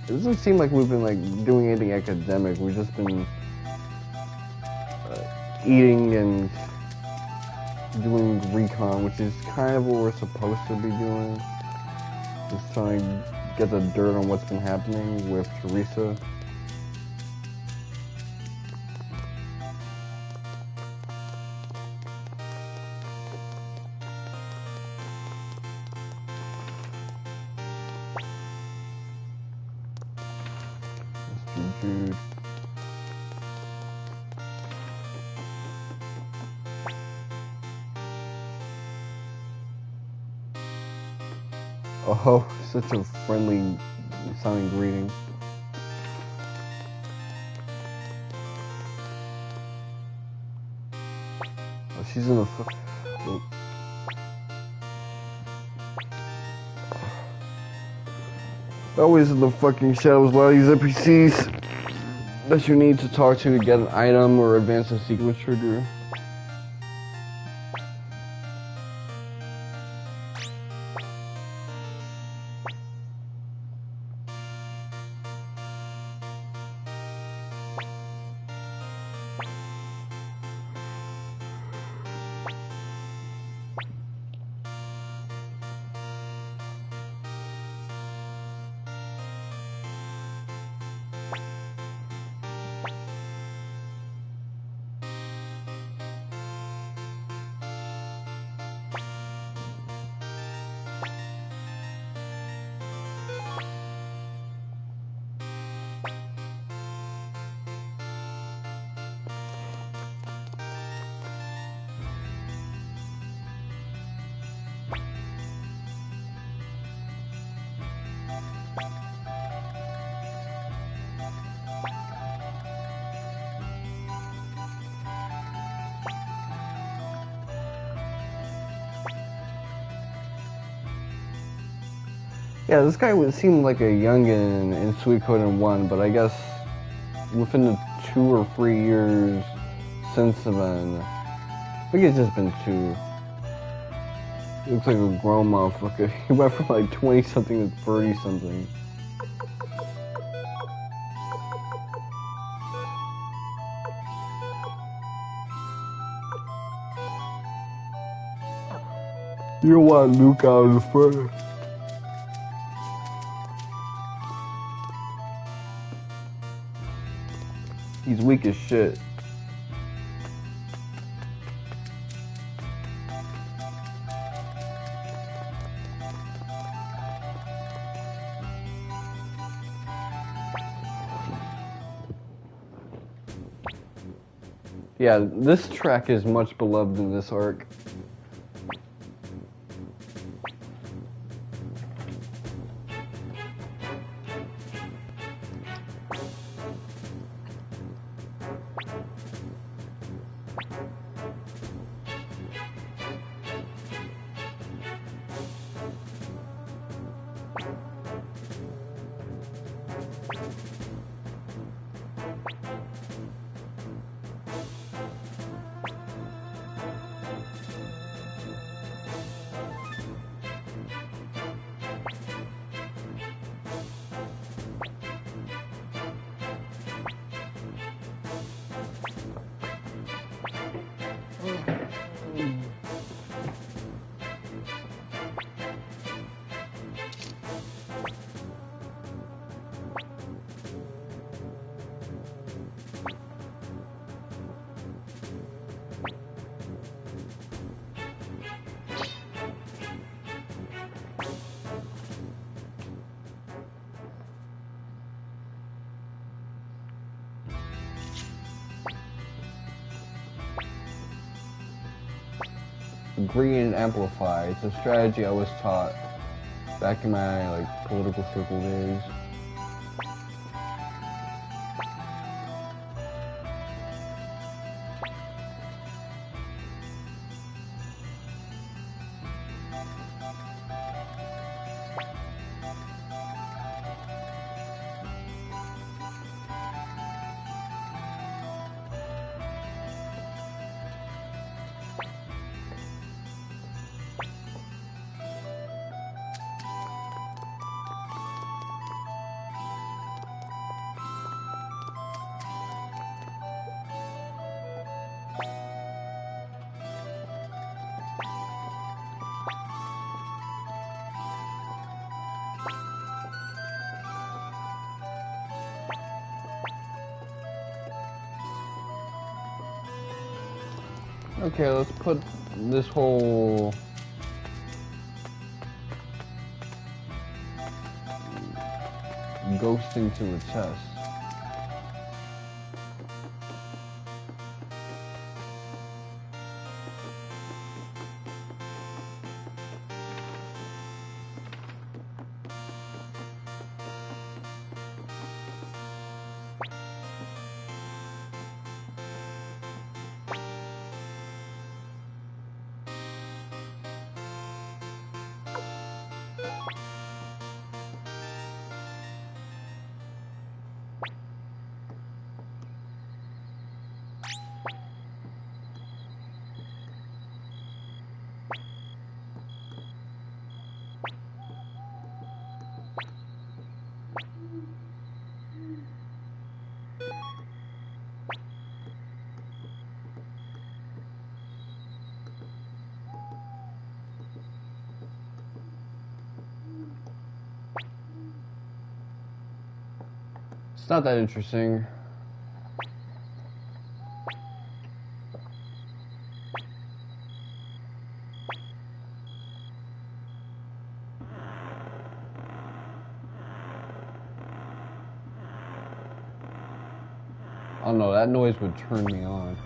It doesn't seem like we've been like doing anything academic. We've just been eating and doing recon, which is kind of what we're supposed to be doing. Just trying to get the dirt on what's been happening with Teresa. Dude. Oh, such a friendly sounding greeting. Oh, she's in the oh. Always in the fucking shadows. A lot of these NPCs that you need to talk to get an item or advance a sequence trigger. Yeah, this guy would seem like a youngin in Suikoden 1, but I guess within the 2 or 3 years since then, I think it's just been 2. He looks like a grown motherfucker. He went from like 20-something to 30-something. You don't want Luke out of the front. He's weak as shit. Yeah, this track is much beloved in this arc. Agree and amplify. It's a strategy I was taught back in my like political circle days. Okay, let's put this whole ghosting to a test. It's not that interesting. Oh no, that noise would turn me on.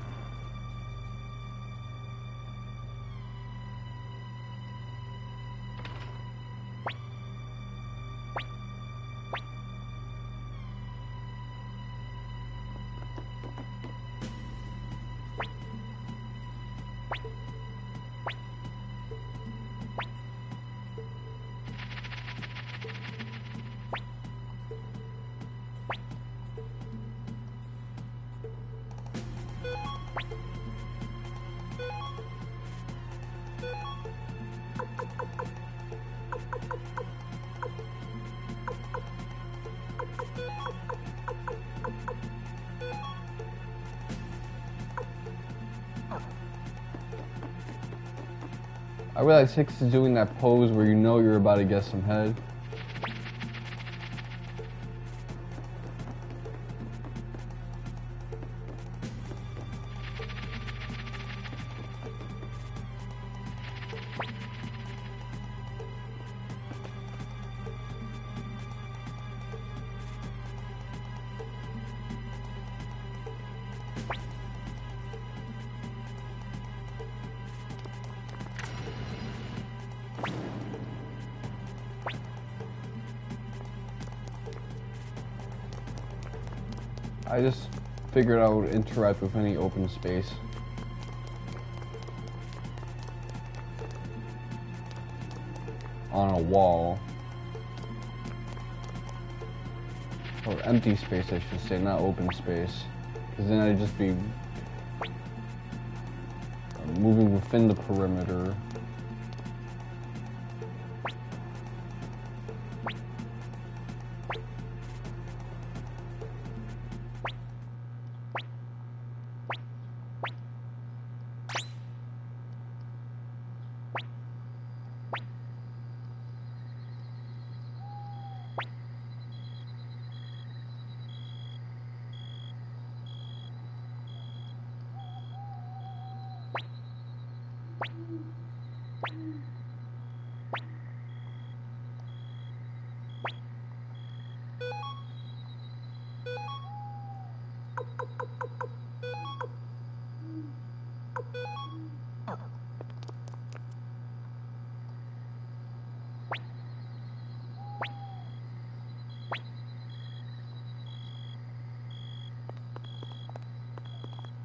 I realize Hix is doing that pose where you know you're about to get some head. I just figured I would interact with any open space. On a wall. Or empty space, I should say, not open space. Because then I'd just be moving within the perimeter.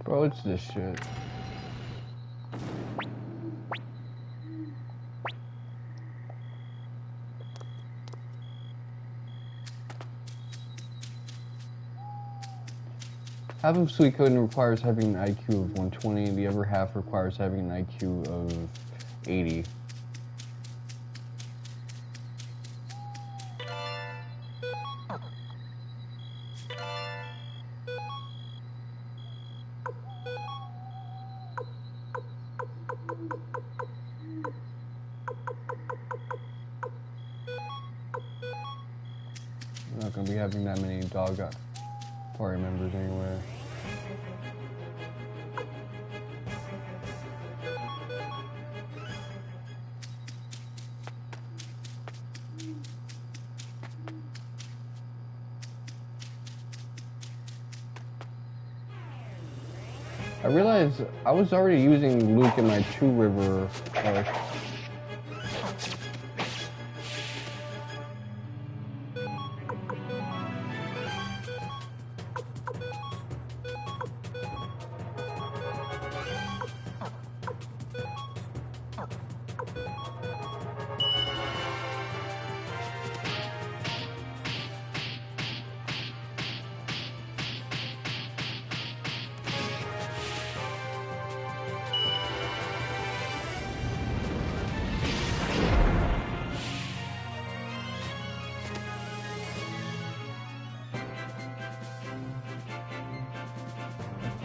Bro, it's this shit. Half of Suikoden requires having an IQ of 120, the other half requires having an IQ of 80. I'm not gonna be having that many dog party members anyway. I realized I was already using Luke in my 2 river arc.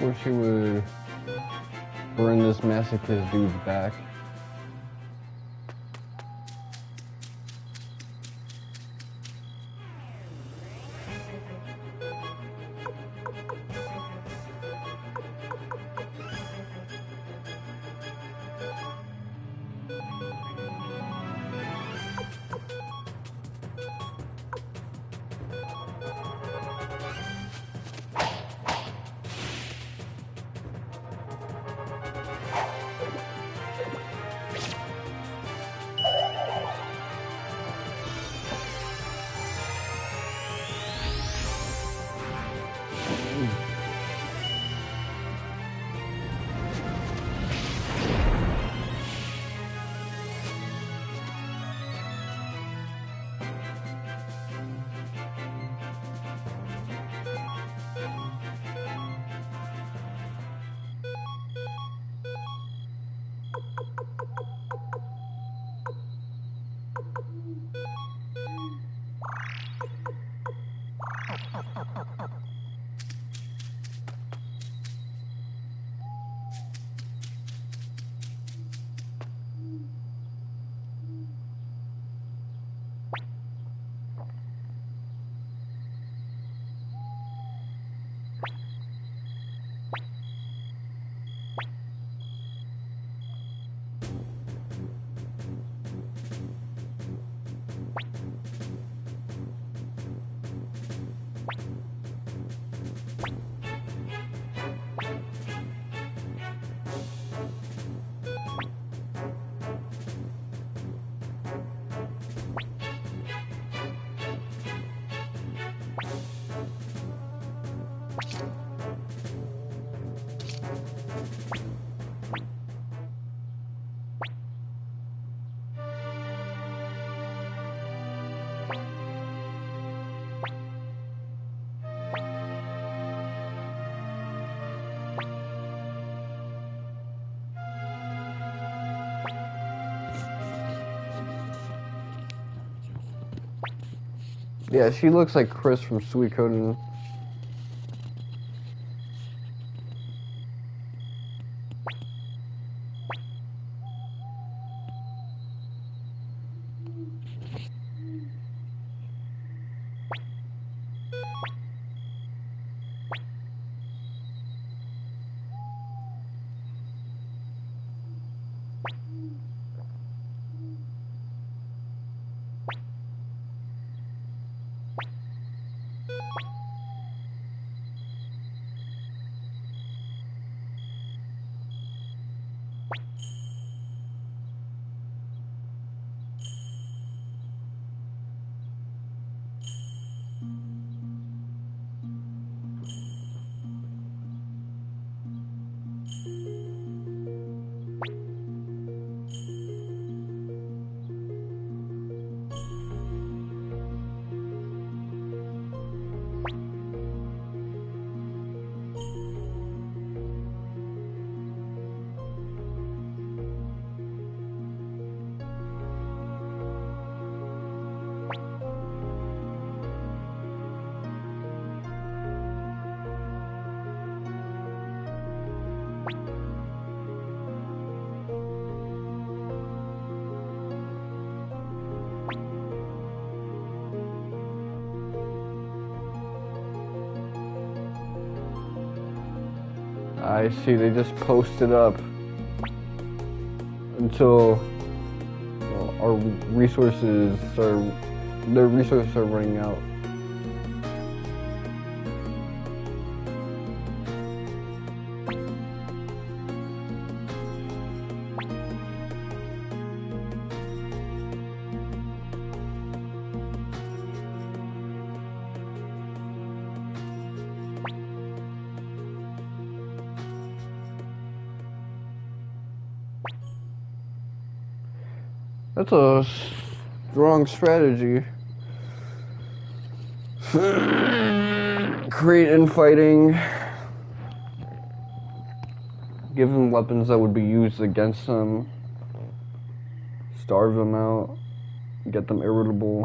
Wish he would burn this masochist dude's back. Yeah, she looks like Chris from Suikoden. I see, they just posted up until our resources are, their resources are running out. That's a strong strategy. Create infighting. Give them weapons that would be used against them. Starve them out. Get them irritable.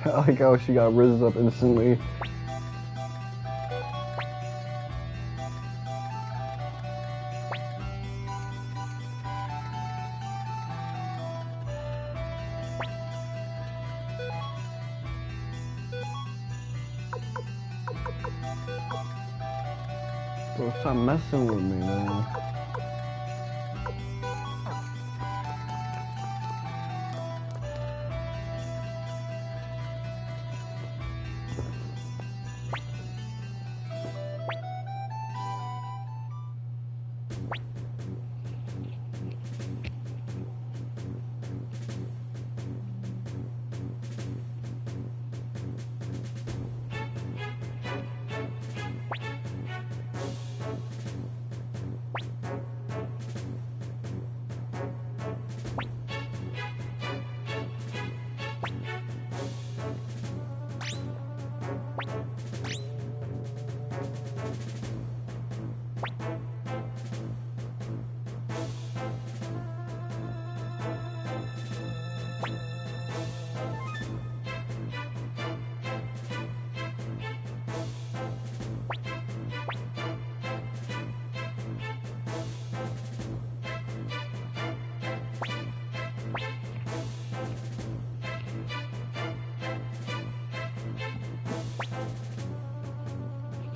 I like how she got rizzed up instantly. Bro, stop messing with me, man.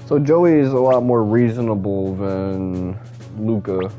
So Joey is a lot more reasonable than Luca.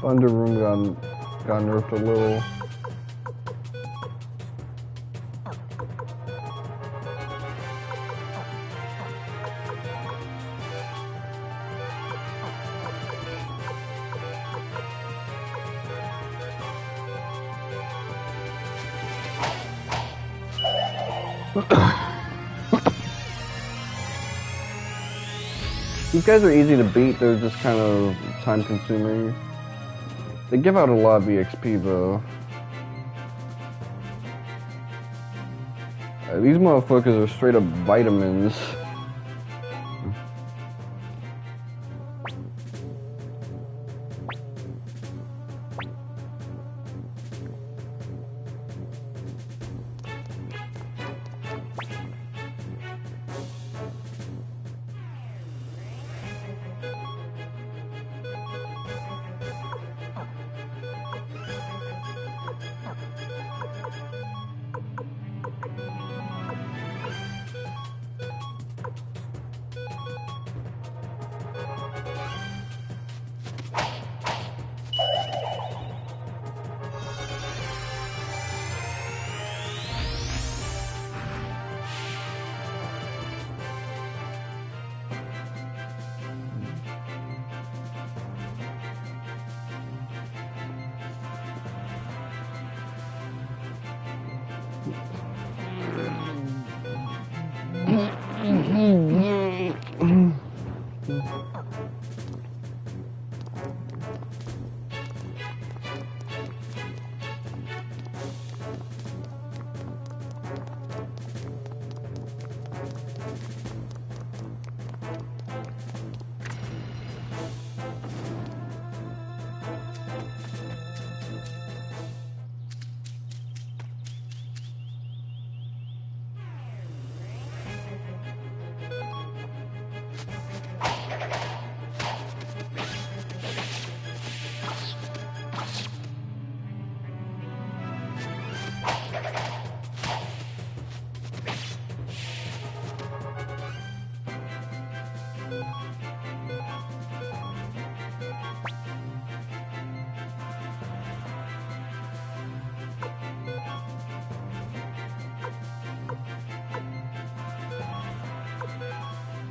Thunder Room got got nerfed a little. These guys are easy to beat, they're just kind of time consuming. They give out a lot of EXP though. These motherfuckers are straight up vitamins.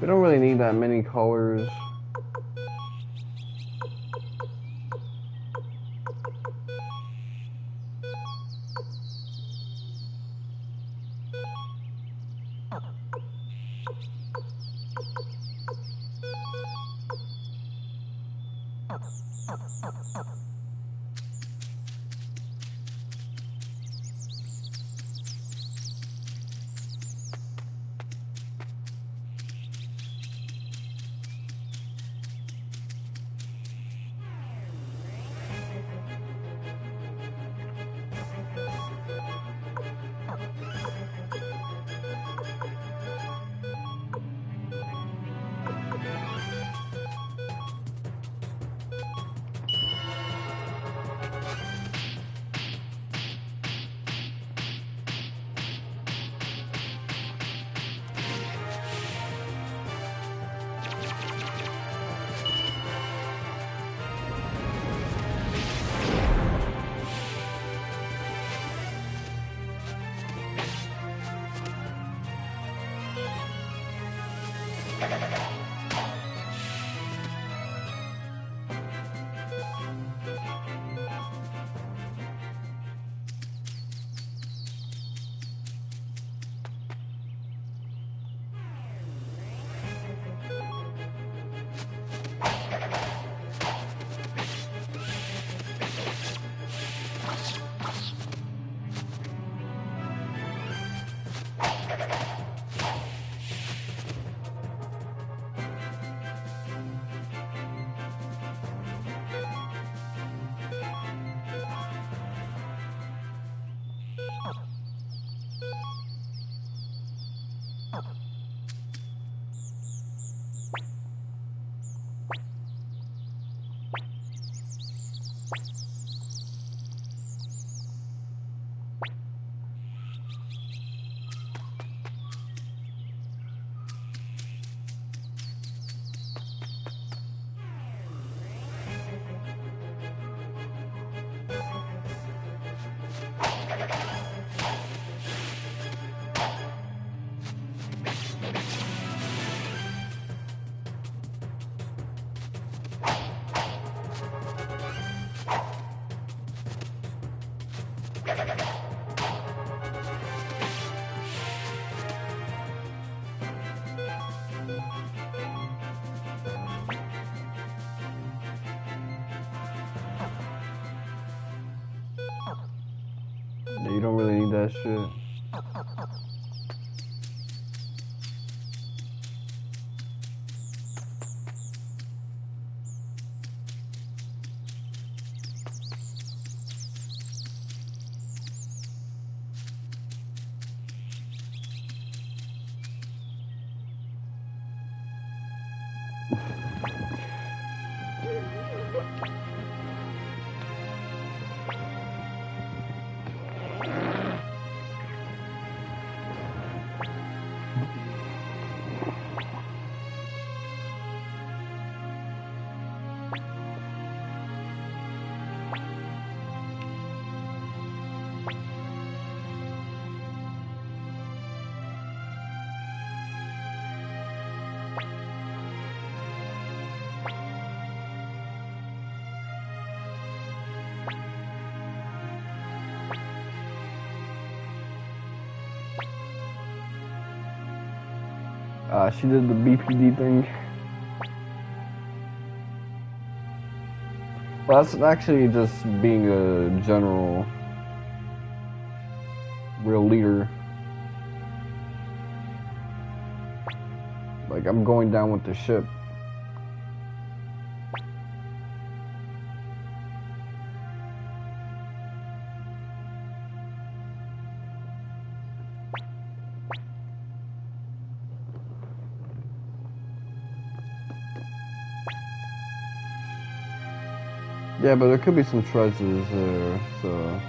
We don't really need that many colors. You don't really need that shit. She did the BPD thing. Well, that's actually just being a general real leader. Like, I'm going down with the ship. Yeah, but there could be some treasures there, so...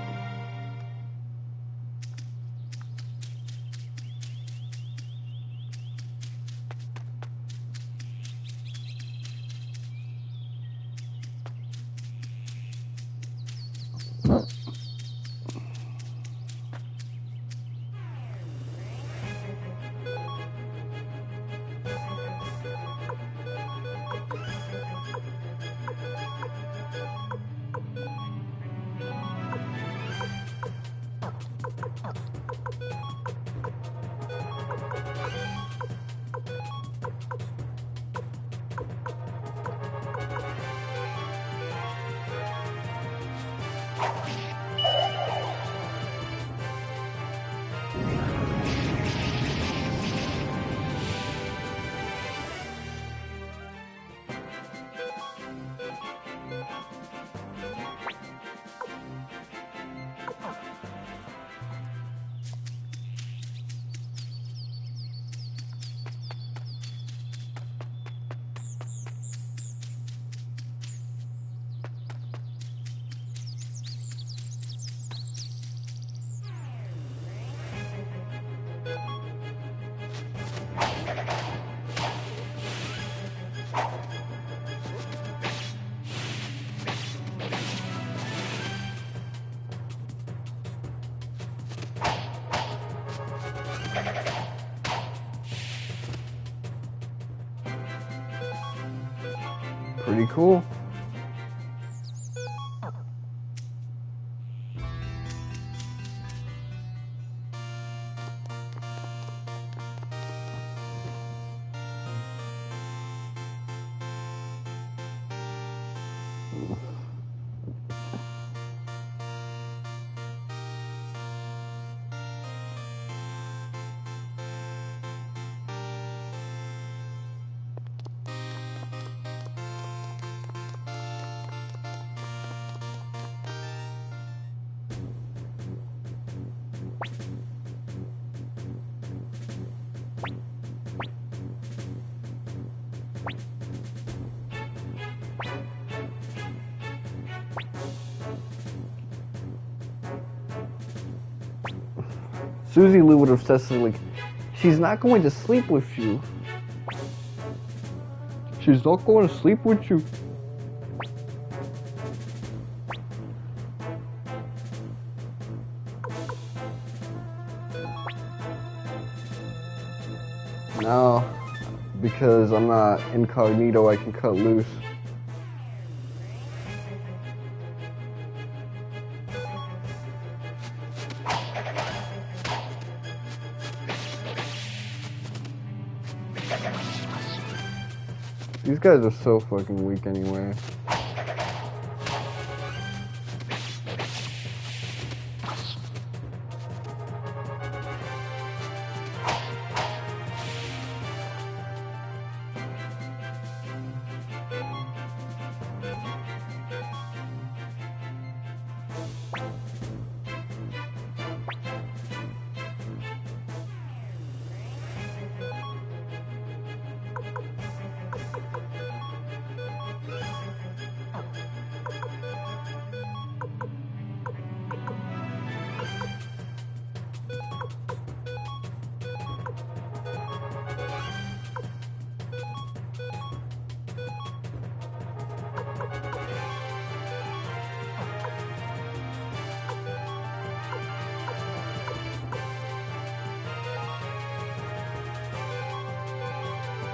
Pretty cool. Susie Lou would have said something like, she's not going to sleep with you. She's not going to sleep with you. No, because I'm not incognito, I can cut loose. These guys are so fucking weak anyway.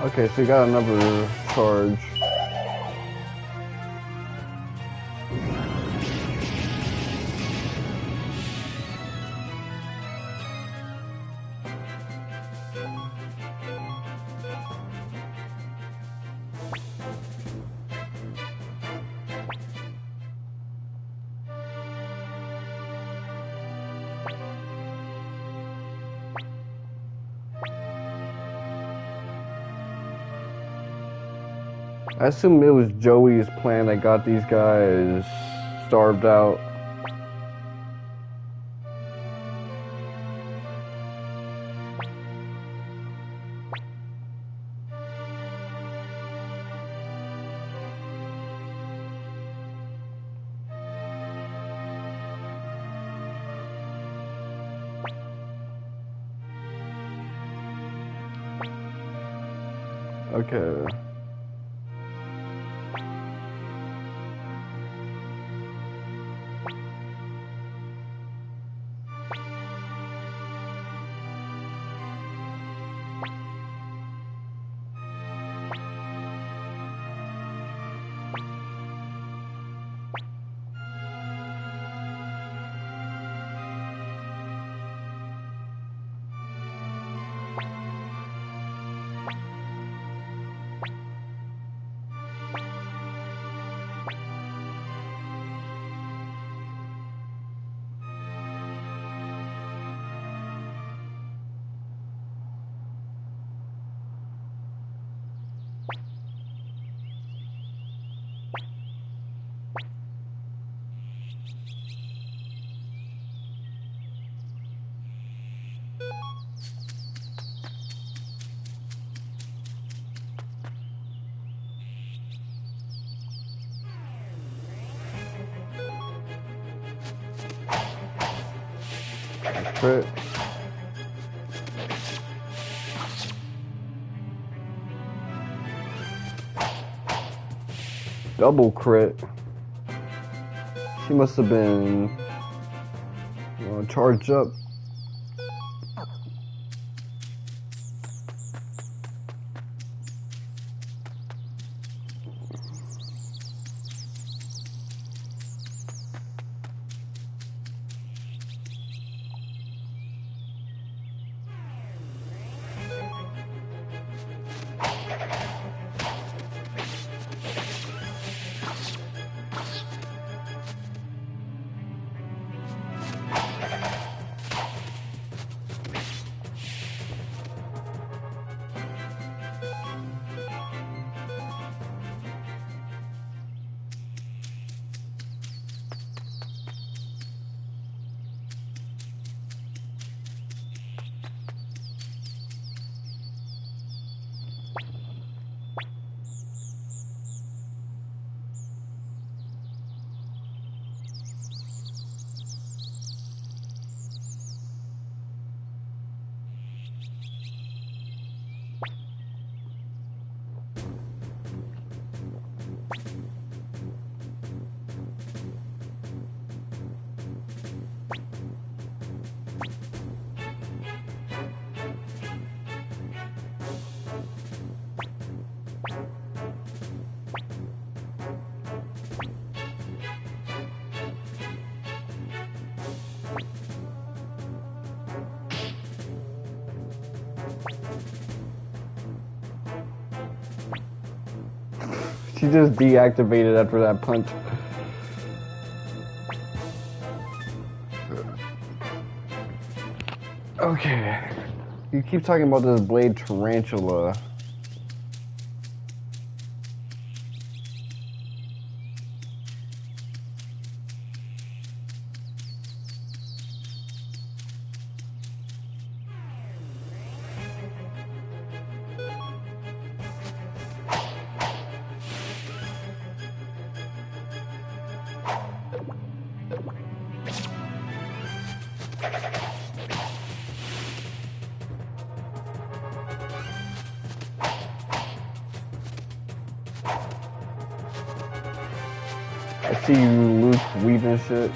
Okay, so you got another charge. I assume it was Joey's plan that got these guys starved out. Okay. Crit. Double crit. She must have been charged up. She just deactivated after that punch. Okay. You keep talking about this blade tarantula. I see you loose weaving shit.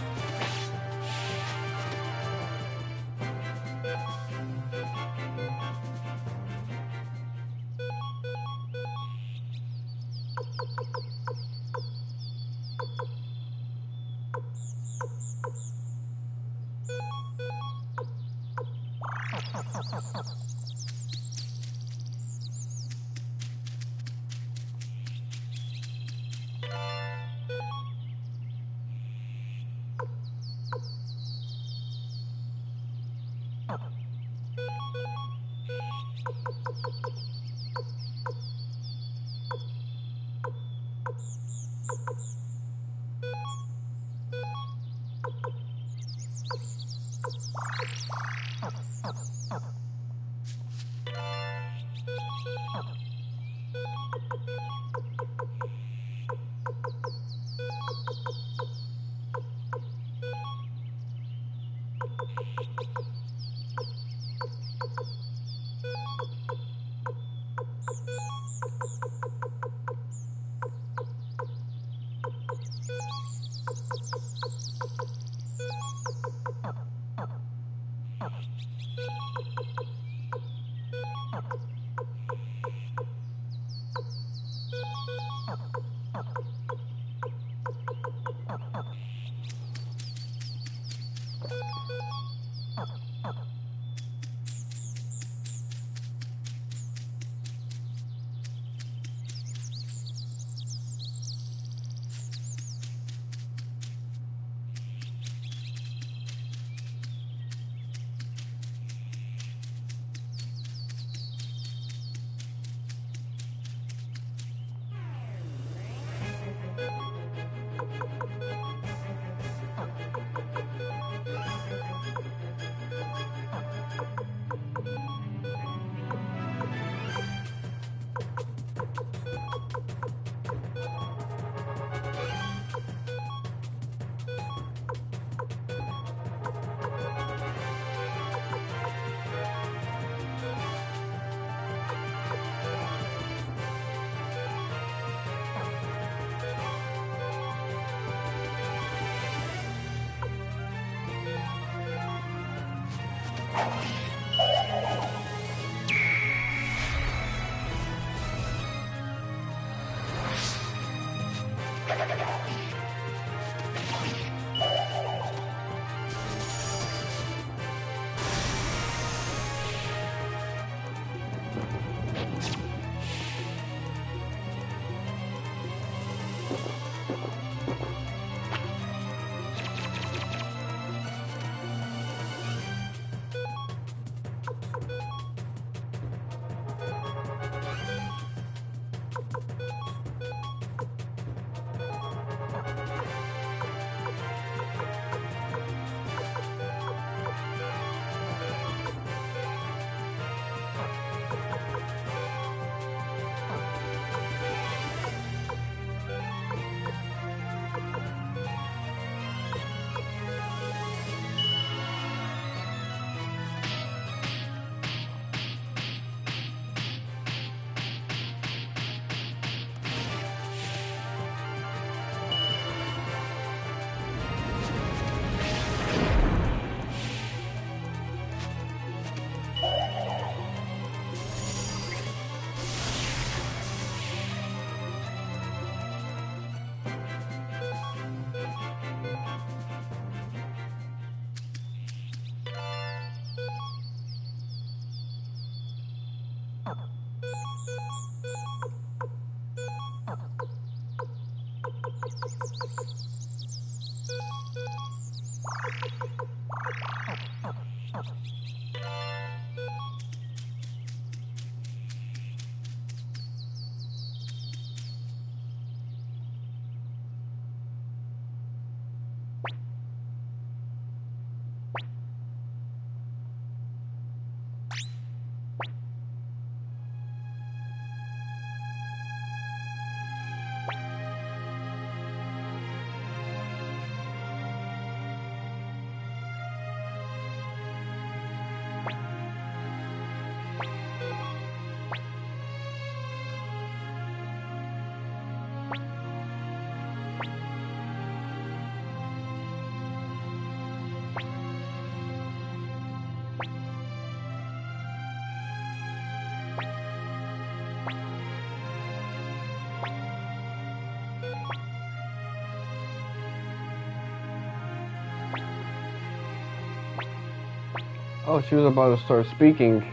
Oh, she was about to start speaking.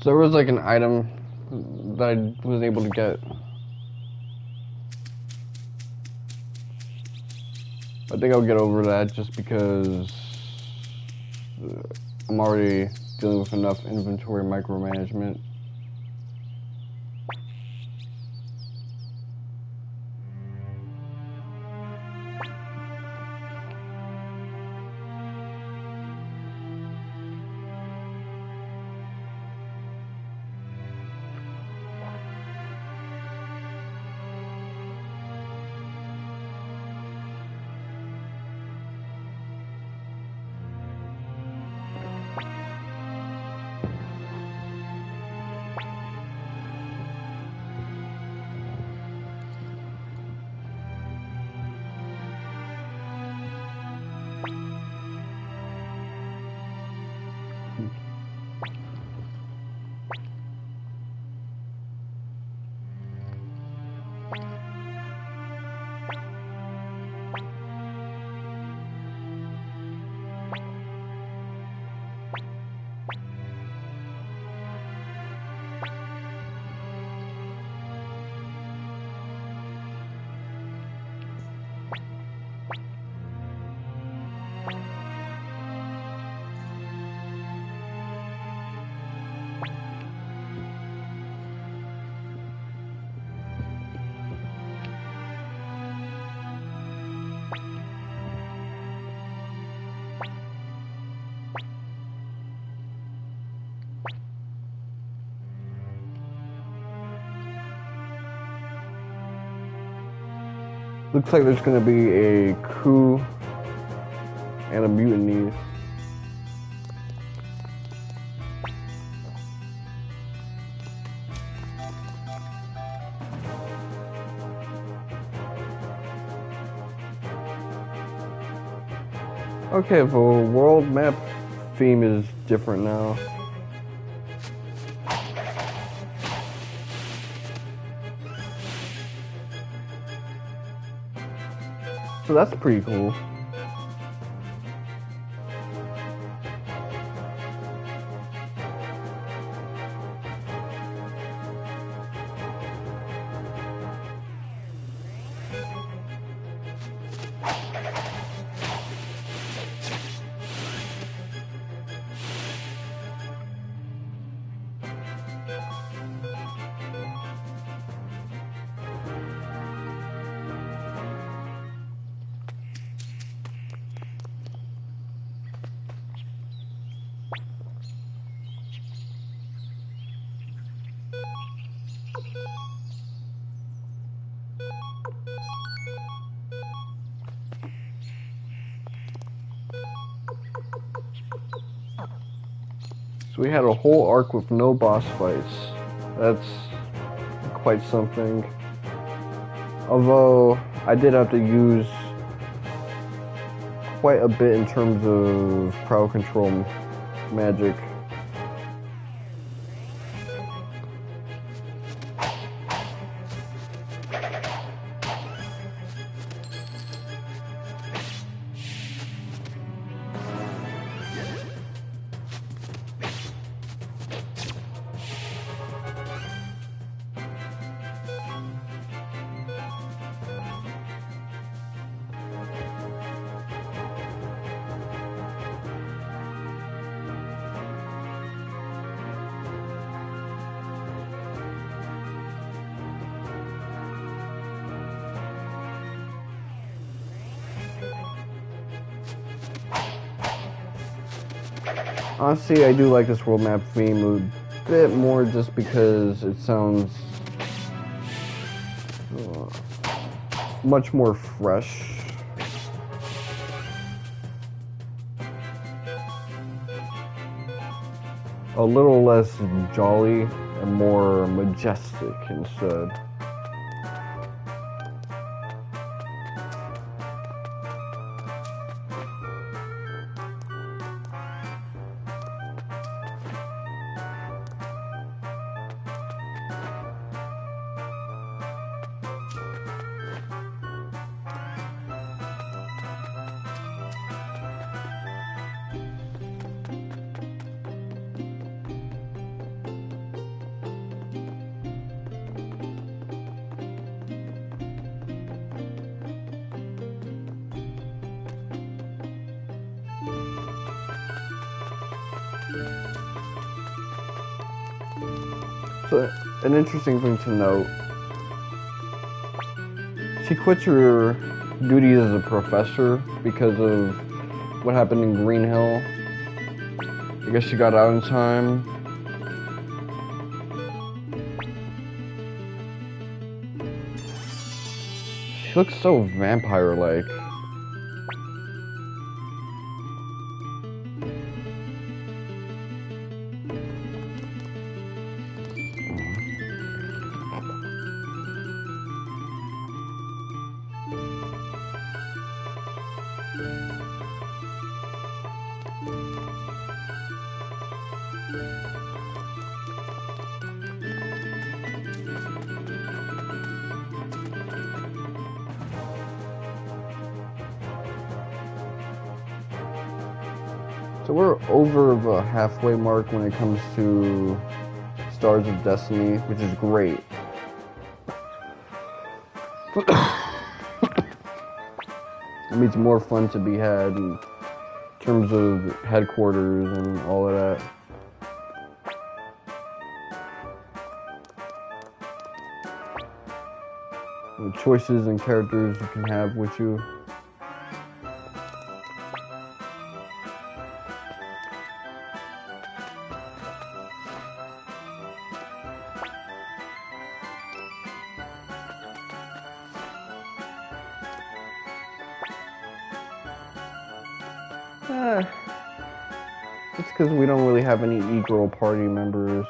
So there was like an item that I was able to get. I think I'll get over that just because I'm already dealing with enough inventory micromanagement. Looks like there's gonna be a coup and a mutiny. Okay, the world map theme is different now. So that's pretty cool. So we had a whole arc with no boss fights. That's quite something. Although I did have to use quite a bit in terms of crowd control magic. Honestly, I do like this world map theme a bit more just because it sounds much more fresh. A little less jolly and more majestic instead. So, an interesting thing to note, she quits her duties as a professor because of what happened in Green Hill. I guess she got out in time. She looks so vampire-like. So we're over the halfway mark when it comes to Stars of Destiny, which is great. It means more fun to be had in terms of headquarters and all of that. The choices and characters you can have with you. It's because we don't really have any e-girl party members.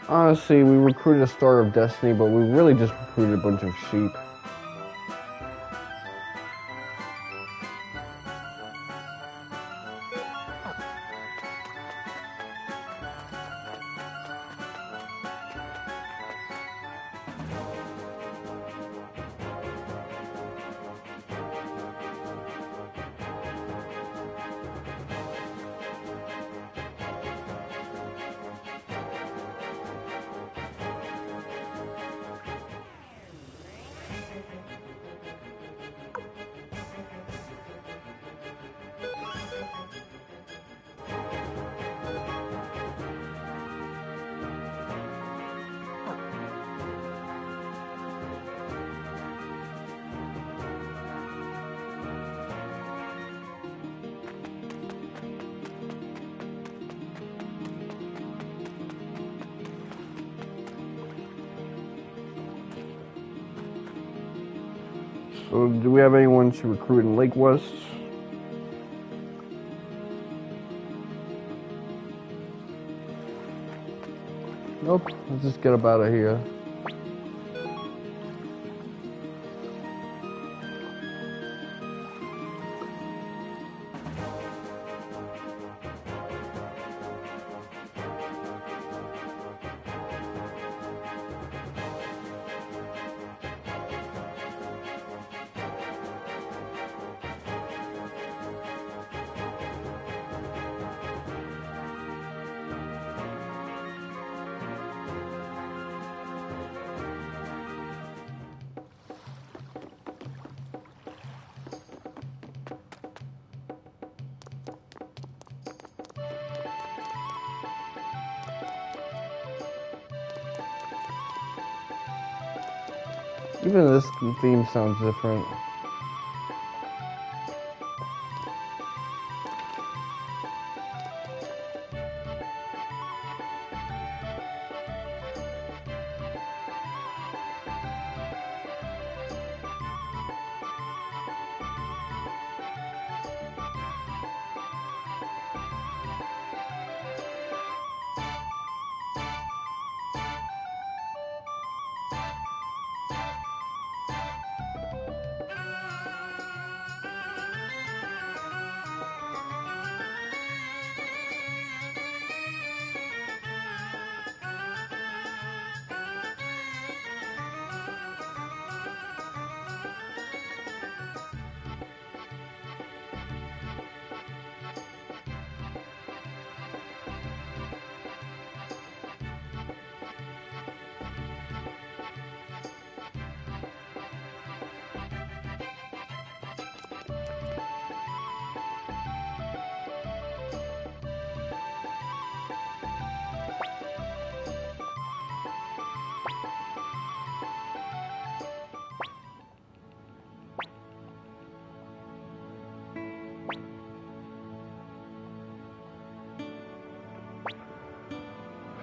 Honestly, we recruited a Star of Destiny, but we really just recruited a bunch of sheep. So, do we have anyone to recruit in Lake West? Nope. Let's just get up out of here. Even this theme sounds different.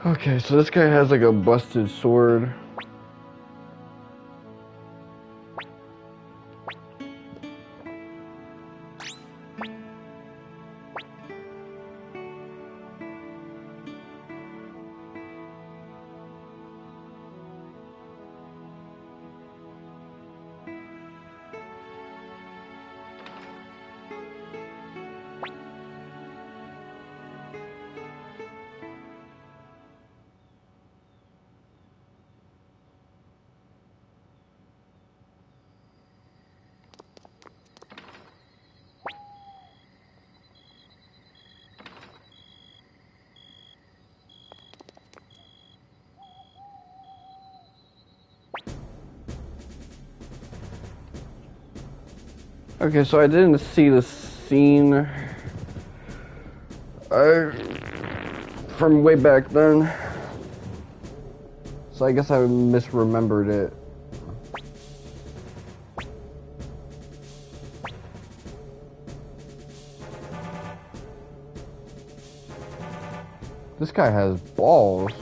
Okay, so this guy has like a busted sword. Okay, so I didn't see the scene from way back then, so I guess I misremembered it. This guy has balls.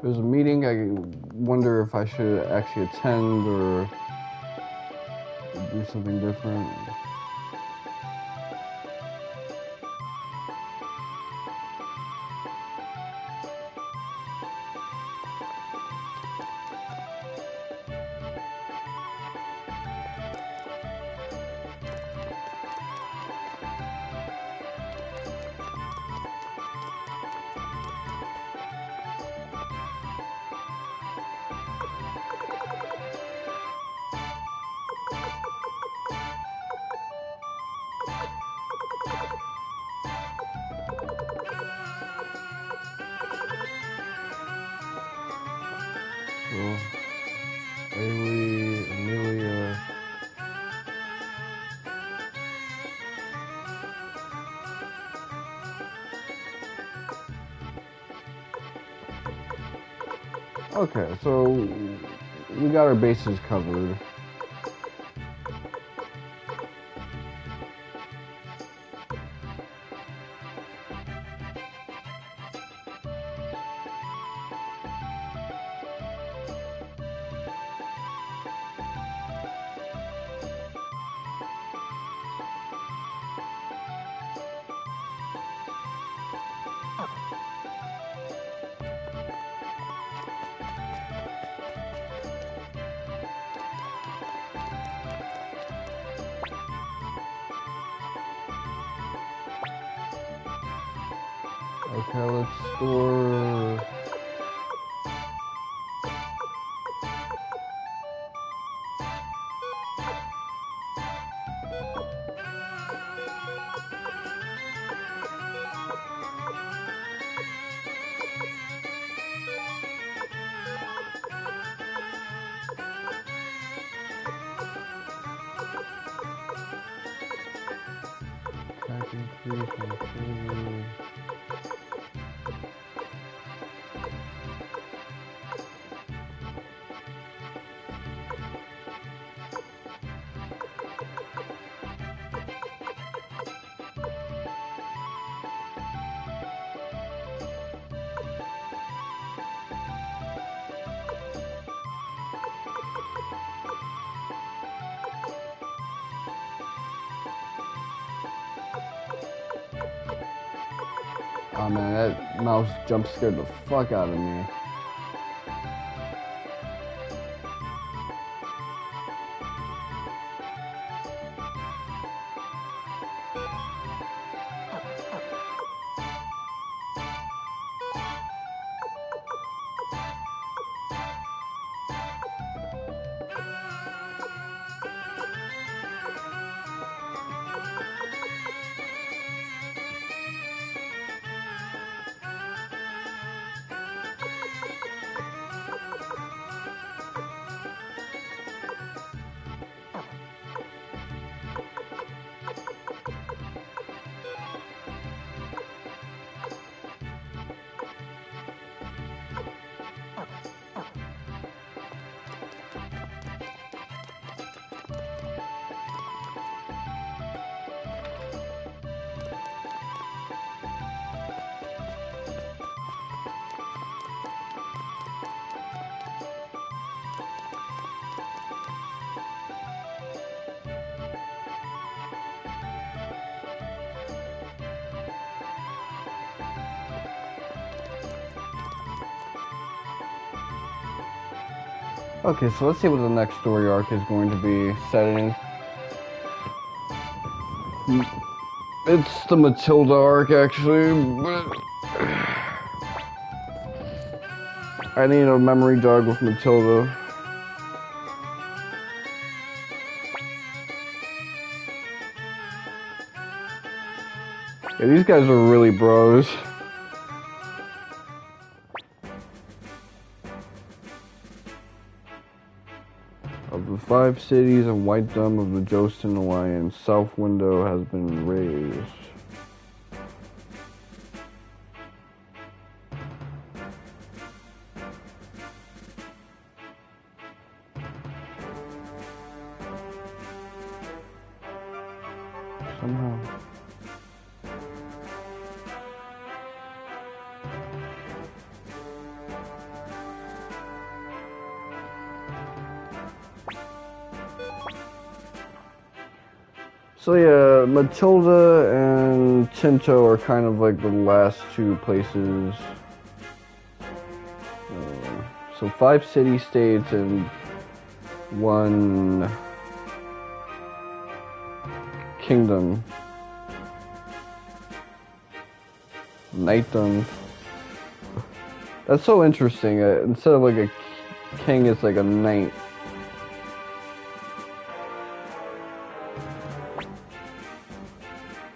There's a meeting. I wonder if I should actually attend or do something different. Okay, so we got our bases covered. Okay, let's store. Attack increase my favorite. Oh man, that mouse jump scared the fuck out of me. Okay, so let's see what the next story arc is going to be set in. It's the Matilda arc, actually, but I need a memory jog with Matilda. Yeah, these guys are really bros. Of the 5 cities and whitedom of the Jostin Alliance, South Window has been raised. Somehow. So yeah, Matilda and Tinto are kind of like the last 2 places. So 5 city-states and 1 kingdom. Knightdom. That's so interesting. Instead of like a king, it's like a knight.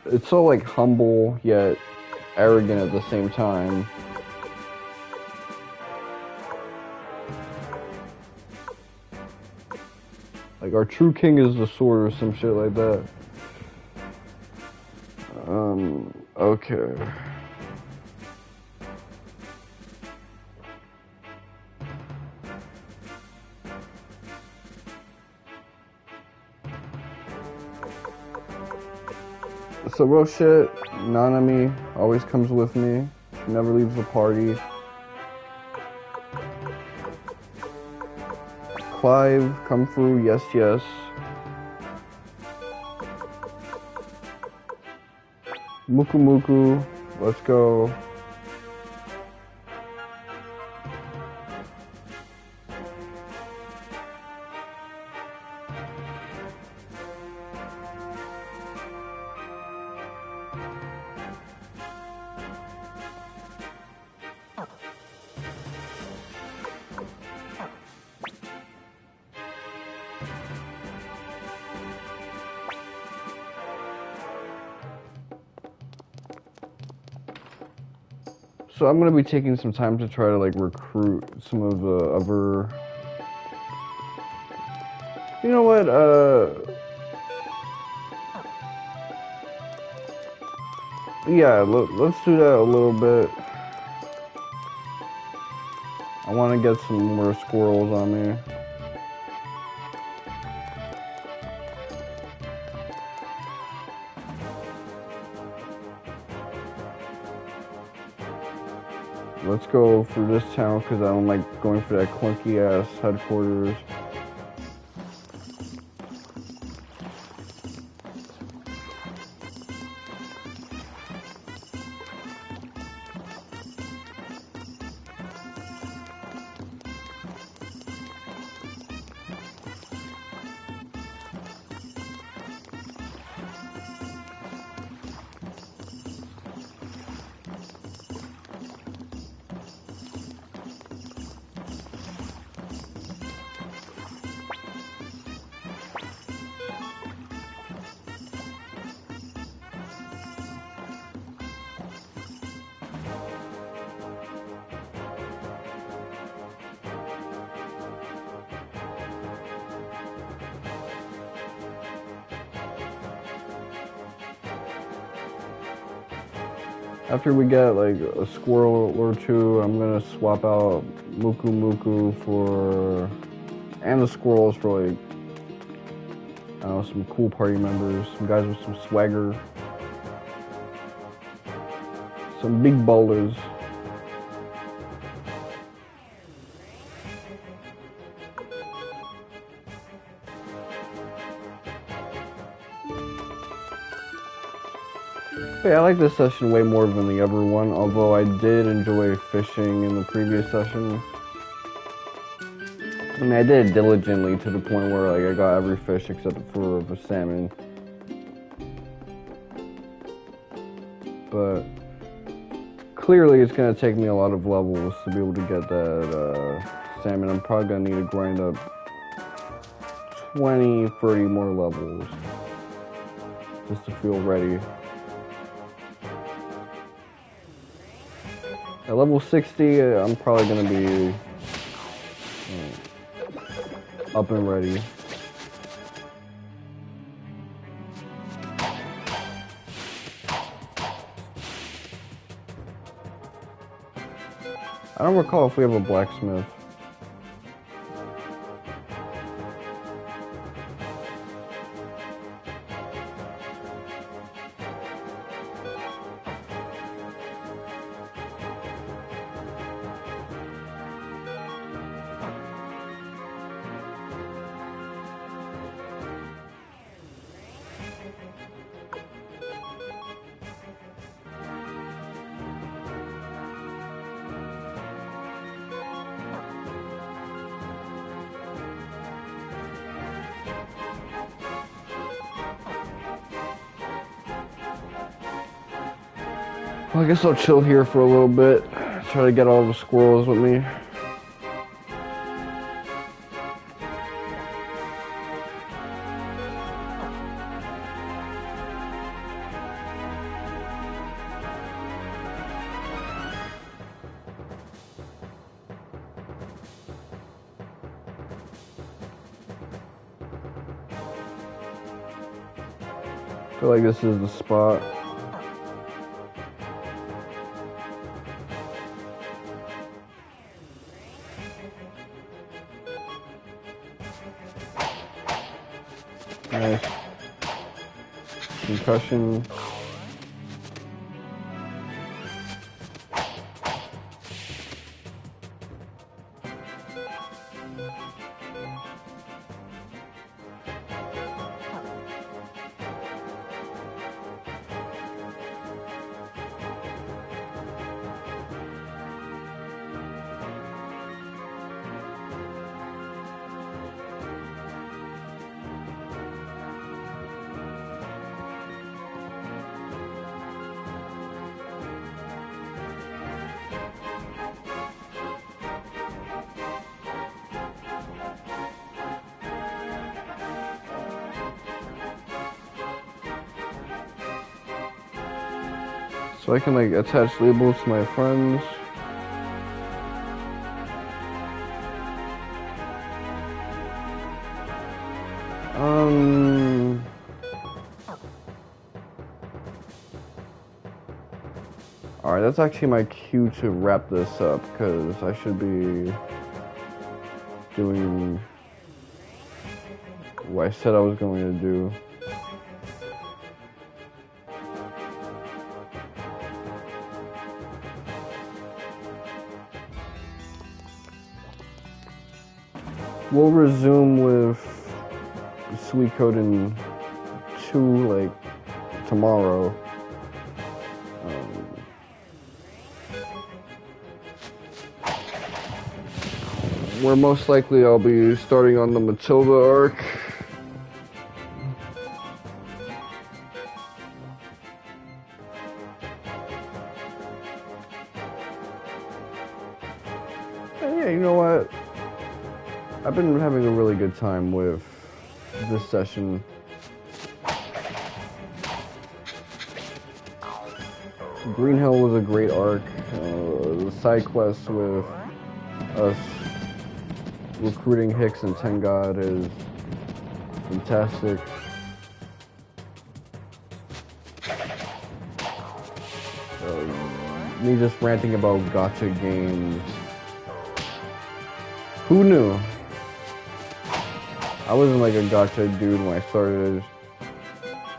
It's so like humble yet arrogant at the same time. Like our true king is the sword or some shit like that. Okay. So real shit, Nanami always comes with me. She never leaves the party. Clive, come through, yes, yes. Muku Muku, let's go. So I'm gonna be taking some time to try to like recruit some of the other. You know what? Yeah, let's do that a little bit. I want to get some more squirrels on me. Let's go for this town because I don't like going for that clunky ass headquarters. After we get like a squirrel or two, I'm gonna swap out Muku Muku for, and the squirrels for like, I don't know, some cool party members, some guys with some swagger, some big ballers. Yeah, I like this session way more than the other one, although I did enjoy fishing in the previous session. I mean, I did it diligently to the point where like I got every fish except for the salmon. But clearly it's going to take me a lot of levels to be able to get that salmon. I'm probably going to need to grind up 20, 30 more levels just to feel ready. At level 60, I'm probably going to be up and ready. I don't recall if we have a blacksmith. Well, I guess I'll chill here for a little bit. Try to get all the squirrels with me. I feel like this is the spot. Nice. Concussion. So I can like attach labels to my friends. Alright, that's actually my cue to wrap this up, because I should be doing what I said I was going to do. We'll resume with Suikoden 2 like tomorrow. Where most likely I'll be starting on the Matilda arc. And yeah, you know what? I've been having a really good time with this session. Green Hill was a great arc. The side quest with us recruiting Hix and Tengaar is fantastic. Me just ranting about gacha games. Who knew? I wasn't like a gacha dude when I started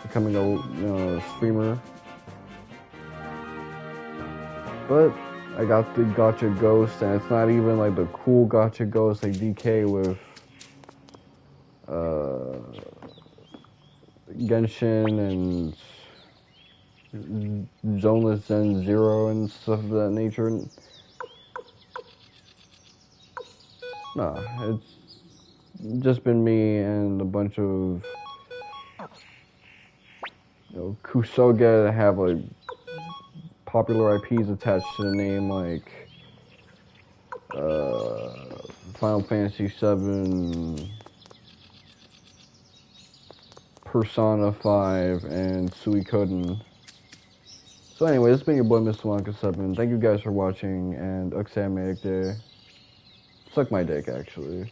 becoming a streamer. But I got the gacha ghost, and it's not even like the cool gacha ghost like DK with Genshin and Zoneless Zen Zero and stuff of that nature. Nah, it's just been me and a bunch of Kusoga that have like popular IPs attached to the name, like Final Fantasy VII, Persona 5, and Suikoden. So anyway, this has been your boy Mr. Wonka7. Thank you guys for watching, and Uxamatic Day. Suck my dick, actually.